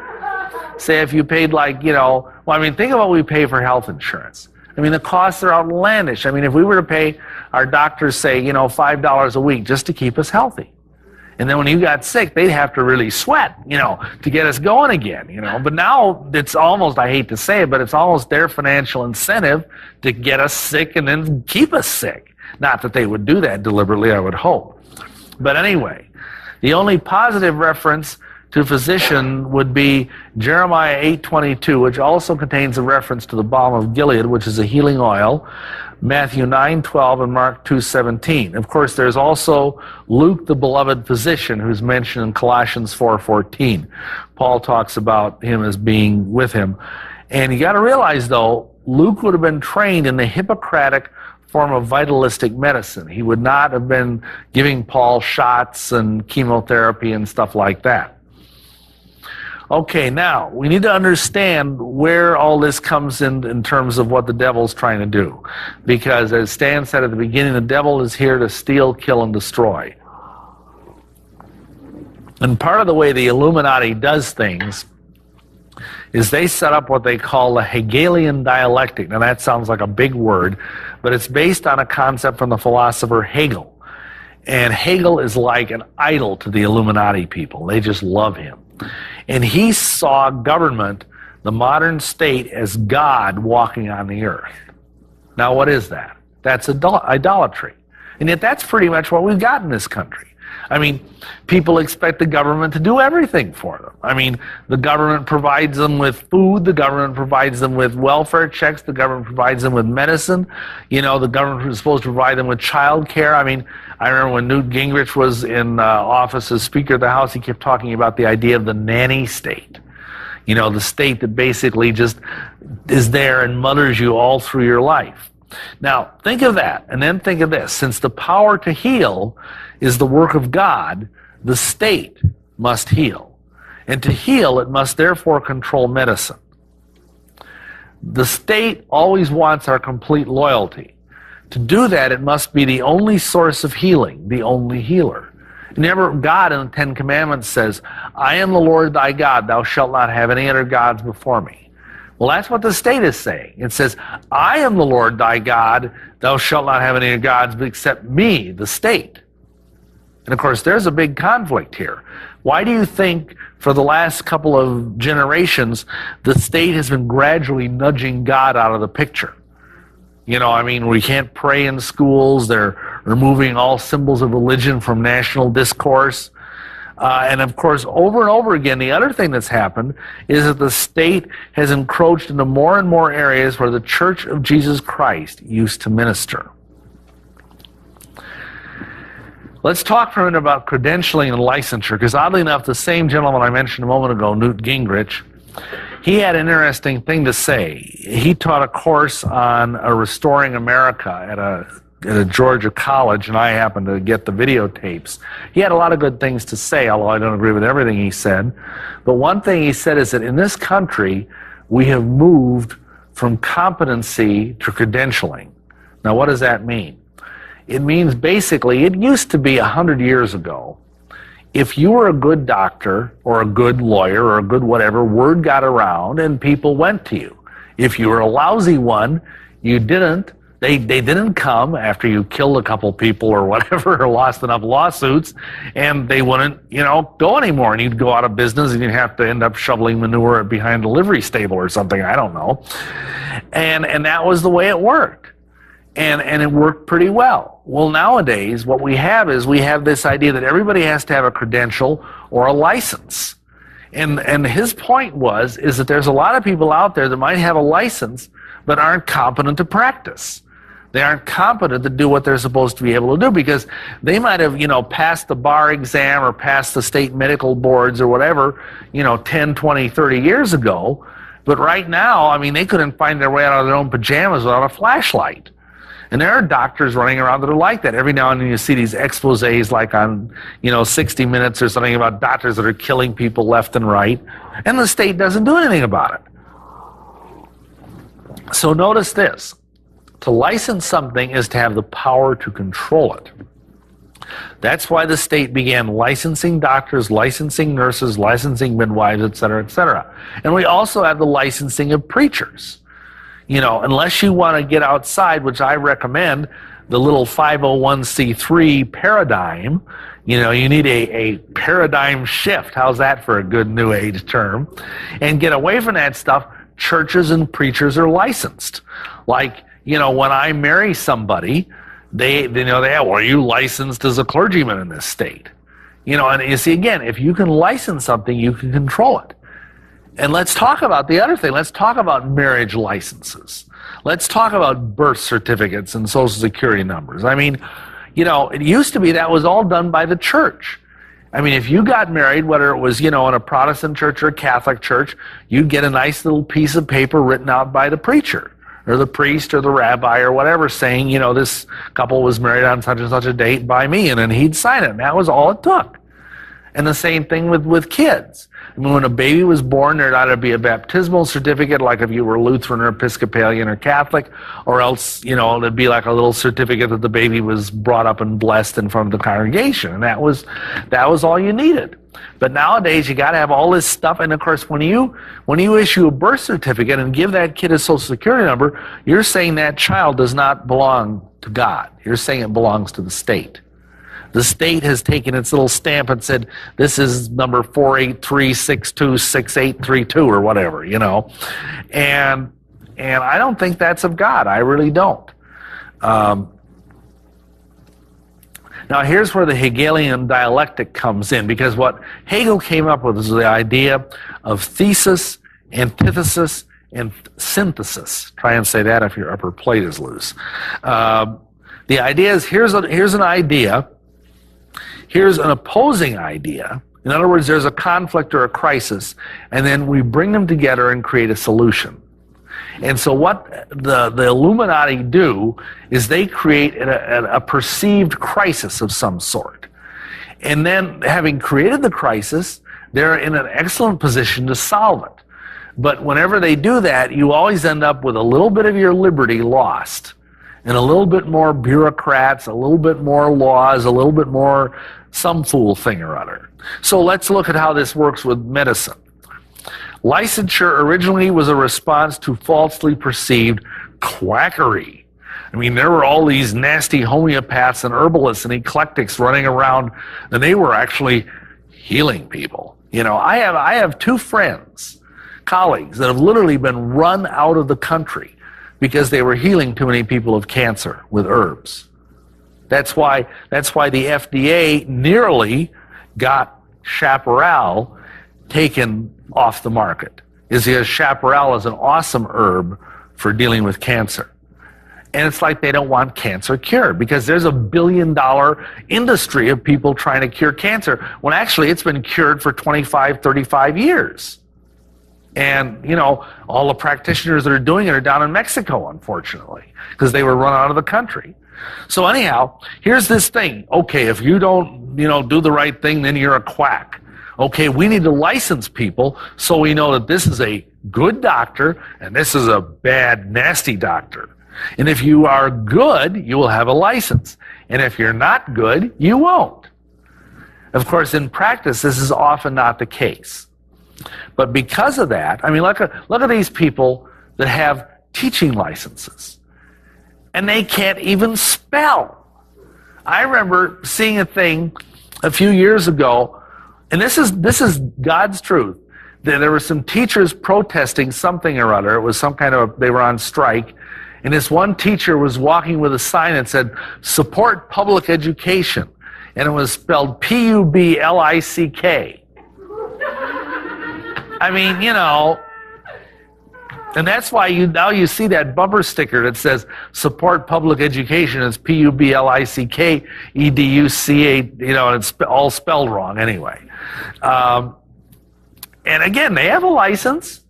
Say if you paid think of what we pay for health insurance. The costs are outlandish. If we were to pay our doctors, say, $5 a week just to keep us healthy. And then when you got sick, they'd have to really sweat, to get us going again, But now it's almost, I hate to say it, but it's almost their financial incentive to get us sick and then keep us sick. Not that they would do that deliberately, I would hope. But anyway, the only positive reference to physician would be Jeremiah 8:22, which also contains a reference to the balm of Gilead, which is a healing oil, Matthew 9:12, and Mark 2:17. Of course, there's also Luke, the beloved physician, who's mentioned in Colossians 4:14. Paul talks about him as being with him. And you got to realize, though, Luke would have been trained in the Hippocratic form of vitalistic medicine. He would not have been giving Paul shots and chemotherapy and stuff like that. Okay, now, we need to understand where all this comes in terms of what the devil's trying to do. Because, as Stan said at the beginning, the devil is here to steal, kill, and destroy. And part of the way the Illuminati does things is they set up what they call the Hegelian dialectic. Now, that sounds like a big word, but it's based on a concept from the philosopher Hegel. And Hegel is like an idol to the Illuminati people. They just love him. And he saw government, the modern state, as God walking on the earth. Now, what is that? That's idolatry. And yet that's pretty much what we've got in this country. People expect the government to do everything for them. The government provides them with food, the government provides them with welfare checks, the government provides them with medicine, the government is supposed to provide them with child care. I remember when Newt Gingrich was in office as Speaker of the House, he kept talking about the idea of the nanny state. The state that basically just is there and mothers you all through your life. Now, think of that, and then think of this. Since the power to heal is the work of God, the state must heal. And to heal, it must therefore control medicine. The state always wants our complete loyalty. To do that, it must be the only source of healing, the only healer. God in the Ten Commandments says, "I am the Lord thy God, thou shalt not have any other gods before me." Well, that's what the state is saying. It says, I am the Lord thy God, thou shalt not have any gods except me, the state. And of course, there's a big conflict here. Why do you think for the last couple of generations, the state has been gradually nudging God out of the picture? You know, I mean, we can't pray in schools. They're removing all symbols of religion from national discourse. And of course, over and over again, the other thing that's happened is that the state has encroached into more and more areas where the Church of Jesus Christ used to minister. Let's talk for a minute about credentialing and licensure, because oddly enough, the same gentleman I mentioned a moment ago, Newt Gingrich, he had an interesting thing to say. He taught a course on Restoring America at a Georgia college, and I happened to get the videotapes. He had a lot of good things to say, although I don't agree with everything he said. But one thing he said is that in this country, we have moved from competency to credentialing. Now, what does that mean? It means basically, it used to be 100 years ago, if you were a good doctor or a good lawyer or a good whatever, word got around and people went to you. If you were a lousy one, you didn't. They didn't come after you killed a couple people or whatever, or lost enough lawsuits, and they wouldn't, you know, go anymore, and you'd go out of business, and you'd have to end up shoveling manure behind a livery stable or something, I don't know. And that was the way it worked. And it worked pretty well. Well, nowadays, what we have is we have this idea that everybody has to have a credential or a license. And his point is that there's a lot of people out there that might have a license but aren't competent to practice. They aren't competent to do what they're supposed to be able to do, because they might have, you know, passed the bar exam or passed the state medical boards or whatever, you know, 10, 20, 30 years ago. But right now, I mean, they couldn't find their way out of their own pajamas without a flashlight. And there are doctors running around that are like that. Every now and then you see these exposés like on, you know, 60 Minutes or something about doctors that are killing people left and right, and the state doesn't do anything about it. So notice this. To license something is to have the power to control it. That's why the state began licensing doctors, licensing nurses, licensing midwives, et cetera, et cetera. And we also have the licensing of preachers. You know, unless you want to get outside, which I recommend, the little 501c3 paradigm, you know, you need a paradigm shift. How's that for a good new age term? And get away from that stuff. Churches and preachers are licensed. Like, you know, when I marry somebody, they know, well, are you licensed as a clergyman in this state? You know, and you see, again, if you can license something, you can control it. And let's talk about the other thing. Let's talk about marriage licenses. Let's talk about birth certificates and social security numbers. I mean, you know, it used to be that was all done by the church. I mean, if you got married, whether it was, you know, in a Protestant church or a Catholic church, you'd get a nice little piece of paper written out by the preacher or the priest or the rabbi or whatever saying, you know, this couple was married on such and such a date by me, and then he'd sign it. And that was all it took. And the same thing with kids. I mean, when a baby was born, there'd either be a baptismal certificate, like if you were Lutheran or Episcopalian or Catholic, or else, you know, there'd be like a little certificate that the baby was brought up and blessed in front of the congregation. And that was all you needed. But nowadays, you got to have all this stuff. And of course, when you issue a birth certificate and give that kid a social security number, you're saying that child does not belong to God. You're saying it belongs to the state. The state has taken its little stamp and said, this is number 483626832 or whatever, you know. And I don't think that's of God. I really don't. Now, here's where the Hegelian dialectic comes in, because what Hegel came up with is the idea of thesis, antithesis, and synthesis. Try and say that if your upper plate is loose. The idea is, here's an idea. Here's an opposing idea. In other words, there's a conflict or a crisis, and then we bring them together and create a solution. And so what the Illuminati do is they create a perceived crisis of some sort. And then, having created the crisis, they're in an excellent position to solve it. But whenever they do that, you always end up with a little bit of your liberty lost, and a little bit more bureaucrats, a little bit more laws, a little bit more some fool thing or other. So let's look at how this works with medicine. Licensure originally was a response to falsely perceived quackery. I mean, there were all these nasty homeopaths and herbalists and eclectics running around, and they were actually healing people. You know, I have two friends, colleagues, that have literally been run out of the country because they were healing too many people of cancer with herbs. That's why the FDA nearly got chaparral taken off the market, is because chaparral is an awesome herb for dealing with cancer. And it's like they don't want cancer cured because there's a $1 billion industry of people trying to cure cancer when actually it's been cured for 25, 35 years. And, you know, all the practitioners that are doing it are down in Mexico, unfortunately, because they were run out of the country. So anyhow, here's this thing. Okay, if you don't, do the right thing, then you're a quack. Okay, we need to license people so we know that this is a good doctor and this is a bad, nasty doctor. And if you are good, you will have a license. And if you're not good, you won't. Of course, in practice, this is often not the case. But because of that, I mean, look at these people that have teaching licenses. And they can't even spell. I remember seeing a thing a few years ago, and this is God's truth. There were some teachers protesting something or other. It was some kind of, they were on strike. And this one teacher was walking with a sign that said, "Support public education." And it was spelled P-U-B-L-I-C-K. I mean, and that's why now you see that bumper sticker that says "Support public education." It's P-U-B-L-I-C-K-E-D-U-C-A, and it's all spelled wrong anyway. And again, they have a license,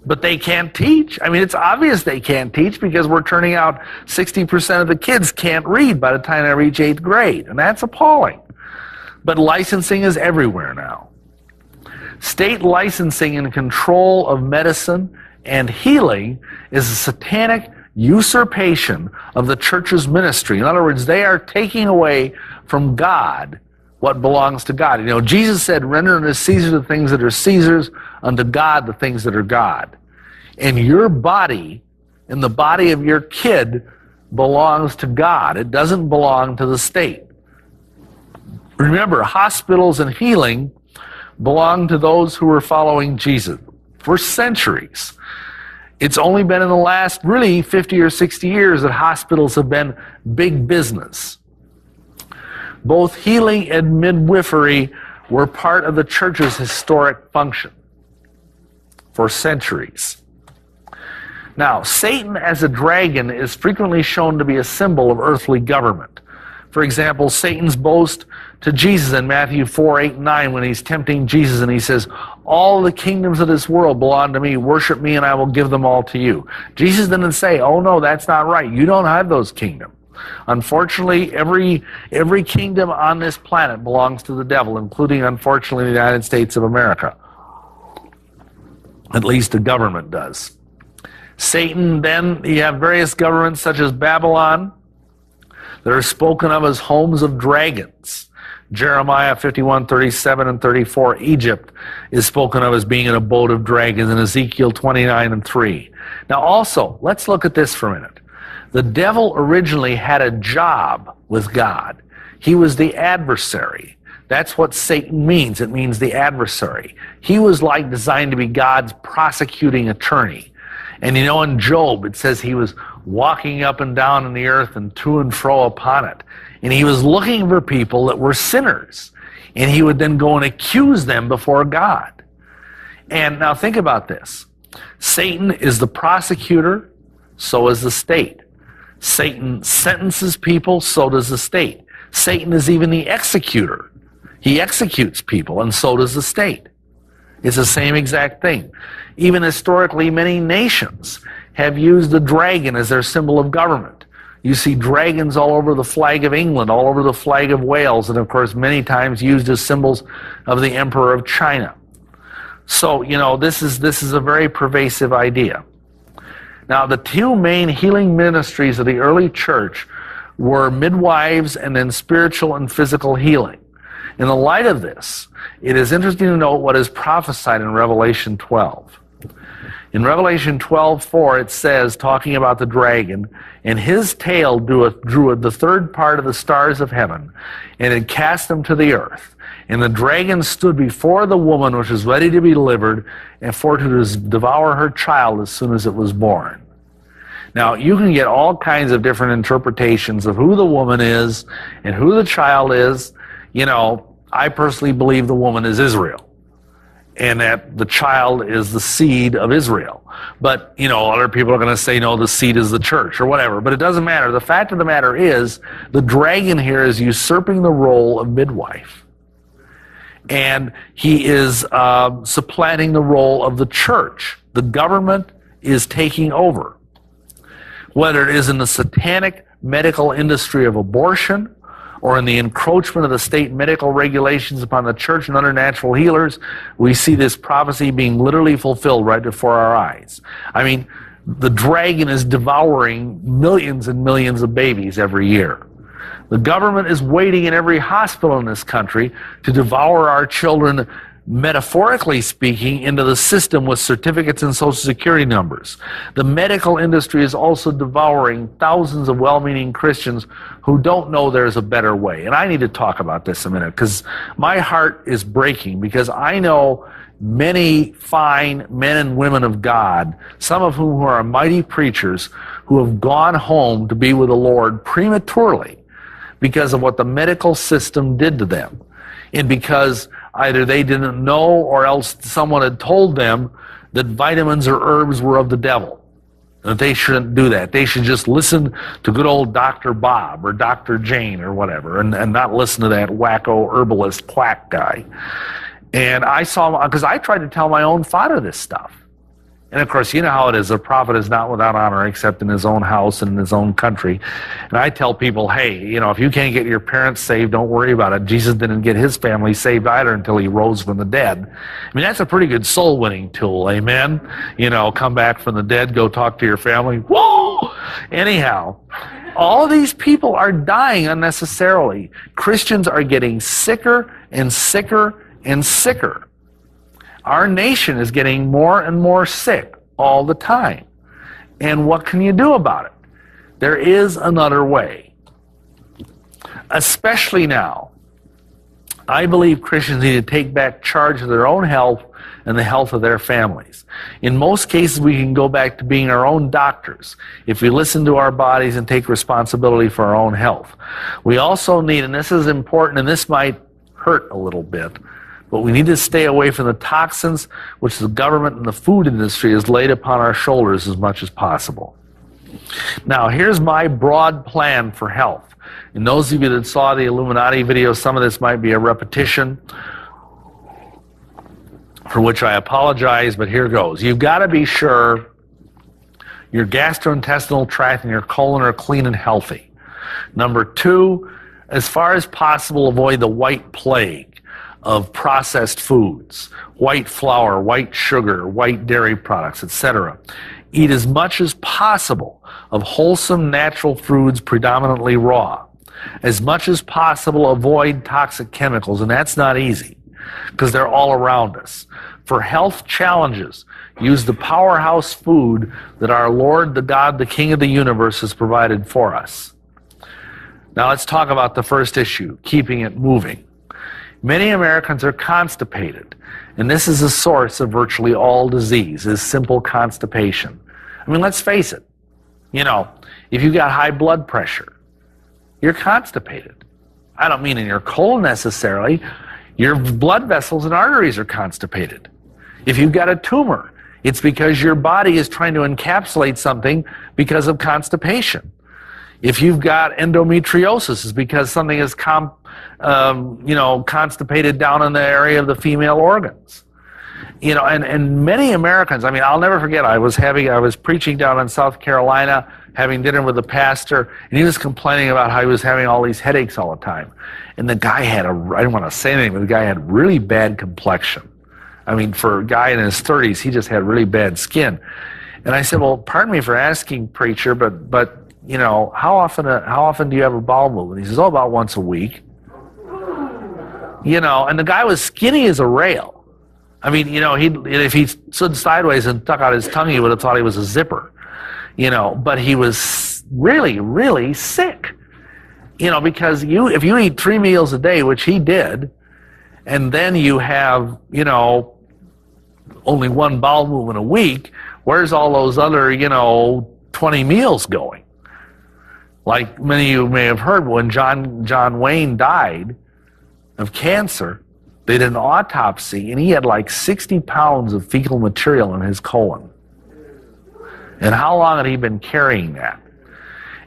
but they can't teach. I mean, it's obvious they can't teach because we're turning out 60% of the kids can't read by the time they reach 8th grade, and that's appalling. But licensing is everywhere now. State licensing and control of medicine and healing is a satanic usurpation of the church's ministry. In other words, they are taking away from God what belongs to God. Jesus said, "Render unto Caesar the things that are Caesar's, unto God the things that are God." And your body and the body of your kid belongs to God. It doesn't belong to the state. Remember, hospitals and healing belong to those who were following Jesus for centuries. It's only been in the last really 50 or 60 years that hospitals have been big business. Both healing and midwifery were part of the church's historic function for centuries. Now, Satan as a dragon is frequently shown to be a symbol of earthly government. For example, Satan's boast to Jesus in Matthew 4:8-9 when he's tempting Jesus and he says, "All the kingdoms of this world belong to me. Worship me and I will give them all to you." Jesus didn't say, "Oh no, that's not right. You don't have those kingdoms." Unfortunately, every kingdom on this planet belongs to the devil, including, unfortunately, the United States of America. At least the government does. Satan, then, you have various governments such as Babylon that are spoken of as homes of dragons. Jeremiah 51:37 and 34. Egypt is spoken of as being an abode of dragons in Ezekiel 29:3. Now also, let's look at this for a minute. The devil originally had a job with God. He was the adversary. That's what Satan means. It means the adversary. He was like designed to be God's prosecuting attorney. And in Job, it says he was walking up and down in the earth and to and fro upon it. And he was looking for people that were sinners. And he would then go and accuse them before God. And now think about this. Satan is the prosecutor, so is the state. Satan sentences people, so does the state. Satan is even the executor. He executes people, and so does the state. It's the same exact thing. Even historically, many nations have used the dragon as their symbol of government. You see dragons all over the flag of England, all over the flag of Wales, and of course many times used as symbols of the Emperor of China. So, this is a very pervasive idea. Now, the two main healing ministries of the early church were midwives and then spiritual and physical healing. In the light of this, it is interesting to note what is prophesied in Revelation 12. In Revelation 12:4, it says, talking about the dragon, and his tail drew the third part of the stars of heaven, and it cast them to the earth. And the dragon stood before the woman which was ready to be delivered, and for to devour her child as soon as it was born. Now, you can get all kinds of different interpretations of who the woman is and who the child is. You know, I personally believe the woman is Israel, and that the child is the seed of Israel. But, you know, other people are going to say, no, the seed is the church or whatever. But it doesn't matter. The fact of the matter is, the dragon here is usurping the role of midwife. And he is supplanting the role of the church. The government is taking over. Whether it is in the satanic medical industry of abortion, or in the encroachment of the state medical regulations upon the church and other natural healers, we see this prophecy being literally fulfilled right before our eyes. I mean, the dragon is devouring millions and millions of babies every year. The government is waiting in every hospital in this country to devour our children, metaphorically speaking, into the system with certificates and social security numbers. The medical industry is also devouring thousands of well-meaning Christians who don't know there's a better way. And I need to talk about this a minute, because my heart is breaking, because I know many fine men and women of God, some of whom are mighty preachers, who have gone home to be with the Lord prematurely because of what the medical system did to them. And because either they didn't know, or else someone had told them that vitamins or herbs were of the devil, that they shouldn't do that. They should just listen to good old Dr. Bob or Dr. Jane or whatever, and not listen to that wacko herbalist quack guy. And I saw, because I tried to tell my own father this stuff. And of course, you know how it is. A prophet is not without honor except in his own house and in his own country. And I tell people, hey, you know, if you can't get your parents saved, don't worry about it. Jesus didn't get his family saved either until he rose from the dead. I mean, that's a pretty good soul-winning tool, amen? You know, come back from the dead, go talk to your family. Whoa! Anyhow, all of these people are dying unnecessarily. Christians are getting sicker and sicker and sicker. Our nation is getting more and more sick all the time. And what can you do about it? There is another way. Especially now, I believe Christians need to take back charge of their own health and the health of their families. In most cases, we can go back to being our own doctors if we listen to our bodies and take responsibility for our own health. We also need, and this is important, and this might hurt a little bit, but we need to stay away from the toxins which the government and the food industry has laid upon our shoulders as much as possible. Now, here's my broad plan for health. And those of you that saw the Illuminati video, some of this might be a repetition, for which I apologize, but here goes. You've got to be sure your gastrointestinal tract and your colon are clean and healthy. Number two, as far as possible, avoid the white plague of processed foods, white flour, white sugar, white dairy products, etc. Eat as much as possible of wholesome natural foods, predominantly raw. As much as possible, avoid toxic chemicals, and that's not easy because they're all around us. For health challenges, use the powerhouse food that our Lord, the God, the King of the universe has provided for us. Now let's talk about the first issue, keeping it moving. Many Americans are constipated, and this is the source of virtually all disease, is simple constipation. I mean, let's face it. You know, if you've got high blood pressure, you're constipated. I don't mean in your colon necessarily. Your blood vessels and arteries are constipated. If you've got a tumor, it's because your body is trying to encapsulate something because of constipation. If you've got endometriosis, it's because something is constipated down in the area of the female organs. You know, and many Americans, I mean, I'll never forget, I was preaching down in South Carolina, having dinner with the pastor, and he was complaining about how he was having all these headaches all the time. And the guy had I don't want to say anything, but the guy had really bad complexion. I mean, for a guy in his 30s, he just had really bad skin. And I said, well, pardon me for asking, preacher, but you know, how often do you have a bowel movement? He says, oh, about once a week. You know, and the guy was skinny as a rail. I mean, if he stood sideways and stuck out his tongue, he would have thought he was a zipper, but he was really, really sick, because if you eat 3 meals a day, which he did, and then you have, only 1 bowel movement a week, where's all those other, 20 meals going? Like many of you may have heard, when John Wayne died of cancer, they did an autopsy, and he had like 60 pounds of fecal material in his colon. And how long had he been carrying that?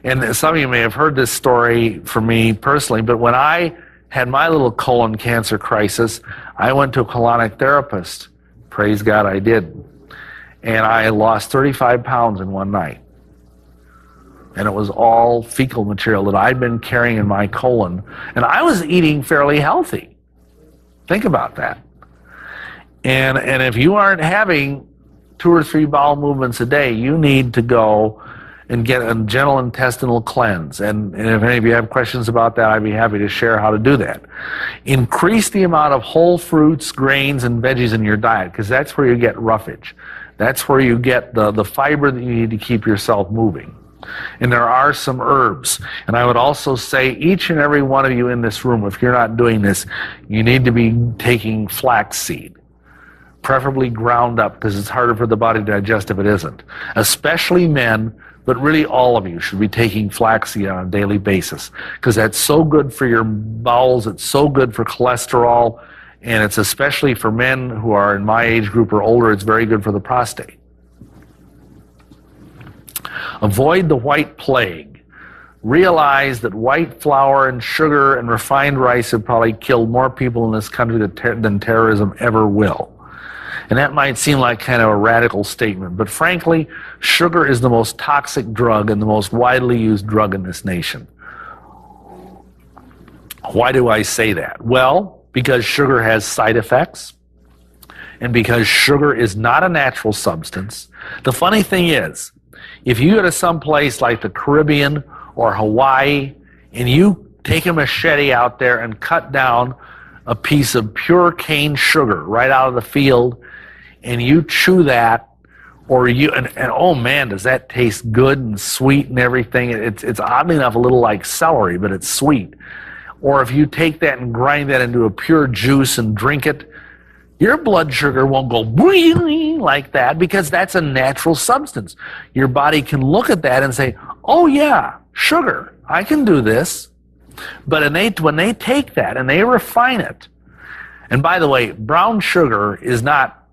And some of you may have heard this story from me personally, but when I had my little colon cancer crisis, I went to a colonic therapist. Praise God, I did. And I lost 35 pounds in one night. And it was all fecal material that I'd been carrying in my colon. And I was eating fairly healthy. Think about that. And if you aren't having 2 or 3 bowel movements a day, you need to go and get a gentle intestinal cleanse. And if any of you have questions about that, I'd be happy to share how to do that. Increase the amount of whole fruits, grains, and veggies in your diet, because that's where you get roughage. That's where you get the fiber that you need to keep yourself moving. And there are some herbs. And I would also say each and every one of you in this room, if you're not doing this, you need to be taking flaxseed, preferably ground up, because it's harder for the body to digest if it isn't. Especially men, but really all of you should be taking flaxseed on a daily basis, because that's so good for your bowels, it's so good for cholesterol, and it's especially for men who are in my age group or older, it's very good for the prostate. Avoid the white plague. Realize that white flour and sugar and refined rice have probably killed more people in this country than terrorism ever will. And that might seem like kind of a radical statement, but frankly, sugar is the most toxic drug and the most widely used drug in this nation. Why do I say that? Well, because sugar has side effects, and because sugar is not a natural substance. The funny thing is, if you go to some place like the Caribbean or Hawaii, and you take a machete out there and cut down a piece of pure cane sugar right out of the field, and you chew that, or and oh man, does that taste good and sweet and everything. It's oddly enough a little like celery, but it's sweet. Or if you take that and grind that into a pure juice and drink it, your blood sugar won't go boing like that, because that's a natural substance. Your body can look at that and say, oh yeah, sugar, I can do this. But when they take that and they refine it, and by the way, brown sugar is not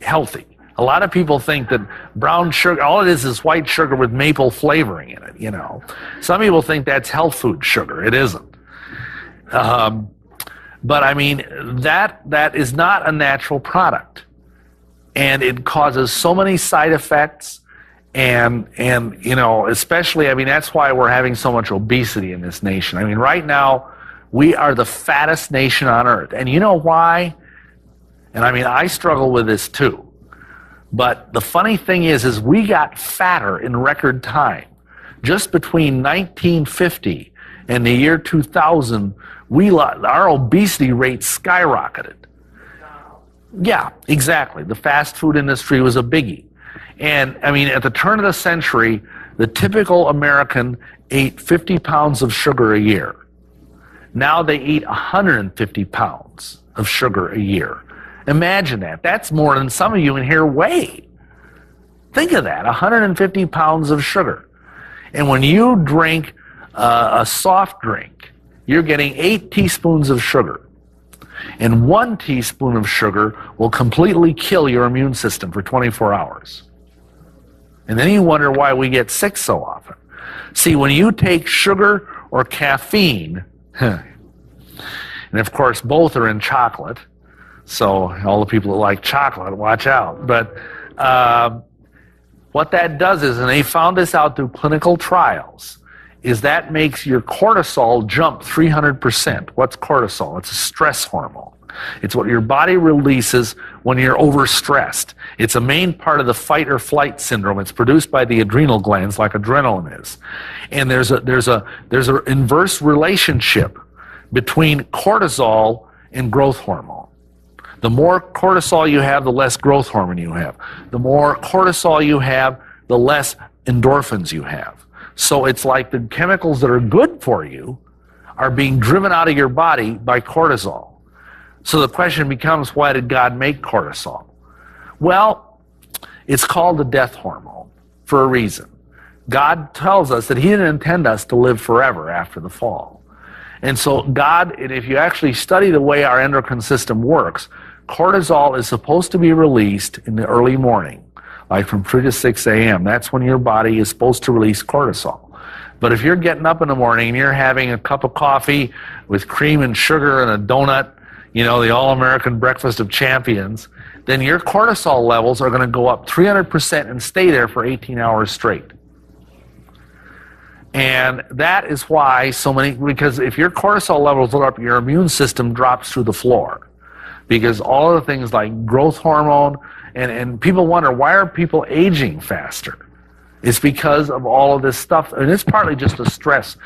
healthy. A lot of people think that brown sugar, all it is white sugar with maple flavoring in it, Some people think that's health food sugar. It isn't. But I mean, that is not a natural product. And it causes so many side effects, and especially, I mean, that's why we're having so much obesity in this nation. I mean, right now, we are the fattest nation on earth. And you know why? And I mean, I struggle with this too. But the funny thing is we got fatter in record time. Just between 1950 and the year 2000, our obesity rate skyrocketed. Yeah, exactly. The fast food industry was a biggie. And I mean, at the turn of the century, the typical American ate 50 pounds of sugar a year. Now they eat 150 pounds of sugar a year. Imagine that. That's more than some of you in here weigh. Think of that, 150 pounds of sugar. And when you drink a soft drink, you're getting 8 teaspoons of sugar. And 1 teaspoon of sugar will completely kill your immune system for 24 hours. And then you wonder why we get sick so often. See, when you take sugar or caffeine, and of course both are in chocolate, so all the people that like chocolate, watch out. But what that does is, and they found this out through clinical trials, is that makes your cortisol jump 300%. What's cortisol? It's a stress hormone. It's what your body releases when you're overstressed. It's a main part of the fight or flight syndrome. It's produced by the adrenal glands, like adrenaline is. And there's an inverse relationship between cortisol and growth hormone. The more cortisol you have, the less growth hormone you have. The more cortisol you have, the less endorphins you have. So it's like the chemicals that are good for you are being driven out of your body by cortisol. So the question becomes, why did God make cortisol? Well, it's called the death hormone for a reason. God tells us that he didn't intend us to live forever after the fall. And so God, and if you actually study the way our endocrine system works, cortisol is supposed to be released in the early morning, like from 3 to 6 a.m. That's when your body is supposed to release cortisol. But if you're getting up in the morning and you're having a cup of coffee with cream and sugar and a donut, you know, the all-American breakfast of champions, then your cortisol levels are going to go up 300% and stay there for 18 hours straight. And that is why so many, because if your cortisol levels go up, your immune system drops through the floor. Because all of the things like growth hormone, and people wonder, why are people aging faster? It's because of all of this stuff, and it's partly just the stress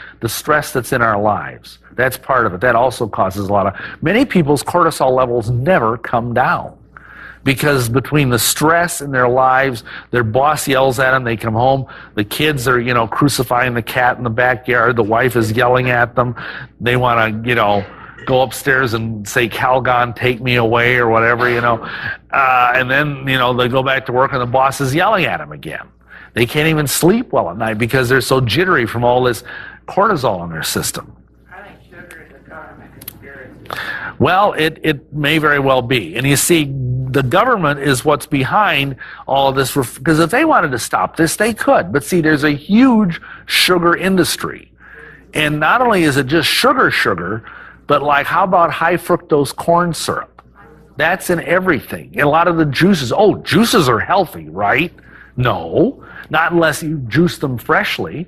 that's in our lives. That's part of it. That also causes a lot of, many people's cortisol levels never come down. Because between the stress in their lives, their boss yells at them, they come home, the kids are, you know, crucifying the cat in the backyard, the wife is yelling at them, they want to, you know, go upstairs and say, Calgon, take me away, or whatever, you know. And then, you know, they go back to work and the boss is yelling at them again. They can't even sleep well at night because they're so jittery from all this cortisol in their system. I think sugar is a government conspiracy. Well, it may very well be. And you see, the government is what's behind all of this, because if they wanted to stop this, they could. But see, there's a huge sugar industry. And not only is it just sugar, but like, how about high fructose corn syrup? That's in everything. In a lot of the juices. Oh, juices are healthy, right? No, not unless you juice them freshly.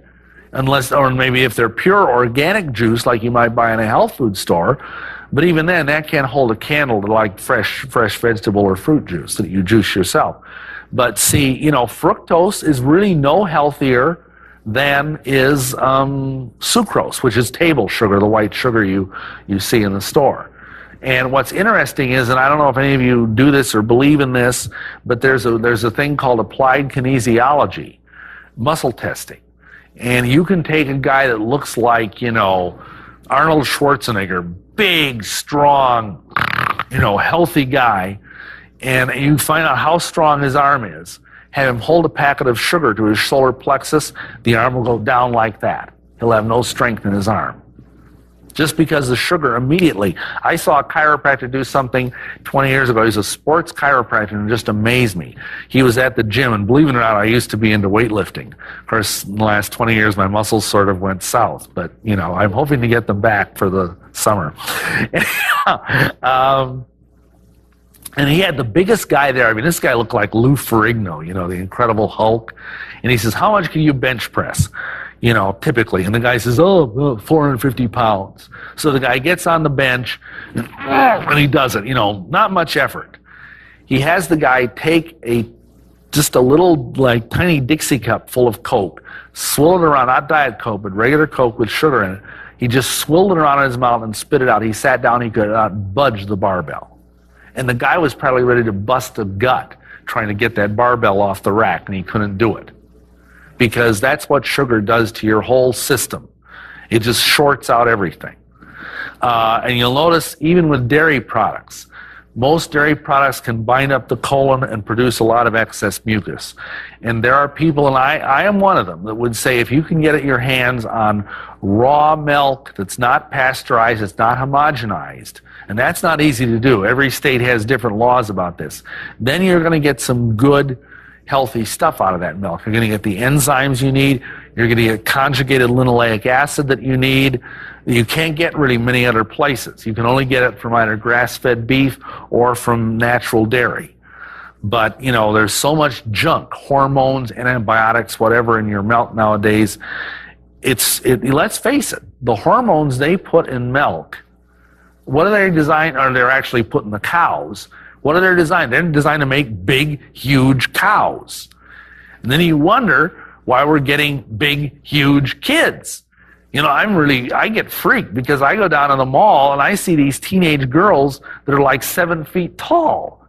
Unless, or maybe if they're pure organic juice like you might buy in a health food store. But even then, that can't hold a candle to like fresh vegetable or fruit juice that you juice yourself. But see, you know, fructose is really no healthier than is sucrose, which is table sugar, the white sugar you see in the store. And what's interesting is, and I don't know if any of you do this or believe in this, but there's a thing called applied kinesiology, muscle testing. And you can take a guy that looks like, you know, Arnold Schwarzenegger, big, strong, you know, healthy guy, and you find out how strong his arm is. Have him hold a packet of sugar to his solar plexus, the arm will go down like that. He'll have no strength in his arm. Just because the sugar immediately. I saw a chiropractor do something 20 years ago. He's a sports chiropractor and it just amazed me. He was at the gym, and believe it or not, I used to be into weightlifting. Of course, in the last 20 years, my muscles sort of went south, but, you know, I'm hoping to get them back for the summer. And he had the biggest guy there. I mean, this guy looked like Lou Ferrigno, you know, the Incredible Hulk. And he says, how much can you bench press? You know, typically. And the guy says, 450 pounds. So the guy gets on the bench and he does it, you know, not much effort. He has the guy take just a little, like, tiny Dixie cup full of Coke, swill it around, not Diet Coke, but regular Coke with sugar in it. He just swilled it around in his mouth and spit it out. He sat down, he could not budge the barbell. And the guy was probably ready to bust a gut trying to get that barbell off the rack, and he couldn't do it. Because that's what sugar does to your whole system. It just shorts out everything. And you'll notice, even with dairy products, most dairy products can bind up the colon and produce a lot of excess mucus. And there are people, and I am one of them, that would say if you can get your hands on raw milk that's not pasteurized, it's not homogenized, and that's not easy to do. Every state has different laws about this. Then you're going to get some good, healthy stuff out of that milk. You're going to get the enzymes you need. You're going to get conjugated linoleic acid that you need. You can't get really many other places. You can only get it from either grass-fed beef or from natural dairy. But, you know, there's so much junk, hormones, antibiotics, whatever in your milk nowadays. Let's face it, the hormones they put in milk, what are they designed, or they're actually put in the cows, what are they designed? They're designed to make big, huge cows. And then you wonder why we're getting big, huge kids. I get freaked because I go down to the mall and I see these teenage girls that are like 7 feet tall.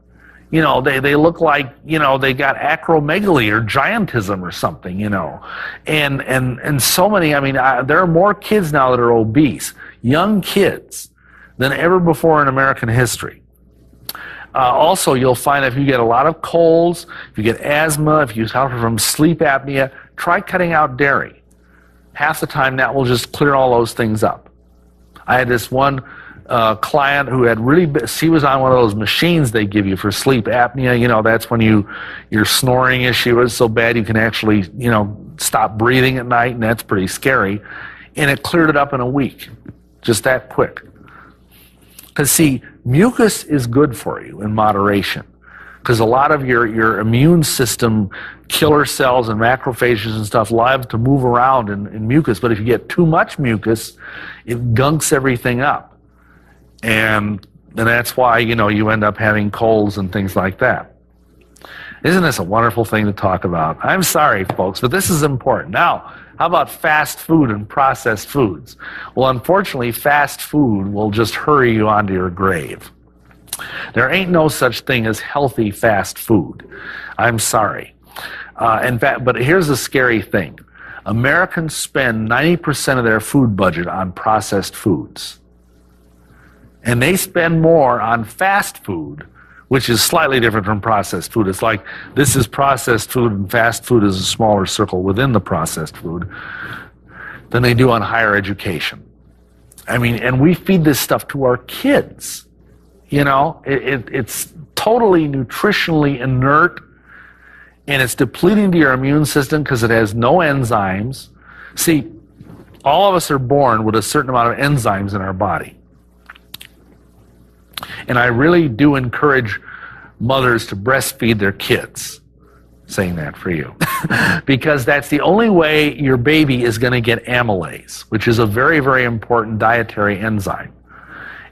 They look like, they got acromegaly or giantism or something, and so many, there are more kids now that are obese, young kids, than ever before in American history. Also, you'll find if you get a lot of colds, if you get asthma, if you suffer from sleep apnea, try cutting out dairy. Half the time that will just clear all those things up. I had this one client who had she was on one of those machines they give you for sleep apnea. That's when your snoring issue is so bad you can actually, stop breathing at night, and that's pretty scary. And it cleared it up in a week, just that quick. Because see, mucus is good for you in moderation. Because a lot of your immune system, killer cells and macrophages and stuff, love to move around in mucus. But if you get too much mucus, it gunks everything up. And that's why, you end up having colds and things like that. Isn't this a wonderful thing to talk about? I'm sorry, folks, but this is important. Now, how about fast food and processed foods? Well, unfortunately, fast food will just hurry you onto your grave. There ain't no such thing as healthy fast food. I'm sorry. In fact, but here's the scary thing. Americans spend 90% of their food budget on processed foods. And they spend more on fast food, which is slightly different from processed food. It's like this is processed food and fast food is a smaller circle within the processed food, than they do on higher education. And we feed this stuff to our kids. It's totally nutritionally inert, and it's depleting to your immune system because it has no enzymes. See, all of us are born with a certain amount of enzymes in our body. And I really do encourage mothers to breastfeed their kids, saying that for you, because that's the only way your baby is going to get amylase, which is a very, very important dietary enzyme.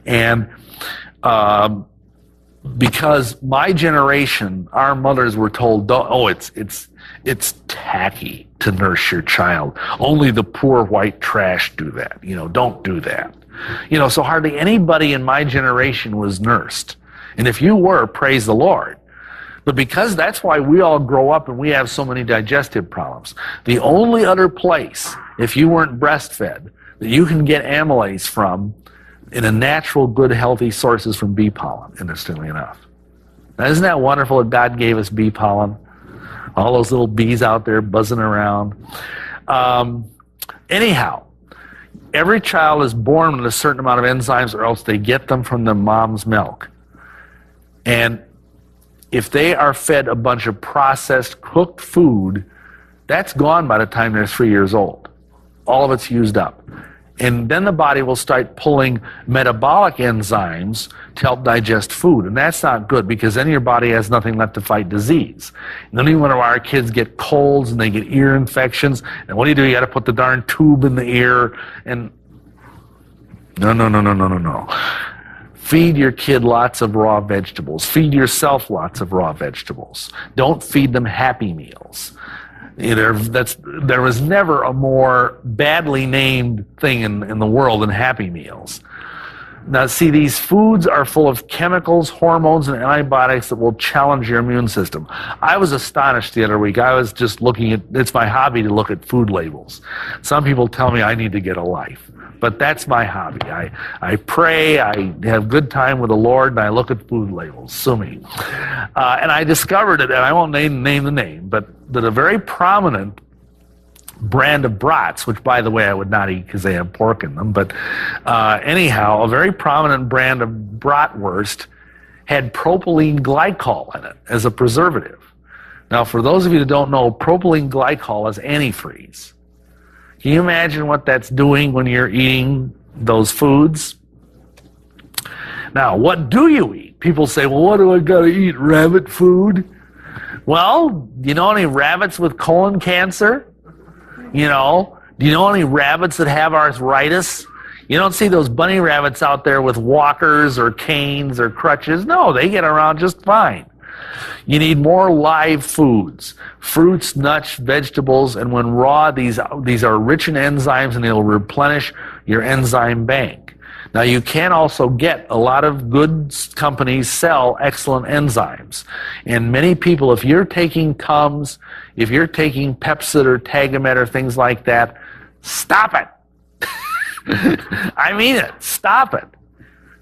And because my generation, our mothers were told, it's tacky to nurse your child. Only the poor white trash do that. Don't do that. So hardly anybody in my generation was nursed. And if you were, praise the Lord. But because that's why we all grow up and we have so many digestive problems. The only other place, if you weren't breastfed, that you can get amylase from in a natural, good, healthy sources from bee pollen, interestingly enough. Now, isn't that wonderful that God gave us bee pollen? All those little bees out there buzzing around. Anyhow, every child is born with a certain amount of enzymes, or else they get them from the mom's milk. And if they are fed a bunch of processed, cooked food, that's gone by the time they're 3 years old. All of it's used up. And then the body will start pulling metabolic enzymes to help digest food. And that's not good, because then your body has nothing left to fight disease. And then when our kids get colds and they get ear infections, and what do? You got to put the darn tube in the ear. And no. Feed your kid lots of raw vegetables. Feed yourself lots of raw vegetables. Don't feed them Happy Meals. There was never a more badly named thing in the world than Happy Meals. Now, see, these foods are full of chemicals, hormones, and antibiotics that will challenge your immune system. I was astonished the other week. I was just it's my hobby to look at food labels. Some people tell me I need to get a life, but that's my hobby. I pray, I have good time with the Lord, and I look at food labels. Sue me. And I discovered it, and I won't name the name, but that a very prominent brand of brats, which, by the way, I would not eat because they have pork in them, but anyhow, a very prominent brand of bratwurst had propylene glycol in it as a preservative. Now, for those of you that don't know, propylene glycol is antifreeze. Can you imagine what that's doing when you're eating those foods? Now, what do you eat? People say, well, what do I got to eat? Rabbit food? Well, do you know any rabbits with colon cancer? Do you know any rabbits that have arthritis? You don't see those bunny rabbits out there with walkers or canes or crutches. No, they get around just fine. You need more live foods, fruits, nuts, vegetables, and when raw, these are rich in enzymes and they'll replenish your enzyme bank. Now you can also get a lot of good companies sell excellent enzymes. And many people, if you're taking Tums, if you're taking Pepsid or Tagamet or things like that, stop it. I mean it, stop it.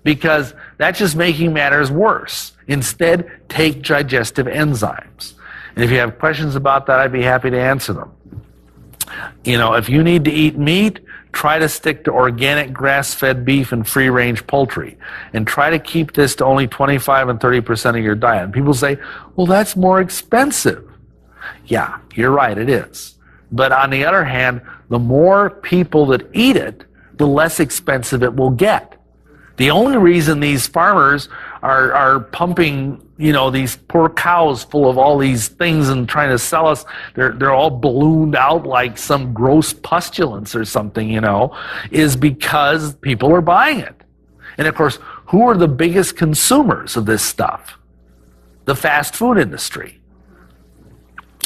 Because that's just making matters worse. Instead, take digestive enzymes. And if you have questions about that, I'd be happy to answer them. You know, if you need to eat meat, try to stick to organic grass-fed beef and free-range poultry. And try to keep this to only 25 and 30% of your diet. And people say, well, that's more expensive. Yeah, you're right, it is. But on the other hand, the more people that eat it, the less expensive it will get. The only reason these farmers are pumping, you know, these poor cows full of all these things and trying to sell us, they're all ballooned out like some gross pustulence or something, you know, is because people are buying it. And of course, who are the biggest consumers of this stuff? The fast food industry.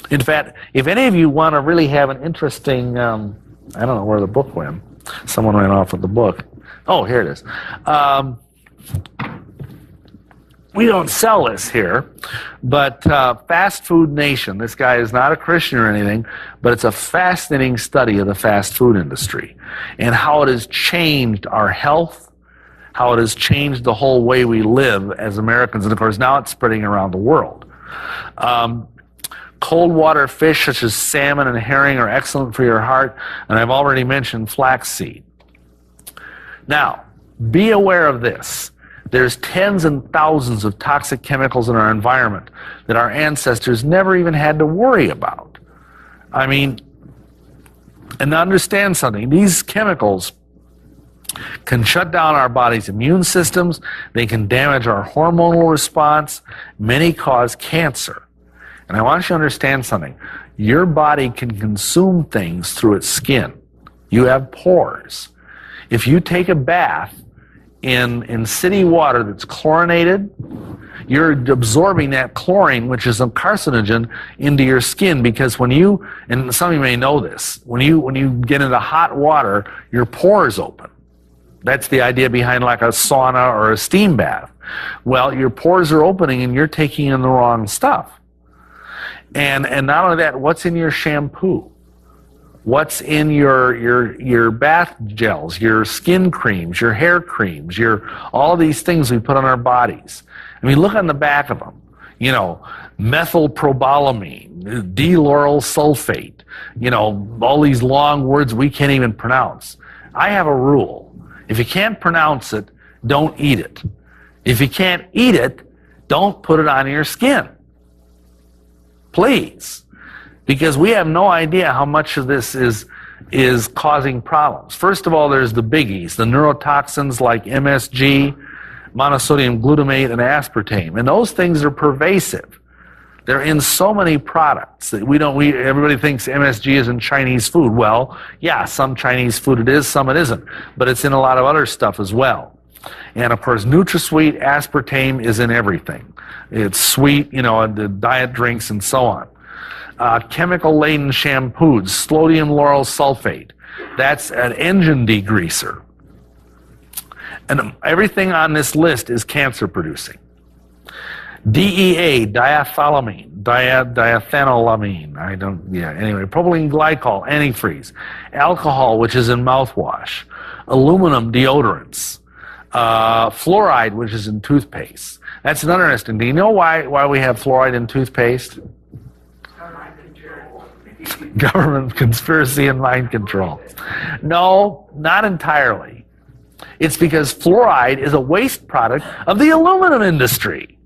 In fact, if any of you want to really have an interesting, I don't know where the book went. Someone ran off with the book. Oh, here it is. We don't sell this here, but Fast Food Nation, this guy is not a Christian or anything, but it's a fascinating study of the fast food industry and how it has changed our health, how it has changed the whole way we live as Americans, and of course now it's spreading around the world. Cold water fish such as salmon and herring are excellent for your heart, and I've already mentioned flaxseed. Now, be aware of this. There's tens and thousands of toxic chemicals in our environment that our ancestors never even had to worry about. I mean, and understand something, these chemicals can shut down our body's immune systems, they can damage our hormonal response, many cause cancer. And I want you to understand something. Your body can consume things through its skin. You have pores. If you take a bath in city water that's chlorinated, you're absorbing that chlorine, which is a carcinogen, into your skin because when you, and some of you may know this, when you get into hot water, your pores open. That's the idea behind like a sauna or a steam bath. Well, your pores are opening and you're taking in the wrong stuff. And not only that, what's in your shampoo? What's in your bath gels, your skin creams, your hair creams, all these things we put on our bodies. I mean, look on the back of them. You know, methylprobalamine, D-lauryl sulfate, you know, all these long words we can't even pronounce. I have a rule. If you can't pronounce it, don't eat it. If you can't eat it, don't put it on your skin. Please. Because we have no idea how much of this is causing problems. First of all, there's the biggies, the neurotoxins like MSG, monosodium glutamate, and aspartame. And those things are pervasive. They're in so many products that everybody thinks MSG is in Chinese food. Well, yeah, some Chinese food it is, some it isn't. But it's in a lot of other stuff as well. And of course, NutraSweet, aspartame is in everything. It's sweet, you know, the diet drinks and so on. Chemical-laden shampoos, sodium lauryl sulfate. That's an engine degreaser. And everything on this list is cancer-producing. DEA, diethylamine, diethanolamine, anyway, propylene glycol, antifreeze, alcohol, which is in mouthwash, aluminum deodorants, fluoride, which is in toothpaste. That's another interesting. Do you know why we have fluoride in toothpaste? Government conspiracy and mind control. No, not entirely. It's because fluoride is a waste product of the aluminum industry.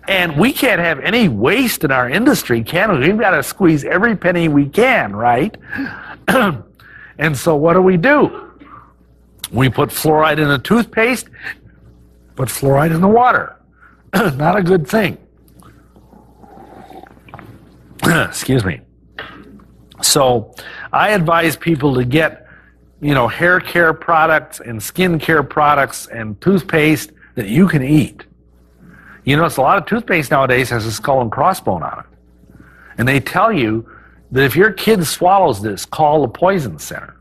And we can't have any waste in our industry, can we? We've got to squeeze every penny we can, right? And so what do? We put fluoride in the toothpaste, put fluoride in the water. Not a good thing. Excuse me. So I advise people to get, you know, hair care products and skin care products and toothpaste that you can eat. You notice a lot of toothpaste nowadays has a skull and crossbone on it. And they tell you that if your kid swallows this, call the poison center.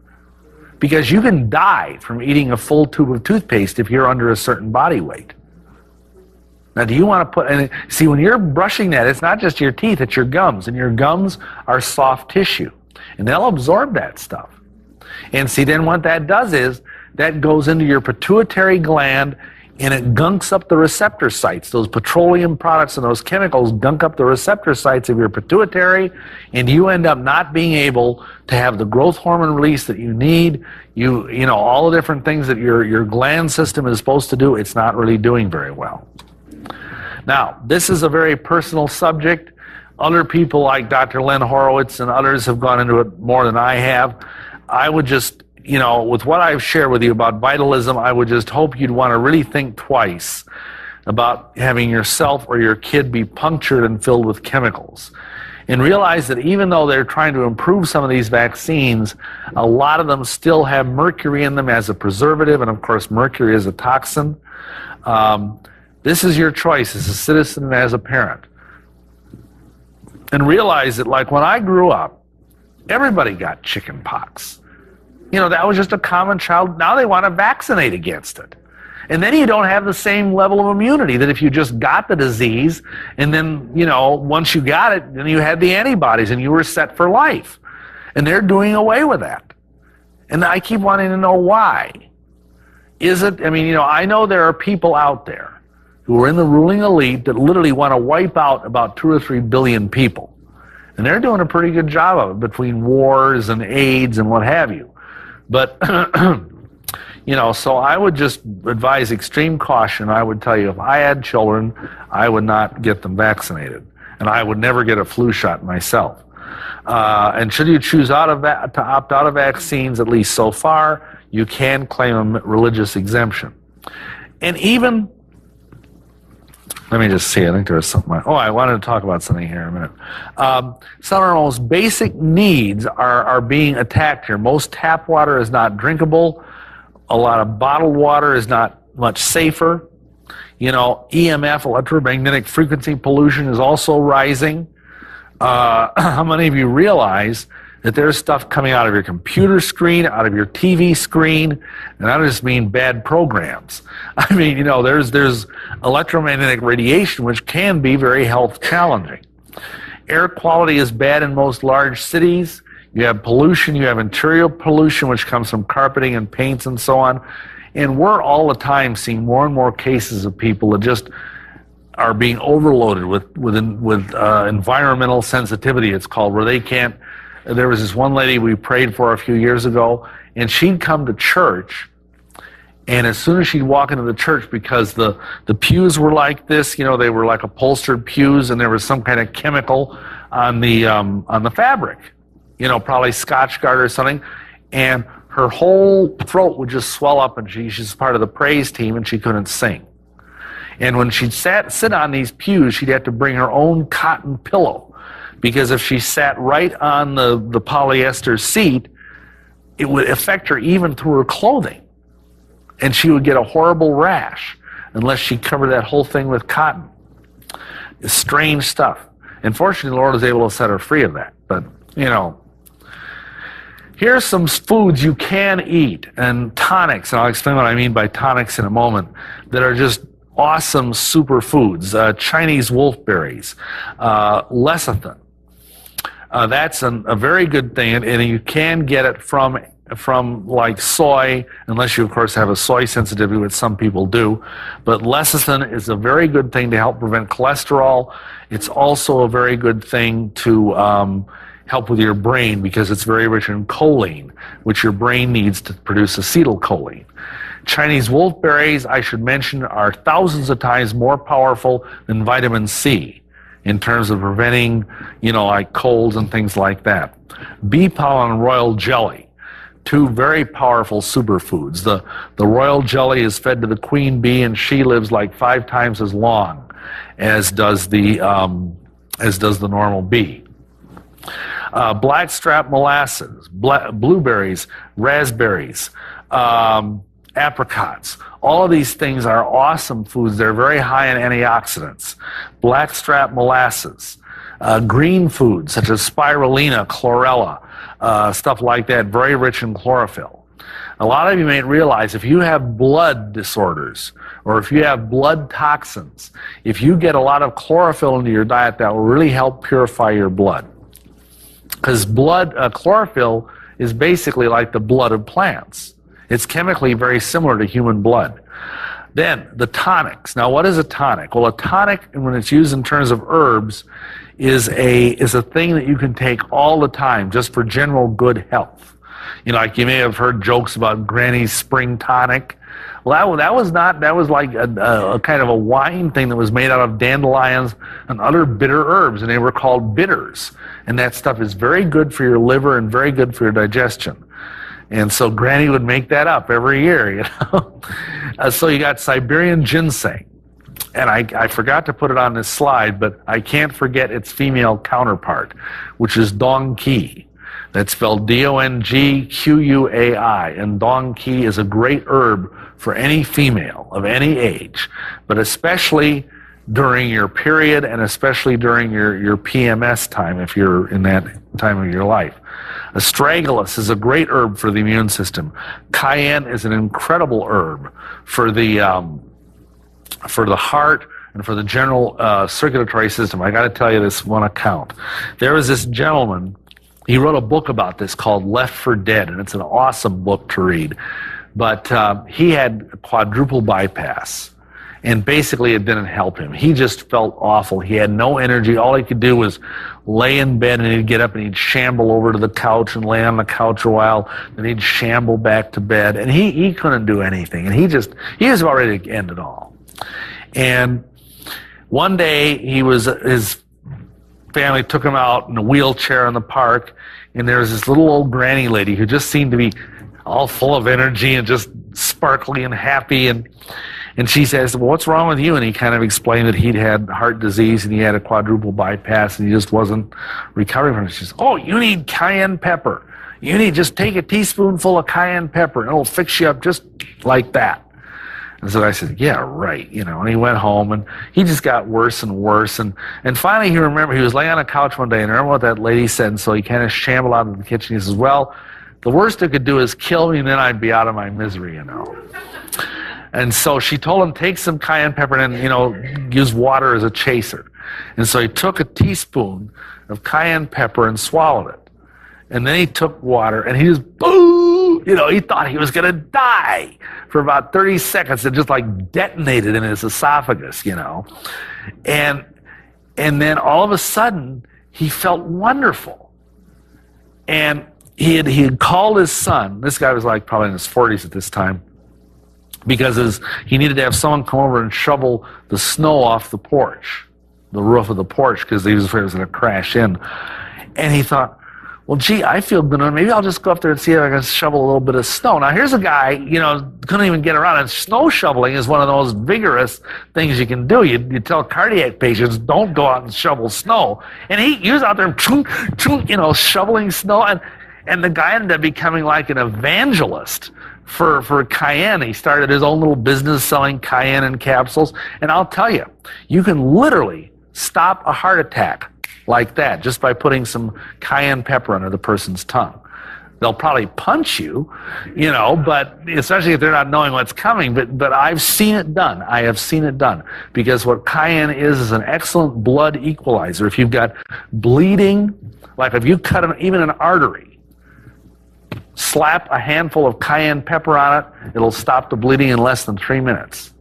Because you can die from eating a full tube of toothpaste if you're under a certain body weight. Now, do you want to put, and see, when you're brushing that, it's not just your teeth, it's your gums. And your gums are soft tissue. And they'll absorb that stuff. And see, then what that does is, that goes into your pituitary gland, and it gunks up the receptor sites. Those petroleum products and those chemicals gunk up the receptor sites of your pituitary, and you end up not being able to have the growth hormone release that you need. You know, all the different things that your gland system is supposed to do, it's not really doing very well. Now, this is a very personal subject. Other people like Dr. Len Horowitz and others have gone into it more than I have. I would just, you know, with what I've shared with you about vitalism, I would just hope you'd want to really think twice about having yourself or your kid be punctured and filled with chemicals. And realize that even though they're trying to improve some of these vaccines, a lot of them still have mercury in them as a preservative, and of course mercury is a toxin. This is your choice as a citizen and as a parent. And realize that, like when I grew up, everybody got chicken pox. You know, that was just a common child. Now they want to vaccinate against it. And then you don't have the same level of immunity that if you just got the disease and then, you know, once you got it, then you had the antibodies and you were set for life. And they're doing away with that. And I keep wanting to know why. Is it, I mean, you know, I know there are people out there who are in the ruling elite that literally want to wipe out about 2 or 3 billion people. And they're doing a pretty good job of it between wars and AIDS and what have you. But, you know, so I would just advise extreme caution. I would tell you, if I had children, I would not get them vaccinated. And I would never get a flu shot myself. And should you choose to opt out of vaccines, at least so far, you can claim a religious exemption. And even, let me just see, I think there was something. I wanted to talk about something here in a minute. Some of our most basic needs are being attacked here. Most tap water is not drinkable. A lot of bottled water is not much safer. You know, EMF, electromagnetic frequency pollution, is also rising. How many of you realize that there's stuff coming out of your computer screen, out of your TV screen, and I don't just mean bad programs. I mean, you know, there's electromagnetic radiation, which can be very health challenging. Air quality is bad in most large cities. You have pollution, you have interior pollution, which comes from carpeting and paints and so on. And we're all the time seeing more and more cases of people that just are being overloaded with environmental sensitivity, it's called, where they can't. There was this one lady we prayed for a few years ago, and she'd come to church, and as soon as she'd walk into the church, because the pews were like this, you know, they were like upholstered pews, and there was some kind of chemical on the fabric, you know, probably Scotchgard or something, and her whole throat would just swell up, and she's part of the praise team, and she couldn't sing. And when she'd sit on these pews, she'd have to bring her own cotton pillow, because if she sat right on the polyester seat, it would affect her even through her clothing. And she would get a horrible rash unless she covered that whole thing with cotton. It's strange stuff. And fortunately, the Lord was able to set her free of that. But, you know, here's some foods you can eat, and tonics, and I'll explain what I mean by tonics in a moment, that are just awesome superfoods. Chinese wolfberries, lecithin. That's a very good thing, and you can get it from like soy, unless you of course have a soy sensitivity, which some people do. But lecithin is a very good thing to help prevent cholesterol. It's also a very good thing to help with your brain, because it's very rich in choline, which your brain needs to produce acetylcholine. Chinese wolfberries, I should mention, are thousands of times more powerful than vitamin C in terms of preventing, you know, like colds and things like that. Bee pollen and royal jelly, 2 very powerful superfoods. The royal jelly is fed to the queen bee, and she lives like 5 times as long as does the normal bee. Blackstrap molasses, blueberries, raspberries, apricots. All of these things are awesome foods. They're very high in antioxidants. Blackstrap molasses. Green foods such as spirulina, chlorella, stuff like that, very rich in chlorophyll. A lot of you may realize if you have blood disorders or if you have blood toxins, if you get a lot of chlorophyll into your diet, that will really help purify your blood. Because chlorophyll is basically like the blood of plants. It's chemically very similar to human blood. Then, the tonics. Now, what is a tonic? Well, a tonic, when it's used in terms of herbs, is a thing that you can take all the time just for general good health. You know, like you may have heard jokes about Granny's spring tonic. Well, that was like a kind of a wine thing that was made out of dandelions and other bitter herbs, and they were called bitters. And that stuff is very good for your liver and very good for your digestion. And so Granny would make that up every year, you know. So you got Siberian ginseng. And I forgot to put it on this slide, but I can't forget its female counterpart, which is Dong Quai. That's spelled D-O-N-G-Q-U-A-I. And Dong Quai is a great herb for any female of any age, but especially during your period and especially during your PMS time if you're in that time of your life. Astragalus is a great herb for the immune system. Cayenne is an incredible herb for the heart and for the general circulatory system. I got to tell you this one account. There was this gentleman, he wrote a book about this called Left for Dead, and it's an awesome book to read. But he had quadruple bypass, and basically it didn't help him. He just felt awful. He had no energy. All he could do was lay in bed, and he'd get up and he'd shamble over to the couch and lay on the couch a while. Then he'd shamble back to bed, and he couldn't do anything. And he was about ready to end it all. And one day his family took him out in a wheelchair in the park, and there was this little old granny lady who just seemed to be all full of energy and just sparkly and happy, and she says, well, what's wrong with you? And he kind of explained that he'd had heart disease and he had a quadruple bypass and he just wasn't recovering from it. She says, oh, you need cayenne pepper. You need just take a teaspoonful of cayenne pepper and it'll fix you up just like that. And so I said, yeah, right, you know, and he went home and he just got worse and worse. And finally he remembered, he was laying on a couch one day and I remember what that lady said, and so he kind of shambled out of the kitchen. He says, well, the worst it could do is kill me and then I'd be out of my misery, you know. And so she told him, take some cayenne pepper and, you know, use water as a chaser. And so he took a teaspoon of cayenne pepper and swallowed it. And then he took water and he just, boo! You know, he thought he was going to die for about 30 seconds. It just like detonated in his esophagus, you know. And then all of a sudden, he felt wonderful. And he had called his son. This guy was like probably in his 40s at this time, because he needed to have someone come over and shovel the snow off the porch, the roof of the porch, because he was afraid it was going to crash in. And he thought, well, gee, I feel good. Maybe I'll just go up there and see if I can shovel a little bit of snow. Now, here's a guy, you know, couldn't even get around. And snow shoveling is one of the most vigorous things you can do. You tell cardiac patients, don't go out and shovel snow. And he was out there, you know, shoveling snow. And the guy ended up becoming like an evangelist for cayenne. He started his own little business selling cayenne in capsules. And I'll tell you, you can literally stop a heart attack like that just by putting some cayenne pepper under the person's tongue. They'll probably punch you, you know, but especially if they're not knowing what's coming. But I've seen it done. I have seen it done, because what cayenne is an excellent blood equalizer. If you've got bleeding, like if you cut even an artery, slap a handful of cayenne pepper on it, it'll stop the bleeding in less than 3 minutes.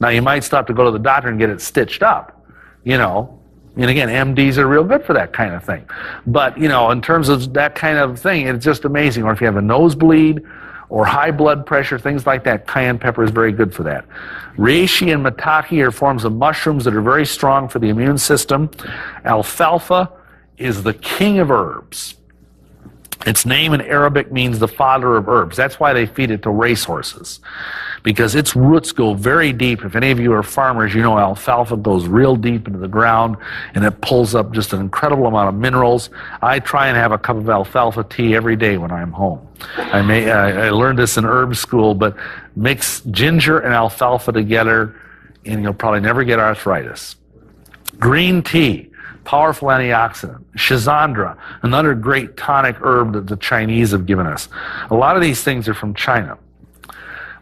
Now, you might stop to go to the doctor and get it stitched up, you know. And again, MDs are real good for that kind of thing. But, you know, in terms of that kind of thing, it's just amazing. Or if you have a nosebleed or high blood pressure, things like that, cayenne pepper is very good for that. Reishi and maitake are forms of mushrooms that are very strong for the immune system. Alfalfa is the king of herbs. Its name in Arabic means the father of herbs. That's why they feed it to racehorses, because its roots go very deep. If any of you are farmers, you know alfalfa goes real deep into the ground, and it pulls up just an incredible amount of minerals. I try and have a cup of alfalfa tea every day when I'm home. I learned this in herb school, but mix ginger and alfalfa together, and you'll probably never get arthritis. Green tea, powerful antioxidant. Schizandra, another great tonic herb that the Chinese have given us. A lot of these things are from China.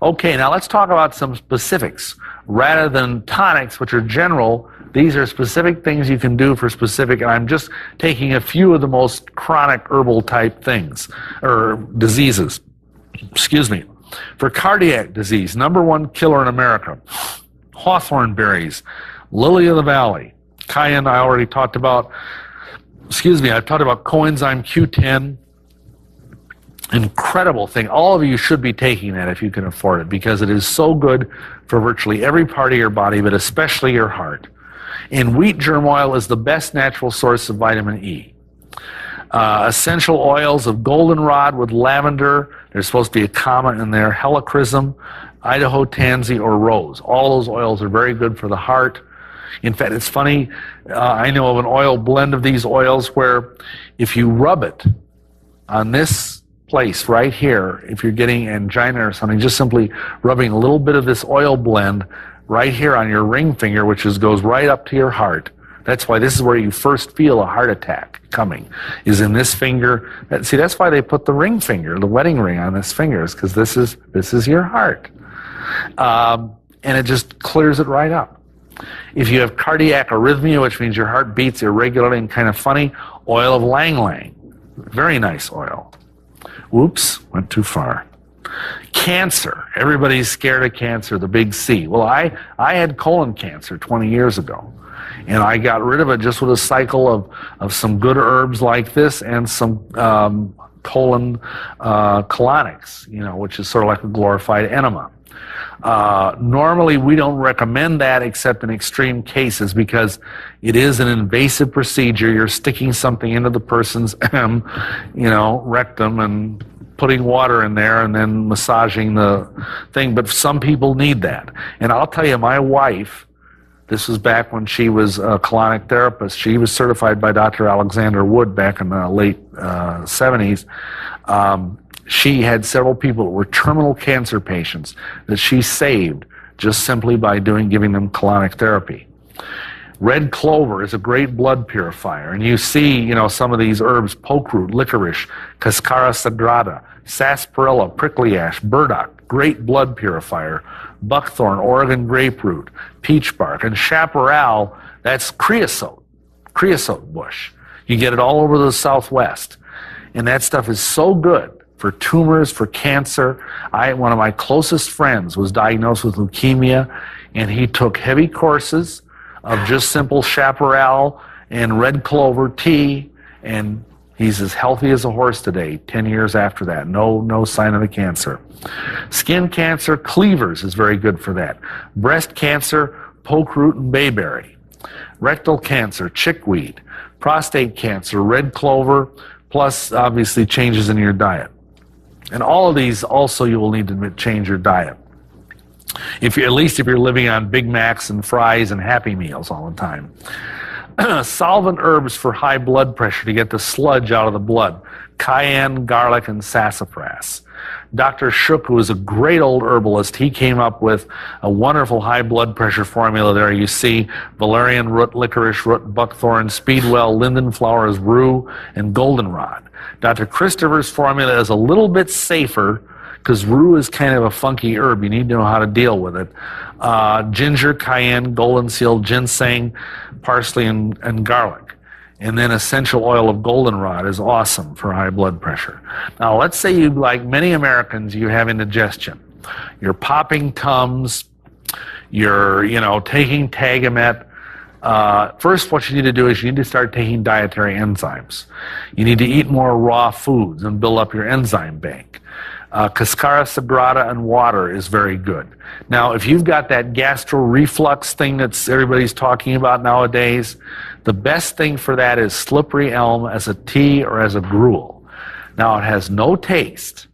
Okay, now let's talk about some specifics. Rather than tonics, which are general, these are specific things you can do for specific, and I'm just taking a few of the most chronic herbal type things, or diseases. Excuse me. For cardiac disease, #1 killer in America, hawthorn berries, lily of the valley, cayenne I already talked about. I've talked about coenzyme Q10. Incredible thing. All of you should be taking that if you can afford it, because it is so good for virtually every part of your body, but especially your heart. And wheat germ oil is the best natural source of vitamin E. Essential oils of goldenrod with lavender. There's supposed to be a comma in there. Helichrysum, Idaho tansy, or rose. All those oils are very good for the heart. In fact, it's funny, I know of an oil blend of these oils where if you rub it on this place right here, if you're getting angina or something, just simply rubbing a little bit of this oil blend right here on your ring finger, which goes right up to your heart. That's why this is where you first feel a heart attack coming, is in this finger. See, that's why they put the ring finger, the wedding ring on this finger, is because this is your heart. And it just clears it right up. If you have cardiac arrhythmia, which means your heart beats irregularly and kind of funny, oil of Lang Lang. Very nice oil. Whoops, went too far. Cancer. Everybody's scared of cancer, the big C. Well, I had colon cancer 20 years ago, and I got rid of it just with a cycle of some good herbs like this and some colon colonics, which is sort of like a glorified enema. Normally, we don't recommend that except in extreme cases, because it is an invasive procedure. You're sticking something into the person's, rectum and putting water in there and then massaging the thing. But some people need that. And I'll tell you, my wife, this was back when she was a colonic therapist. She was certified by Dr. Alexander Wood back in the late 70s. She had several people that were terminal cancer patients that she saved just simply by giving them colonic therapy. Red clover is a great blood purifier, and you see, some of these herbs: pokeroot, licorice, cascara sagrada, sarsaparilla, prickly ash, burdock, great blood purifier. Buckthorn, Oregon grapefruit, peach bark, and chaparral, that's creosote bush. You get it all over the Southwest, and that stuff is so good for tumors, for cancer. One of my closest friends was diagnosed with leukemia, and he took heavy courses of just simple chaparral and red clover tea, and he's as healthy as a horse today, 10 years after that. No sign of the cancer. Skin cancer, cleavers is very good for that. Breast cancer, pokeroot and bayberry. Rectal cancer, chickweed. Prostate cancer, red clover, plus obviously changes in your diet. And all of these also you will need to change your diet. At least if you're living on Big Macs and fries and Happy Meals all the time. Solvent herbs for high blood pressure to get the sludge out of the blood: cayenne, garlic, and sassafras. Dr. Shook, who is a great old herbalist, he came up with a wonderful high blood pressure formula there. You see valerian root, licorice root, buckthorn, speedwell, linden flowers, rue, and goldenrod. Dr. Christopher's formula is a little bit safer because rue is kind of a funky herb. You need to know how to deal with it. Ginger, cayenne, golden seal, ginseng, parsley, and garlic. And then essential oil of goldenrod is awesome for high blood pressure. Now, let's say you, like many Americans, you have indigestion. You're popping Tums. You're, taking Tagamet. First, what you need to do is you need to start taking dietary enzymes. You need to eat more raw foods and build up your enzyme bank. Cascara sagrada and water is very good. Now, if you've got that gastro reflux thing that everybody's talking about nowadays, the best thing for that is slippery elm as a tea or as a gruel. Now it has no taste.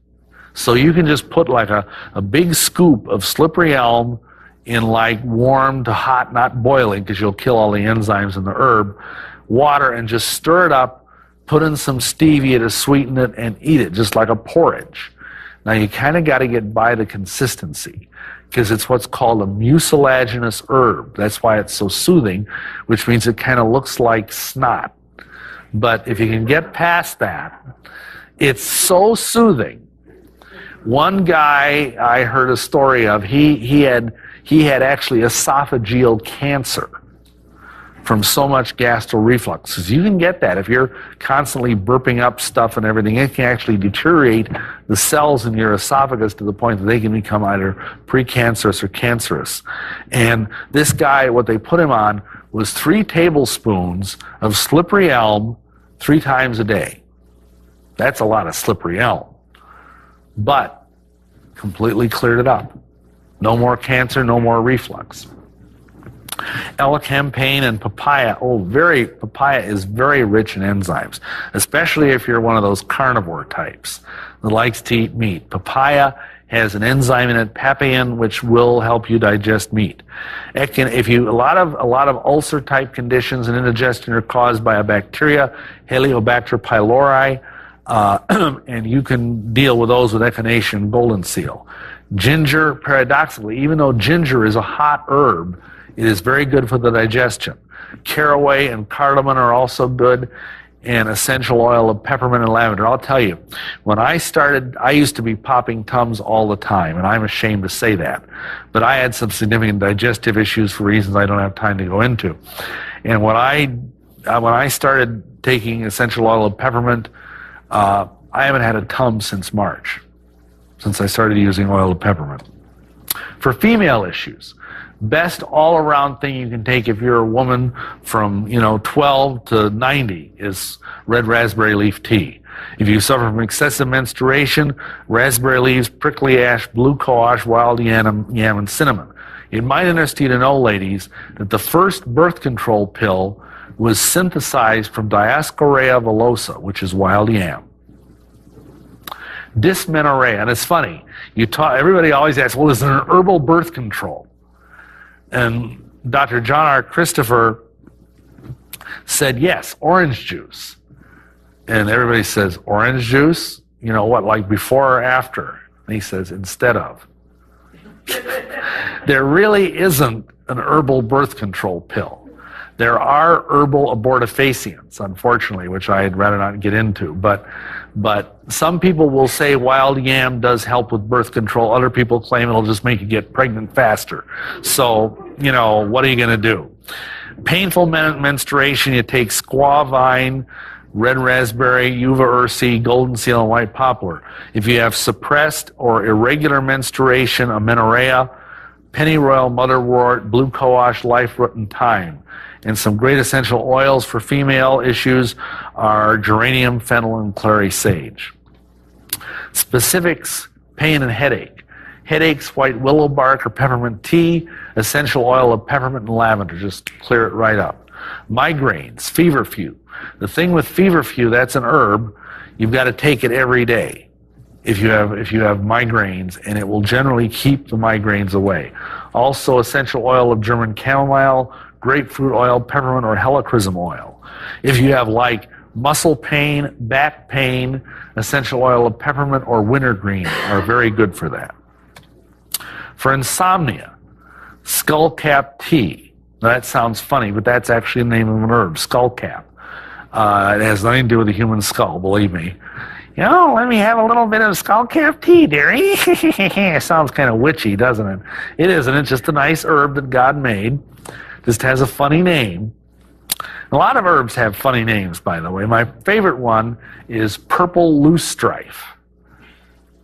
So you can just put like a big scoop of slippery elm in like warm to hot, not boiling because you'll kill all the enzymes in the herb, water, and just stir it up, put in some stevia to sweeten it, and eat it just like a porridge. Now you kind of got to get by the consistency because it's what's called a mucilaginous herb. That's why it's so soothing, which means it kind of looks like snot. But if you can get past that, it's so soothing. One guy I heard a story of, he had actually esophageal cancer from so much gastric reflux. Because you can get that if you're constantly burping up stuff and everything. It can actually deteriorate the cells in your esophagus to the point that they can become either precancerous or cancerous. And this guy, what they put him on was 3 tablespoons of slippery elm 3 times a day. That's a lot of slippery elm. But completely cleared it up. No more cancer, no more reflux. Elecampane and papaya. Papaya is very rich in enzymes, especially if you're one of those carnivore types that likes to eat meat. Papaya has an enzyme in it, papain, which will help you digest meat. It can, a lot of ulcer type conditions and indigestion are caused by a bacteria, Helicobacter pylori, and you can deal with those with echinacea golden seal. Ginger, paradoxically, even though ginger is a hot herb, it is very good for the digestion. Caraway and cardamom are also good, and essential oil of peppermint and lavender. I'll tell you, when I started, I used to be popping Tums all the time, and I'm ashamed to say that. But I had some significant digestive issues for reasons I don't have time to go into. And when I started taking essential oil of peppermint, I haven't had a Tum since March, since I started using oil of peppermint. For female issues, best all-around thing you can take if you're a woman from 12 to 90 is red raspberry leaf tea. If you suffer from excessive menstruation, raspberry leaves, prickly ash, blue cohosh, wild yam, and cinnamon. It might interest you to know, ladies, that the first birth control pill was synthesized from Dioscorea villosa, which is wild yam. Dysmenorrhea, and it's funny, everybody always asks, well, is there an herbal birth control? And Dr. John R. Christopher said, yes, orange juice. And everybody says, orange juice? You know what, like before or after? And he says, instead of. There really isn't an herbal birth control pill. There are herbal abortifacients, unfortunately, which I'd rather not get into. But some people will say wild yam does help with birth control. Other people claim it'll just make you get pregnant faster. So, what are you going to do? Painful menstruation, you take squaw vine, red raspberry, uva ursi, golden seal, and white poplar. If you have suppressed or irregular menstruation, amenorrhea, pennyroyal, motherwort, blue cohosh, life-root, and thyme. And some great essential oils for female issues are geranium, fennel, and clary sage. Specifics, pain and headache. Headaches, white willow bark or peppermint tea, essential oil of peppermint and lavender, just clear it right up. Migraines, feverfew. The thing with feverfew, that's an herb, you've got to take it every day if you have migraines, and it will generally keep the migraines away. Also, essential oil of German chamomile, grapefruit oil, peppermint, or helichrysum oil. If you have like muscle pain, back pain, essential oil of peppermint or wintergreen are very good for that. For insomnia, skullcap tea. Now that sounds funny, but that's actually the name of an herb, skullcap. It has nothing to do with the human skull, believe me. Let me have a little bit of skullcap tea, dearie. It sounds kind of witchy, doesn't it? It isn't. It's just a nice herb that God made. Just has a funny name. A lot of herbs have funny names, by the way. My favorite one is purple loosestrife.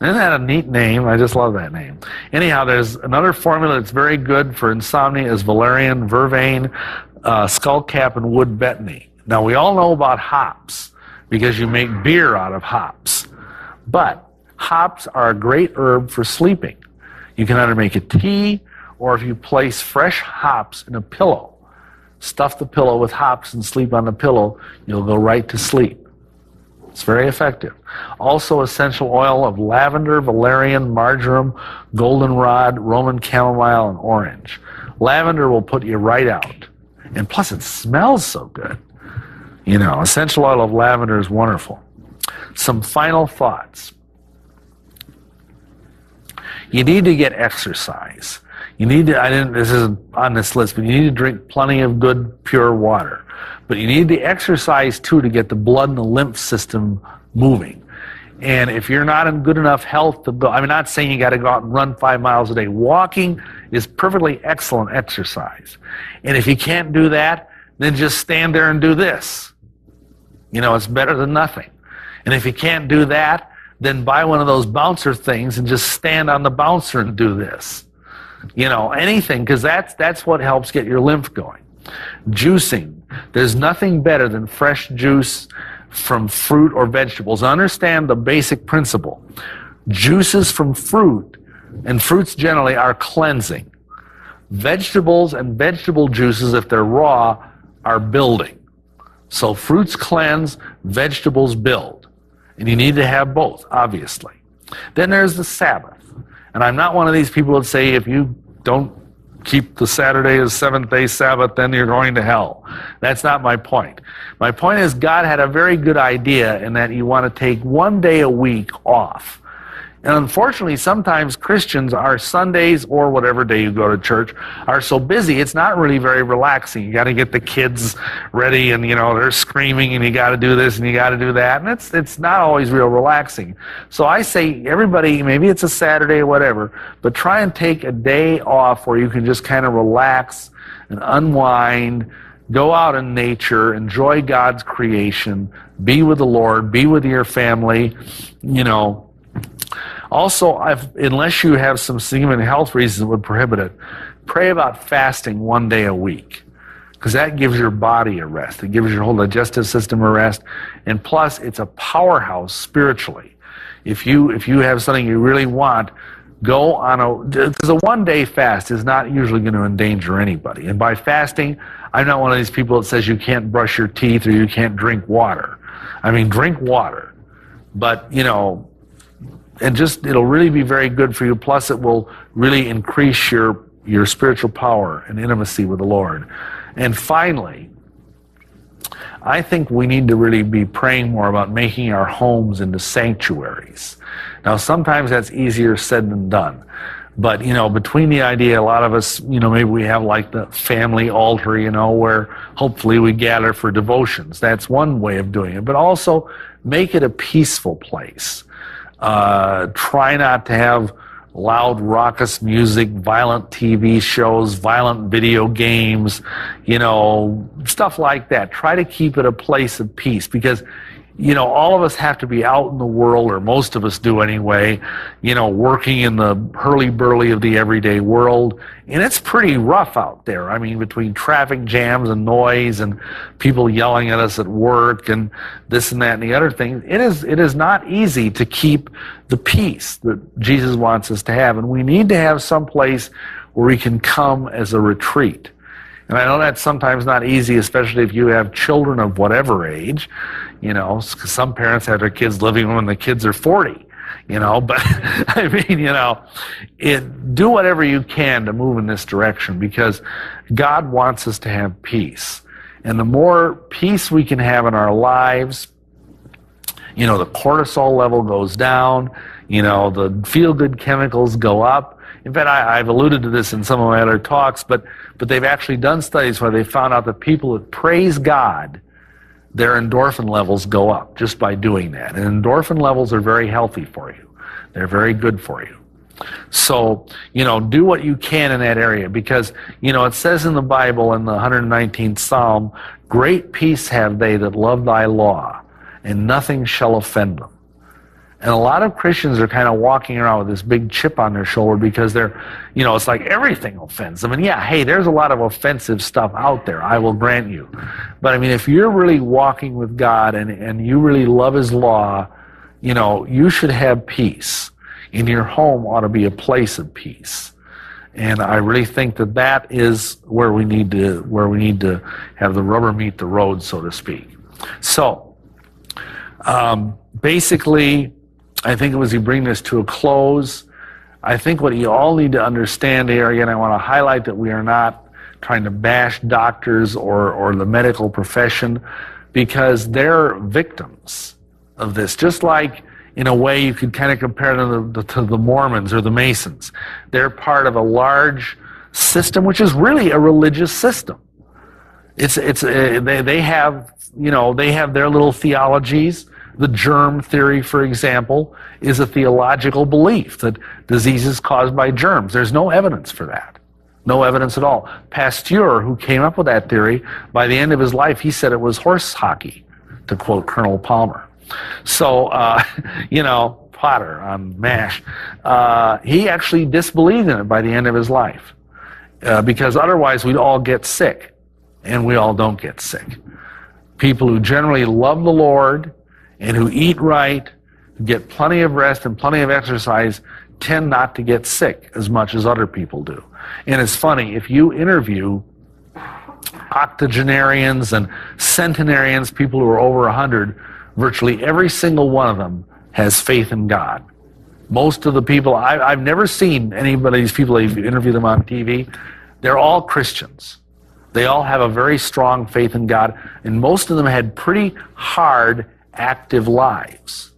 Isn't that a neat name? I just love that name. Anyhow, there's another formula that's very good for insomnia is valerian, vervain, skullcap, and wood betony. Now, we all know about hops because you make beer out of hops. But hops are a great herb for sleeping. You can either make a tea, or if you place fresh hops in a pillow, stuff the pillow with hops and sleep on the pillow, you'll go right to sleep. It's very effective. Also, essential oil of lavender, valerian, marjoram, goldenrod, Roman chamomile, and orange. Lavender will put you right out. And plus, it smells so good. You know, essential oil of lavender is wonderful. Some final thoughts. You need to get exercise. You need to, this isn't on this list, but you need to drink plenty of good, pure water. But you need to exercise, too, to get the blood and the lymph system moving. And if you're not in good enough health to go, I'm not saying you got to go out and run 5 miles a day. Walking is perfectly excellent exercise. And if you can't do that, then just stand there and do this. You know, it's better than nothing. And if you can't do that, then buy one of those bouncer things and just stand on the bouncer and do this. You know, anything, because that's what helps get your lymph going. Juicing. There's nothing better than fresh juice from fruit or vegetables. Understand the basic principle. Juices from fruit, and fruits generally, are cleansing. Vegetables and vegetable juices, if they're raw, are building. So fruits cleanse, vegetables build. And you need to have both, obviously. Then there's the Sabbath. And I'm not one of these people that say if you don't keep the Saturday as seventh-day Sabbath, then you're going to hell. That's not my point. My point is God had a very good idea in that you want to take 1 day a week off. And unfortunately, sometimes Christians, our Sundays or whatever day you go to church, are so busy, it's not really very relaxing. You got to get the kids ready, and you know they're screaming, and you got to do this and you got to do that, and it's not always real relaxing. So I say, everybody, maybe it's a Saturday or whatever, but try and take a day off where you can just kind of relax and unwind, go out in nature, enjoy God's creation, be with the Lord, be with your family, you know. Also, unless you have some human health reasons that would prohibit it, pray about fasting 1 day a week, because that gives your body a rest. It gives your whole digestive system a rest, and plus, it's a powerhouse spiritually. If you have something you really want, go on because a 1 day fast is not usually going to endanger anybody. And by fasting, I'm not one of these people that says you can't brush your teeth or you can't drink water. I mean, drink water, but you know. And just, it'll really be very good for you. Plus, it will really increase your spiritual power and intimacy with the Lord. And finally, I think we need to really be praying more about making our homes into sanctuaries. Now, sometimes that's easier said than done. But, you know, between the idea, a lot of us, you know, maybe we have like the family altar, you know, where hopefully we gather for devotions. That's one way of doing it. But also, make it a peaceful place. Try not to have loud, raucous music, violent TV shows, violent video games, you know, stuff like that. Try to keep it a place of peace, because, you know, all of us have to be out in the world, or most of us do anyway, you know, working in the hurly-burly of the everyday world. And it's pretty rough out there. I mean, between traffic jams and noise and people yelling at us at work and this and that and the other thing, it is not easy to keep the peace that Jesus wants us to have. And we need to have some place where we can come as a retreat. And I know that's sometimes not easy, especially if you have children of whatever age. You know, some parents have their kids living when the kids are 40, you know, but I mean, you know, do whatever you can to move in this direction, because God wants us to have peace. And the more peace we can have in our lives, you know, the cortisol level goes down, you know, the feel-good chemicals go up. In fact, I've alluded to this in some of my other talks, but they've actually done studies where they found out that people that praise God, their endorphin levels go up just by doing that. And endorphin levels are very healthy for you. They're very good for you. So, you know, do what you can in that area, because, you know, it says in the Bible in the 119th Psalm, "Great peace have they that love thy law, and nothing shall offend them." And a lot of Christians are kind of walking around with this big chip on their shoulder because they're, you know, it's like everything offends them. And yeah, hey, there's a lot of offensive stuff out there, I will grant you. But I mean, if you're really walking with God and you really love His law, you know, you should have peace. And your home ought to be a place of peace. And I really think that that is where we need to have the rubber meet the road, so to speak. So, Basically, I think as we bring this to a close, I think what you all need to understand here, again, I want to highlight that we are not trying to bash doctors or the medical profession, because they're victims of this. Just like, in a way, you could kind of compare them to the Mormons or the Masons. They're part of a large system, which is really a religious system. They have their little theologies. The germ theory, for example, is a theological belief that diseases caused by germs. There's no evidence for that. No evidence at all. Pasteur, who came up with that theory, by the end of his life, he said it was horse hockey, to quote Colonel Palmer. So, Potter on MASH, he actually disbelieved in it by the end of his life, because otherwise we'd all get sick, and we all don't get sick. People who generally love the Lord and who eat right, get plenty of rest and plenty of exercise, tend not to get sick as much as other people do. And it's funny, if you interview octogenarians and centenarians, people who are over 100, virtually every single one of them has faith in God. Most of the people, I've never seen anybody, these people, if you interview them on TV, they're all Christians. They all have a very strong faith in God, and most of them had pretty hard, active lives,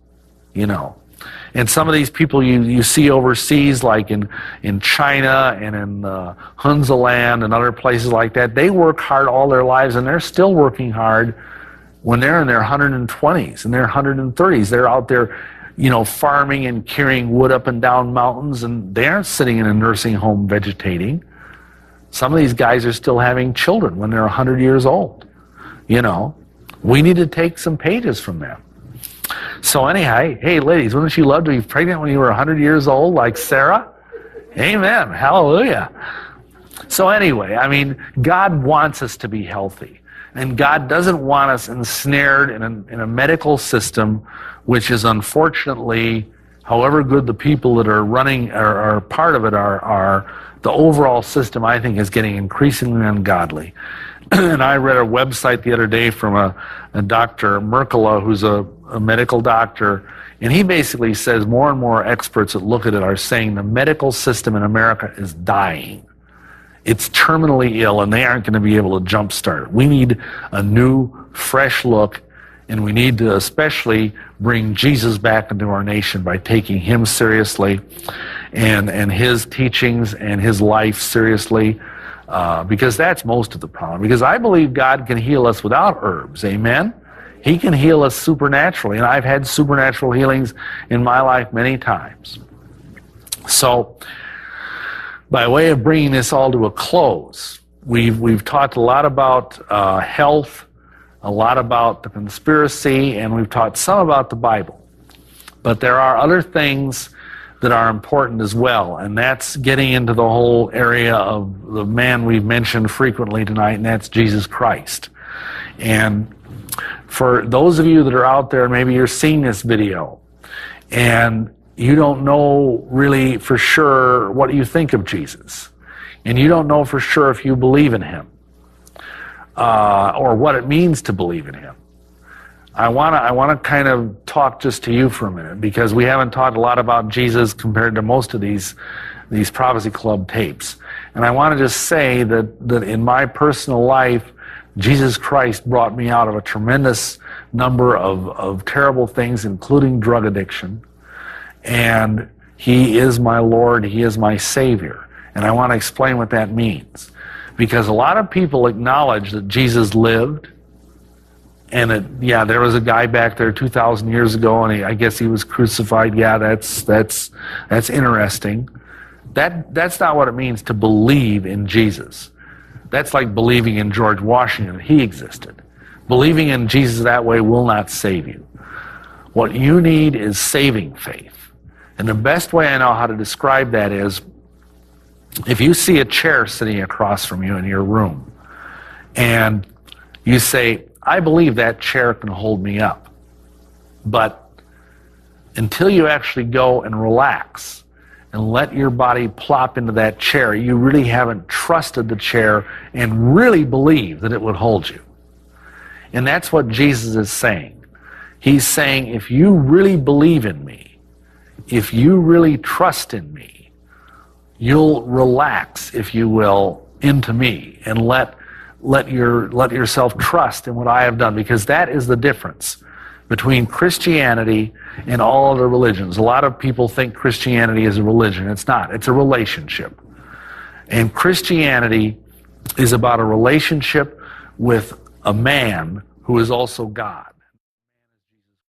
And some of these people you see overseas, like in China and in Hunzaland and other places like that, they work hard all their lives, and they're still working hard when they're in their 120s and their 130s. They're out there, farming and carrying wood up and down mountains, and they aren't sitting in a nursing home vegetating. Some of these guys are still having children when they're 100 years old. We need to take some pages from them. So anyhow, hey ladies, wouldn't you love to be pregnant when you were 100 years old like Sarah? Amen. Hallelujah. So anyway, God wants us to be healthy. And God doesn't want us ensnared in a medical system, which is unfortunately, however good the people that are running or are part of it are, the overall system, I think, is getting increasingly ungodly. And I read a website the other day from a Dr. Merkala, who's a medical doctor, and he basically says more and more experts that look at it are saying the medical system in America is dying. It's terminally ill, and they aren't going to be able to jumpstart it. We need a new, fresh look, and we need to especially bring Jesus back into our nation by taking him seriously and his teachings and his life seriously, because that's most of the problem. Because I believe God can heal us without herbs, amen? He can heal us supernaturally, and I've had supernatural healings in my life many times. So, by way of bringing this all to a close, we've talked a lot about health, a lot about the conspiracy, and we've taught some about the Bible. But there are other things that are important as well, and that's getting into the whole area of the man we've mentioned frequently tonight, and that's Jesus Christ. And for those of you that are out there, maybe you're seeing this video, and you don't know really for sure what you think of Jesus, and you don't know for sure if you believe in him, or what it means to believe in him. I want to kind of talk just to you for a minute, because we haven't talked a lot about Jesus compared to most of these Prophecy Club tapes. And I want to just say that in my personal life, Jesus Christ brought me out of a tremendous number of terrible things, including drug addiction. And he is my Lord, he is my Savior. And I want to explain what that means. Because a lot of people acknowledge that Jesus lived, and that, there was a guy back there 2,000 years ago, and I guess he was crucified. Yeah, that's interesting. That's not what it means to believe in Jesus. That's like believing in George Washington. He existed. Believing in Jesus that way will not save you. What you need is saving faith. And the best way I know how to describe that is, if you see a chair sitting across from you in your room, and you say, I believe that chair can hold me up. But until you actually go and relax and let your body plop into that chair, you really haven't trusted the chair and really believe that it would hold you. And that's what Jesus is saying. He's saying, if you really believe in me, if you really trust in me, you'll relax, if you will, into me and let yourself trust in what I have done, because that is the difference between Christianity and all other religions. A lot of people think Christianity is a religion. It's not. It's a relationship. And Christianity is about a relationship with a man who is also God.